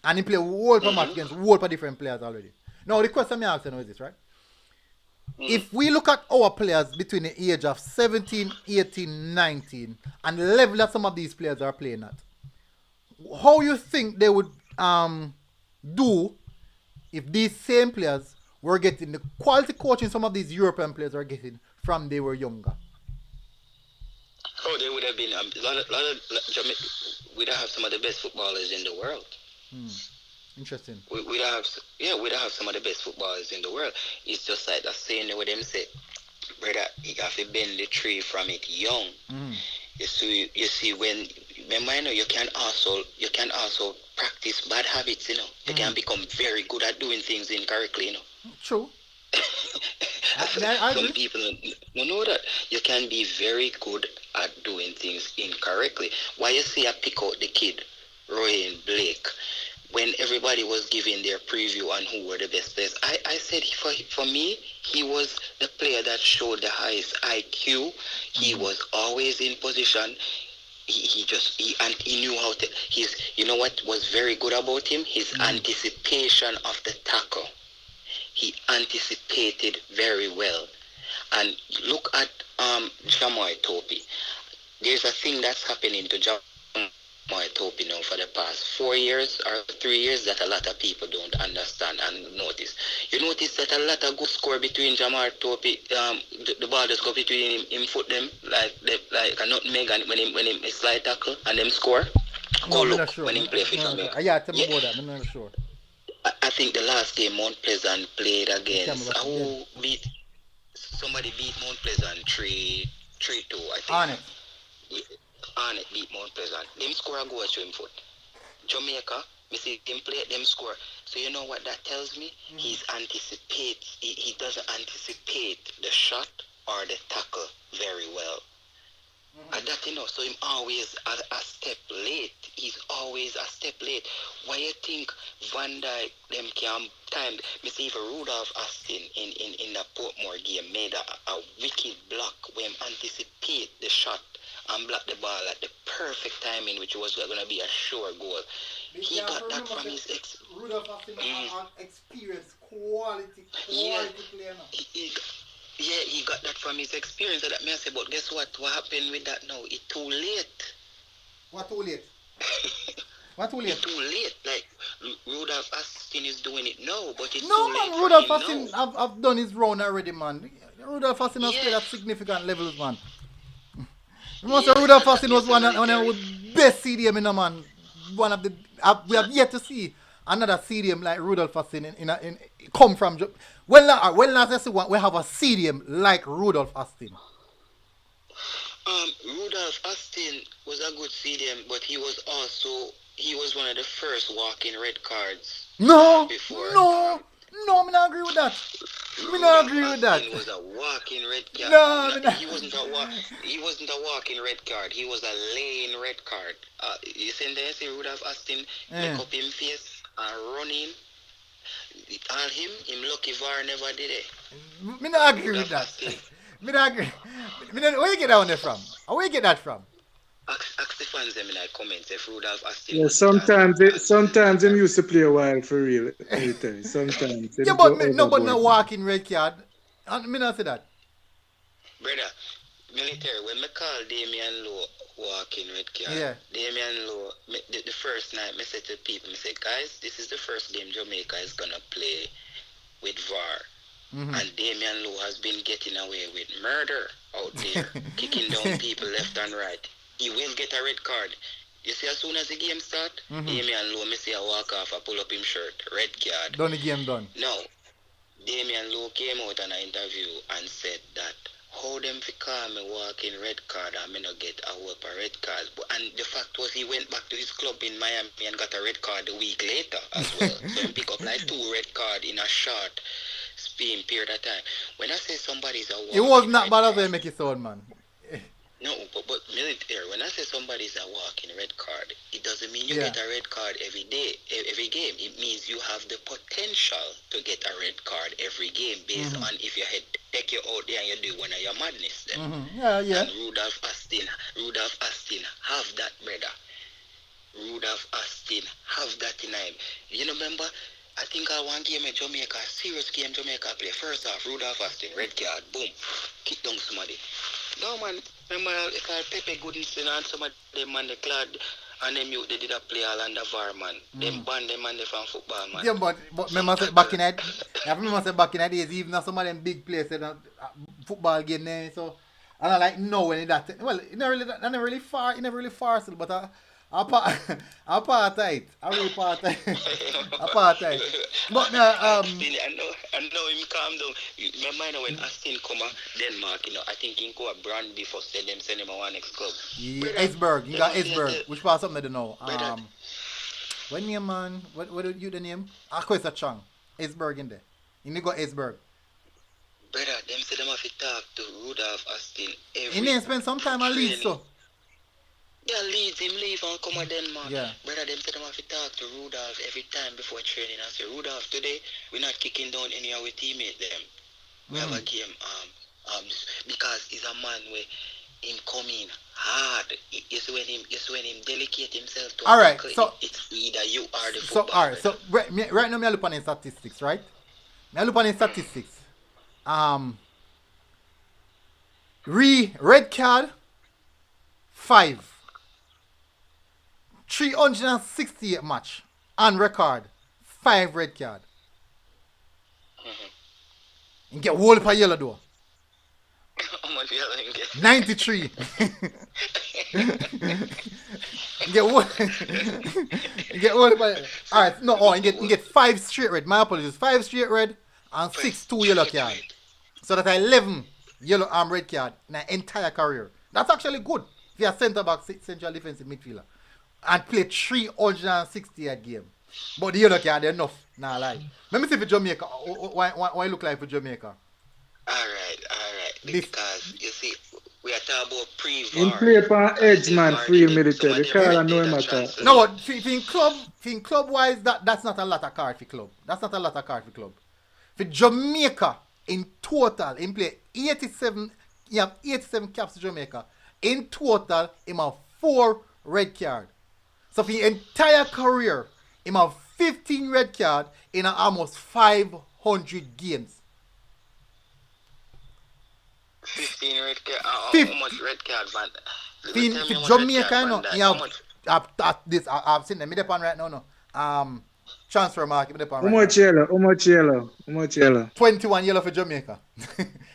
And he play whole per match against whole per different players already. Now the question me ask you now is this, right? If we look at our players between the age of 17, 18, 19, and the level that some of these players are playing at, how you think they would do if these same players were getting the quality coaching some of these European players are getting from they were younger? Oh, they would have been we'd have some of the best footballers in the world. Interesting. We'd have some of the best footballers in the world. It's just like that saying where them say, brother, you have to bend the tree from it young. You see when remember, you can also practice bad habits, you can become very good at doing things incorrectly, True. Some people don't know that. You can be very good at doing things incorrectly. Why you see I pick out the kid, Ryan Blake, when everybody was giving their preview on who were the best players, I said for me, he was the player that showed the highest IQ. He was always in position. He knew how to. You know what was very good about him? His anticipation of the tackle. He anticipated very well. And look at Jamar Topi. There's a thing that's happening to Jamar Topi now for the past 4 years or 3 years that a lot of people don't understand and notice. You notice that a lot of good score between Jamar Topi, the ball just go between him foot them like a nutmeg, and when him slide tackle and them score. Go look sure. When him play for Jamaica. Yeah, tell me about that. I'm not sure. I think the last game Mount Pleasant played against somebody beat Mount Pleasant 3-2, I think. Arnett beat Mount Pleasant. Them score a goal to him foot. Jamaica, me see him play, them score. So you know what that tells me? He doesn't anticipate the shot or the tackle very well. And that, so him always a step late. He's always a step late. Why you think Van Dijk them can time? Me see even Rudolph Austin in the Portmore game made a wicked block when anticipate the shot and block the ball at the perfect timing, which was going to be a sure goal. He got that from his Rudolph Austin experience, quality player. He got that from his experience. That may I say, but guess what? What happened with that now? It's too late. What too late? What too late? It's too late. Like Rudolph Austin is doing it now, but it's no, too man, late. Rudolph Austin have done his round already, man. Rudolph Austin has played at significant levels, man. Rudolph Austin was one of the best CDM in a man. One of the we have yet to see another CDM like Rudolph Austin in come from. When last we have a CDM like Rudolph Austin. Rudolph Austin was a good CDM, but he was one of the first walking red cards. No, before. No, me not agree with that. Me not agree with that. He was a walking red card. No, he wasn't a walking red card. He was a laying red card. You see Rudolph Austin make up him face and running. All him lucky VAR never did it. Me not agree with that. Me not agree. Where you get that one from? Where you get that from? Ask the fans them in the comments if Rudolph Austin. Yeah, sometimes them used to play a while for real. Sometimes. Yeah, but no walking red card. Me not say that. Brother, military, when me call Damian Lowe walking red card, Damian Lowe, the first night, me said to people, me say, guys, this is the first game Jamaica is gonna play with VAR. And Damian Lowe has been getting away with murder out there, kicking down people left and right. He will get a red card. You see, as soon as the game start, Damian Lowe, me see a walk off, I pull up him shirt, red card. Done the game done. No, Damian Lowe came out in an interview and said that how them fi call me walking red card and me no get a whoop a red card. And the fact was he went back to his club in Miami and got a red card a week later as well. So he pick up like 2 red card in a short span period of time. When I say somebody's a walking It was not red bad as card, they make it sound, man. no, but military, when I say somebody's a walking red card, it doesn't mean you Yeah. get a red card every day, every game. It means you have the potential to get a red card every game based on if your head take you out there and you do one of your madness then. Yeah. And Rudolph Astin have that, brother. Rudolph Astin have that in him. You know, remember, I think I one game in Jamaica, serious game Jamaica play. First off, Rudolph Astin, red card, boom, kick down somebody. No man, remember if I Pepe Goodison and some of them man the clad and them youth they did a play all under VAR man. Them ban them man they from football man. Yeah, but remember say back in that, I remember say back in the days, even some of them big players said football game there, so and I like no when it that well, it never really far still, but I part of it. I really part of it. I part of it. But I know him calm down. Remember when Astin come to Denmark, you know, I think he go a brand before send him a one next club. yeah, Esberg, you got Esberg. Which part something I don't know. Brother. What name man? What did you the name? Akwesa Chang. Esberg in there. You got Esberg. Brother, them say them have to talk to Rudolph Astin every He didn't spend some time at Leeds, so. Yeah, leave and come to Denmark. Yeah. Brother, them say them have to talk to Rudolph every time before training and say, Rudolph, today we're not kicking down any of our teammates them. We have a game because he's a man where him coming hard. It's when him delicate himself to Alright, tackle, so it's either you or the So football. alright, so right now I look on the statistics, right? I look on the statistics. Red card 5. 368 match on record. 5 red card. You get whole per yellow though. How much yellow you get? 93. You get one. You get one. Alright, no, you get 5 straight red. My apologies. 5 straight red and 6 2 yellow card. So that's 11 yellow arm red card in an entire career. That's actually good if you're a centre back, central defensive midfielder, and play 360 a game. But the yellow card enough. Nah, lie. Let me see for Jamaica. Why look like for Jamaica? Alright. Because you see, we are talking about In pre-VAR. play for edge man, free military. The car I know him at all. No, but for club wise, that's not a lot of card for club. That's not a lot of card for club. For Jamaica, in total, in play 87, you have 87 caps to Jamaica. In total, him have 4 red card. So for the entire career, him have 15 red card in almost 500 games. 15 red card. How much red card, man? For Jamaica, you know, you have I've seen them. Me depend right now, no. Transfer market. Me depend How right now. much yellow? 21 yellow for Jamaica.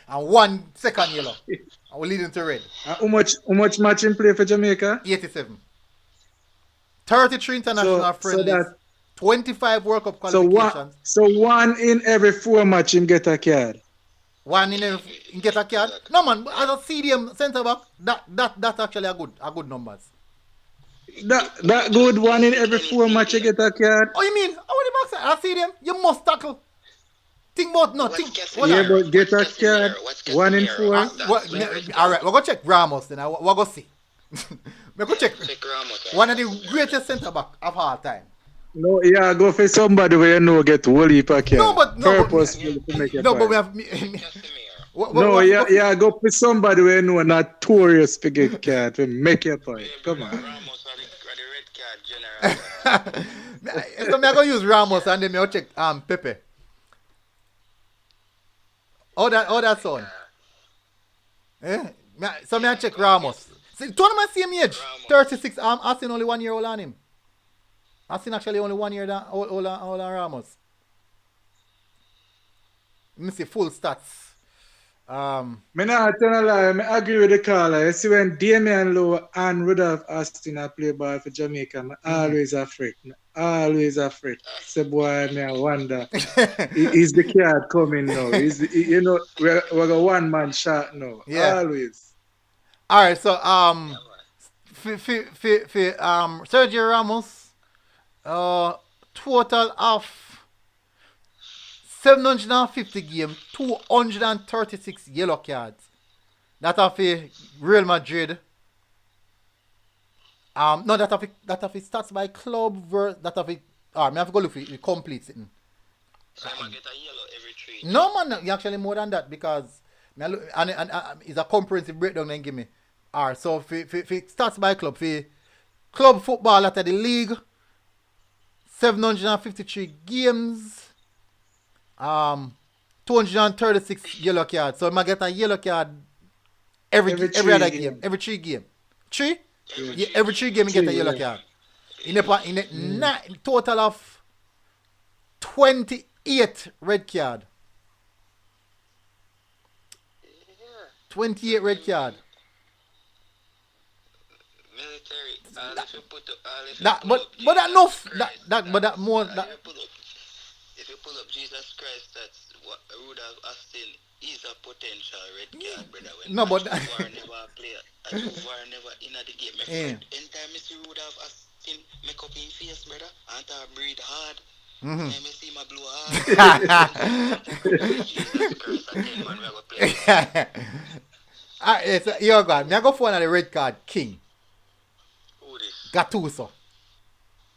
And 1 second yellow. And we leading to red. How much match in play for Jamaica? 87. 33 international friendlies. that- 25 World Cup So qualifications. one in every 4 match him get a card. One in get a card. No man, as a CDM centre back, that's actually a good numbers. That good, one in every 4 match you get a card. Oh, you mean? Oh, the back side, a CDM, you must tackle. Think about no, think. Yeah, but get a card. 1 in 4. Alright, we're gonna check Ramos then. We're gonna see. We're gonna check. One of the greatest centre back of all time. No, yeah, go for somebody where you know get whole heap of card. No, but Purposefully to make it no, but we fine. have. Yeah, go for somebody where you know notorious to get card to make your point. Come on. Ramos are the red card general. So I'm gonna use Ramos and then I'll check Pepe. Oh that son. So I check Ramos. See, two of them are same age. 36. I've seen only 1 year old on him. I've seen actually only 1 year old on Ramos. Let me see full stats. Me not tell a lie, I agree with the caller. You see when Damian Lowe and Rudolph Austin are play ball for Jamaica, I always afraid. Always afraid. Say boy, me I wonder. Is the card coming now? You know, we're a one man shot now. Yeah. Always. All right. So Yeah, man. Sergio Ramos, total of 750 games, 236 yellow cards. That of a Real Madrid. No, that of it starts by club versus that of it. Me have to go look for it completes it. So I get a yellow every 3. No man, you actually more than that because me look, and it's a comprehensive breakdown then give me. Alright, so if it starts by club, for club football at the league, 753 games, 236 yellow cards. So I get a yellow card every other game. Every 3 game. 3? Yeah, every 3 game you get a yellow card. In a total of 28 red card. 28 red card. Military. If you put But that enough. But that more. If you pull up Jesus Christ, that's what Rudolph Austin is a potential red card, brother. When No, but War never play. War never in the game. My friend, anytime I see Rudolph Austin make up in face, brother, and I breathe hard. I see my blue hard. Jesus Christ, I think man, we have a play. So you're God. Me I go for one of the red card king. Who this? Gattuso.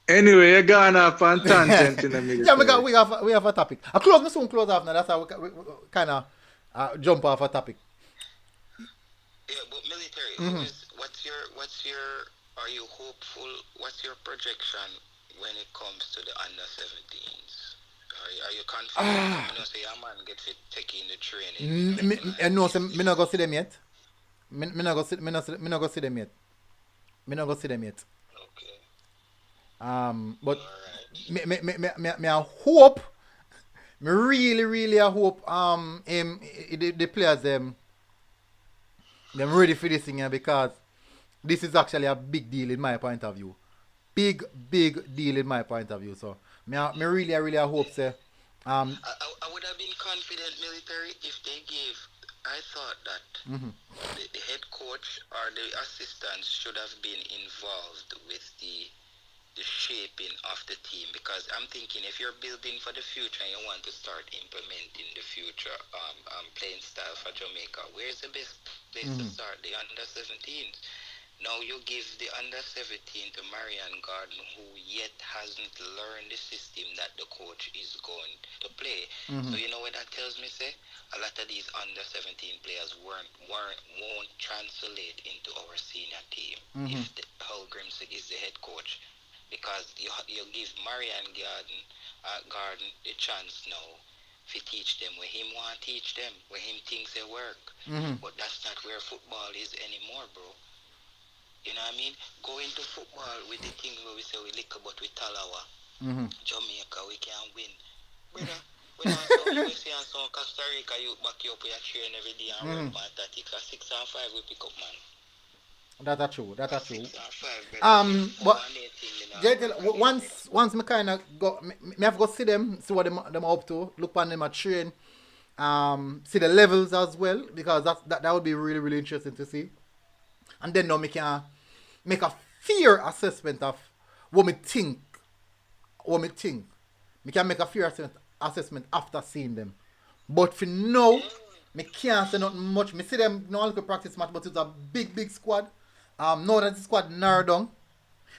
Anyway, you're gone off on tangent in the middle. Yeah, we have a topic. I soon close off now. That's how we kind of jump off a topic. Yeah, but military. What's your? Are you hopeful? What's your projection when it comes to the under 17s? Are you confident? You know, say your man get fit taking the training. No, me not go see them yet. Me not go see them yet. Okay. But Alright. me I hope. Me really I hope the players them ready for this thing here because this is actually a big deal in my point of view. Big deal in my point of view. So me really I hope say I would have been confident military if they gave. I thought that the head coach or the assistants should have been involved with the shaping of the team because I'm thinking if you're building for the future and you want to start implementing the future playing style for Jamaica, where's the best place to start? The under 17s. Now you give the under 17 to Marian Garden, who yet hasn't learned the system that the coach is going to play. So you know what that tells me, say? A lot of these under 17 players won't translate into our senior team if Holgrimsig is the head coach. Because you give Marian Garden the chance now to teach them where him want to teach them, where him thinks they work. But that's not where football is anymore, bro. You know what I mean? Go into football with the thing where we say we lick but we talawa. Jamaica, we can win. Brother, we see on some Costa Rica, you back you up with your train every day and run my tactics. At 6 and 5 we pick up, man. That's true. 6 and 5, But once me kind of go, me have to go see them, see what them up to, look on them at train, see the levels as well because that would be really interesting to see. And then now me can make a fair assessment of what me think. Me can make a fair assessment after seeing them. But for now, me can't say nothing much. Me see them no look practice match, but it's a big squad. Now that the squad narrowed down,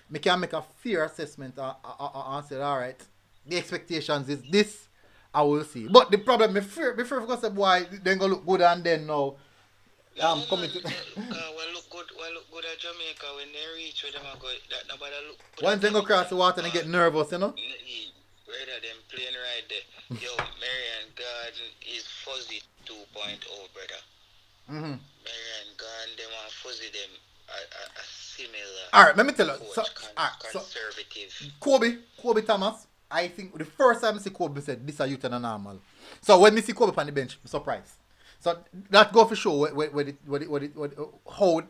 me can make a fair assessment and say, alright, the expectations is this, I will see. But the problem, me fear because the boy then go look good and then now coming to look good at Jamaica when they reach where them go that nobody look good. Once they go cross the water and get nervous, you know? Rather them playing right there. Yo, Marian Garden is fuzzy 2.0, brother. Marian Garden, them are fuzzy them a similar. Alright, let me tell you. Conservative. Kobe Thomas, I think the first time I see Kobe said this are youth and a normal. So when me see Kobe on the bench, I'm surprised. So that go for sure how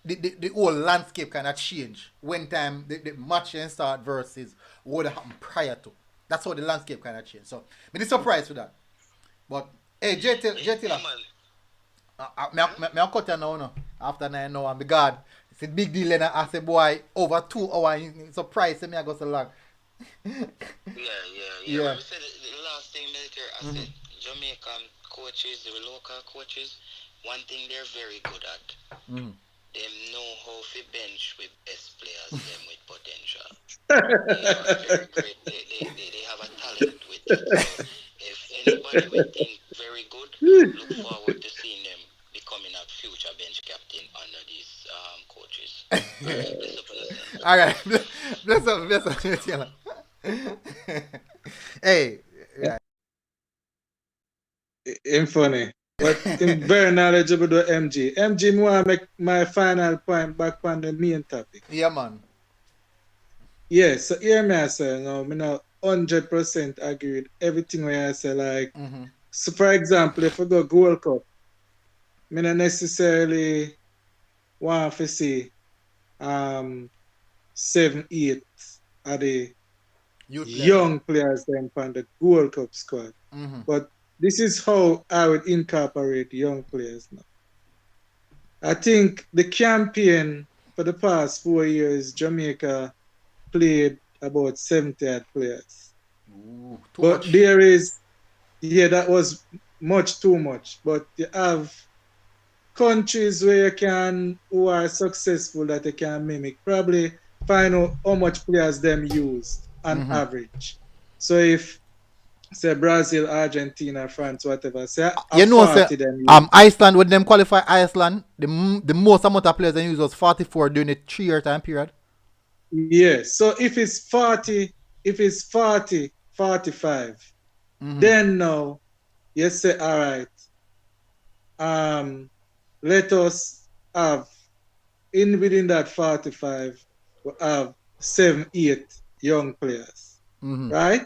the whole landscape kind of change when time the matching start versus what happened prior to. That's how the landscape kind of change. So, I'm surprised with that. But hey, JT, me cut you now, no. After 9 now, and God, it's a big deal. And I say, boy, over 2 hours, surprised me I go so long. Yeah. When we said the last thing military, I said Jamaican coaches, the local coaches, one thing they're very good at. Them know how to bench with best players, them with potential. They are very great. They have a talent with that. So if anybody would think very good, look forward to seeing them becoming a future bench captain under these coaches. All right, bless up. Hey, yeah. Him funny. But him very knowledgeable to MG. MG, me want to make my final point back on the main topic. Yeah, man. Yeah, so hear me I say, no, me not 100% agree with everything where I say, like, so for example, if we go Gold Cup, me not necessarily want to see 7, 8 of the young players then on the Gold Cup squad. But this is how I would incorporate young players now. I think the campaign for the past 4 years, Jamaica played about 70 players. Ooh, but much. There is, that was much too much. But you have countries where who are successful that they can mimic. Probably find out how much players them used on average. So if say Brazil, Argentina, France, whatever. Say Iceland, when them qualify Iceland, the most amount of players they use was 44 during a 3-year time period. Yeah. So if it's 40, 45, then now you say, all right, let us have within that 45, we have 7, 8 young players. Right?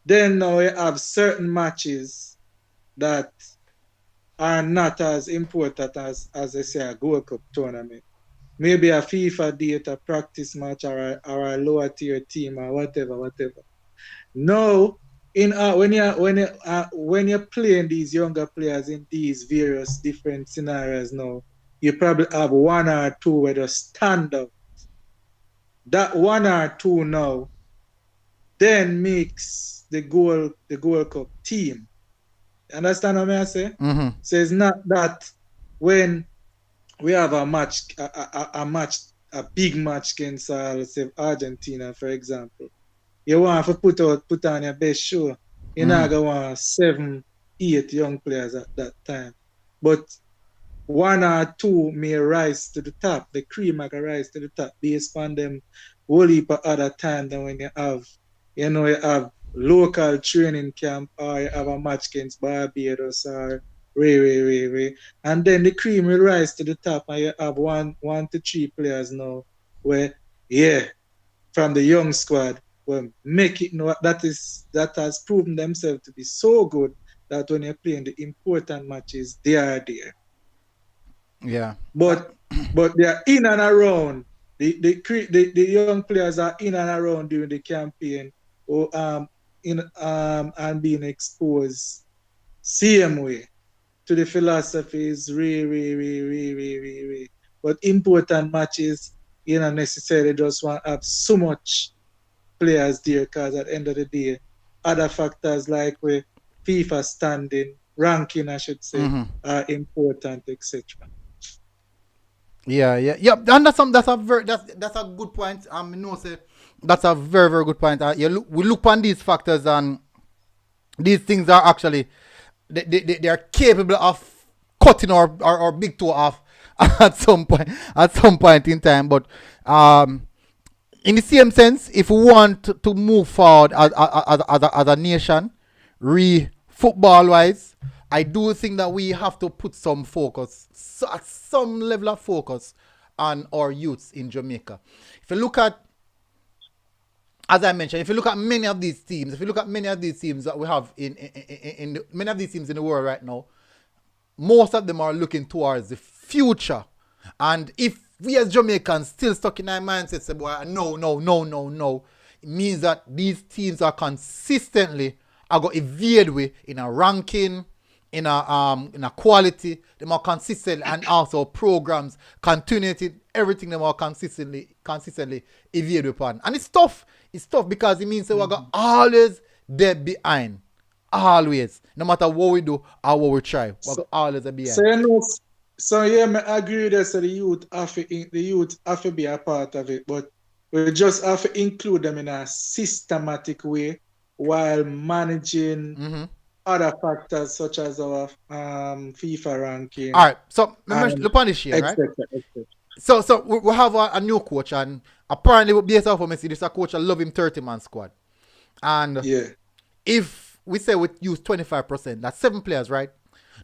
Then now we have certain matches that are not as important as I say a Gold Cup tournament. Maybe a FIFA date, a practice match, or a lower tier team, or whatever. Now, when you're playing these younger players in these various different scenarios now, you probably have 1 or 2 where they stand out. That 1 or 2 now then makes the Gold Cup team. Understand what I say? So it's not that when we have a match, a big match against, let's say, Argentina, for example, you want to put on your best show. You're not going to want 7, 8 young players at that time. But 1 or 2 may rise to the top. The cream may rise to the top based on them whole heap of other time than when you have local training camp, or you have a match against Barbados or Ray. And then the cream will rise to the top, and you have 1 to 3 players now where, from the young squad, will make it know that has proven themselves to be so good that when you're playing the important matches, they are there. Yeah. But they are in and around. The young players are in and around during the campaign, and being exposed same way to the philosophies, but important matches, you don't necessarily just want to have so much players there, because at the end of the day, other factors like FIFA standing, ranking, I should say, are important, etc. Yeah, and that's a good point. Say that's a very, very good point. We look on these factors, and these things are actually they are capable of cutting our big toe off at some point in time. But in the same sense, if we want to move forward as a nation, football wise, I do think that we have to put some focus, some level of focus, on our youths in Jamaica. If you look at, as I mentioned, if you look at many of these teams that we have in many of these teams in the world right now, most of them are looking towards the future. And if we as Jamaicans still stuck in our mindset, say, boy, no, it means that these teams are consistently are going to evade we in a ranking, in a quality, they more consistent, and also programs, continuity, everything they more consistently evade upon. And it's tough. It's tough because it means that we're going to always dead behind. Always. No matter what we do or what we try. We're always dead behind. So you know, so yeah, I agree with that. So the youth have to be a part of it, but we just have to include them in a systematic way while managing other factors such as our FIFA ranking. All right, so look on this year, right? So we have a new coach, and apparently based off of me, this a coach, I love him 30-man squad. And if we say we use 25%, that's 7 players, right?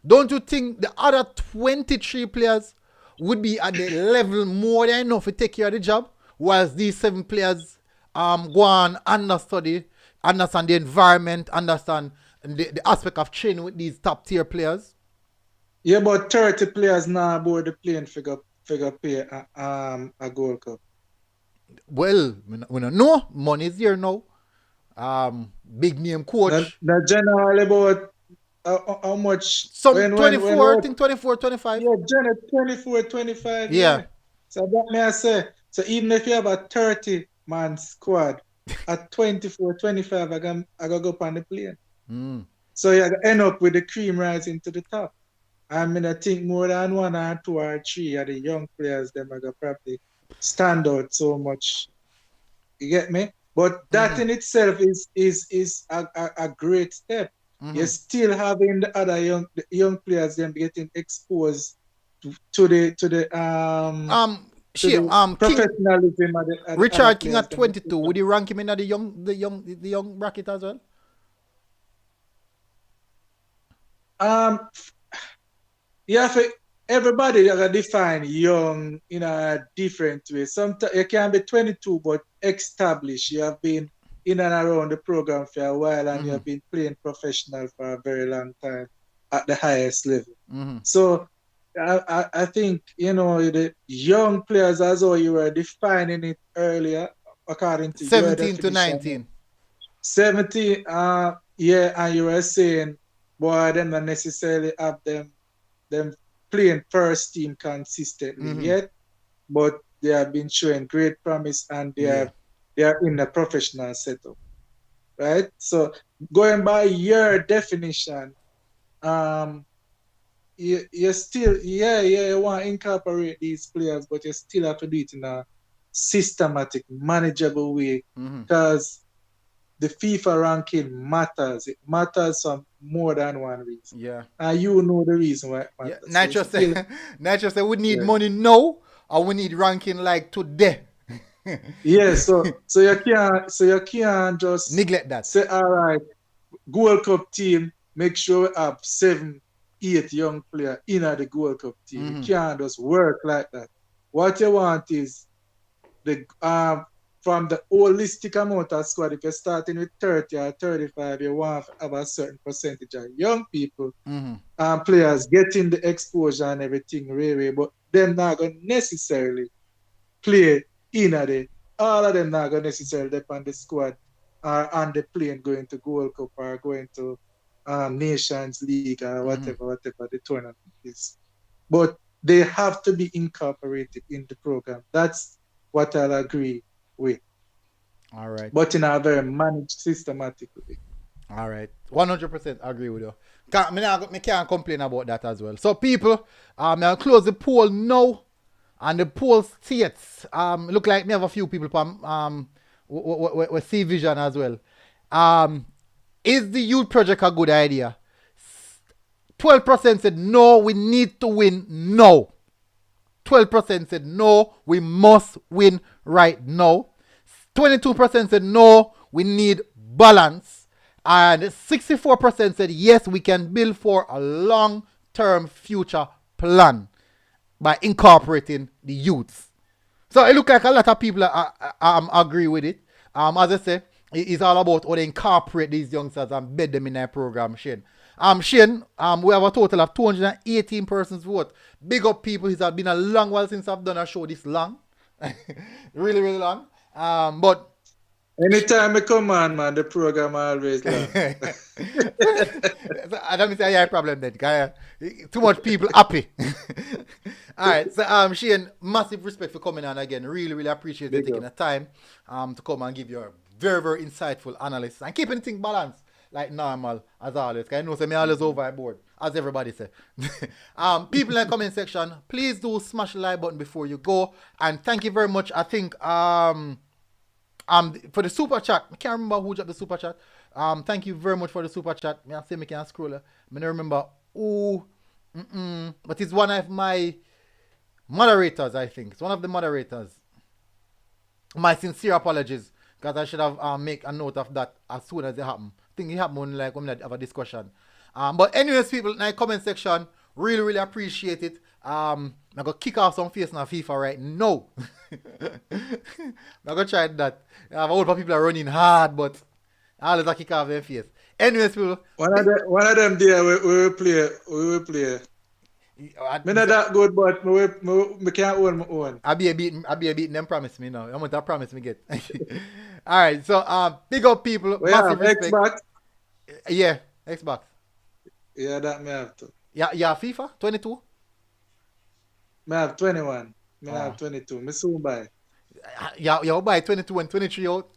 Don't you think the other 23 players would be at the level more than enough to take care of the job, whilst these 7 players go on understand the environment, understand the aspect of training with these top tier players? Yeah, but 30 players now aboard the plane figure pay a Gold Cup. Well, we don't know. Money is here now. Big name coach. The general about how much? Some 24, I think 24, 25. Yeah, general 24, 25. Yeah. So that may I say. So even if you have a 30-man squad, at 24, 25, I gotta go up on the plane. So you end up with the cream rising to the top. I mean, I think more than 1 or 2 or 3 of the young players, them are gonna probably stand out so much. You get me? But that in itself is a great step. You're still having the other young players them getting exposed to the professionalism of the Richard King at 22. Would you rank him in the young bracket as well? Yeah, for everybody you gotta define young in a different way. Sometimes you can be 22 but established. You have been in and around the program for a while and you have been playing professional for a very long time at the highest level. So I think, you know, the young players as well, you were defining it earlier according to 17 to 19. 17, yeah, and you were saying, boy, they don't necessarily have them playing first team consistently yet, but they have been showing great promise and they are in a professional setup, right? So going by your definition, you still, you want to incorporate these players, but you still have to do it in a systematic, manageable way because the FIFA ranking matters. It matters for more than one reason. Yeah. And you know the reason why it matters. Yeah. Not just say we need money now or we need ranking like today. Yeah, so you can't just neglect that. Say, all right, Gold Cup team, make sure we have 7, 8 young players in the Gold Cup team. You can't just work like that. What you want is the from the holistic amount of squad. If you're starting with 30 or 35, you want to have a certain percentage of young people players getting the exposure and everything really, but they're not going to necessarily play all of them not going to necessarily depend on the squad or on the plane going to Gold Cup or going to Nations League or whatever the tournament is. But they have to be incorporated in the program. That's what I'll agree with. All right. But in a very managed, systematic way. All right. 100% agree with you. I can't complain about that as well. So people, I'll close the poll now. And the poll states, look like me have a few people with see vision as well. Is the youth project a good idea? 12% said no, we need to win now. 12% said no, we must win right now. 22% said no, we need balance. And 64% said yes, we can build for a long-term future plan by incorporating the youths. So it looks like a lot of people agree with it. As I say, it's all about how they incorporate these youngsters and bed them in their program, Shane. Shane, we have a total of 218 persons vote. Big up people. It's been a long while since I've done a show this long. Really, really long. But anytime I come on, man, the program always long. I don't say I have a problem then. Too much people happy. All right. So Shane, massive respect for coming on again. Really, really appreciate you taking the time to come and give your very, very insightful analysis and keeping things balanced like normal as always. Cause I know me always overboard, as everybody say. People in the comment section, please do smash the like button before you go. And thank you very much. I think for the super chat, I can't remember who dropped the super chat. Thank you very much for the super chat. I say me can scroll. I don't remember who, but it's one of my moderators. I think it's one of the moderators. My sincere apologies, because I should have make a note of that as soon as it happened. I think it happened when we have a discussion. But anyways, people in the comment section, really, really appreciate it. I'm gonna kick off some face on FIFA right now. I'm gonna try that. I have a whole lot of people are running hard, but I'll let kick off their face. Anyways, people. One of them there we will play. I'm not that good, but me can't own my own. I'll be a beating them promise me now. I'm gonna promise me get. Alright, so big up people. Massive respect. Xbox? Yeah, Xbox. Yeah, that me have to. Yeah, FIFA 22? Me have 21. Me have 22. Me soon buy. Yeah, buy 22 and 23 out.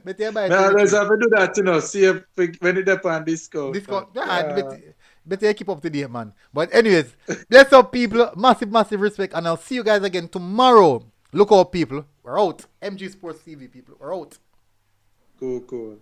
But yeah, buy let's have to do that, you know. See if when it's up on discount. Better keep up to date, man. But anyways, bless up people. Massive respect. And I'll see you guys again tomorrow. Look out, people. We're out. MG Sports TV, people. We're out. Cool.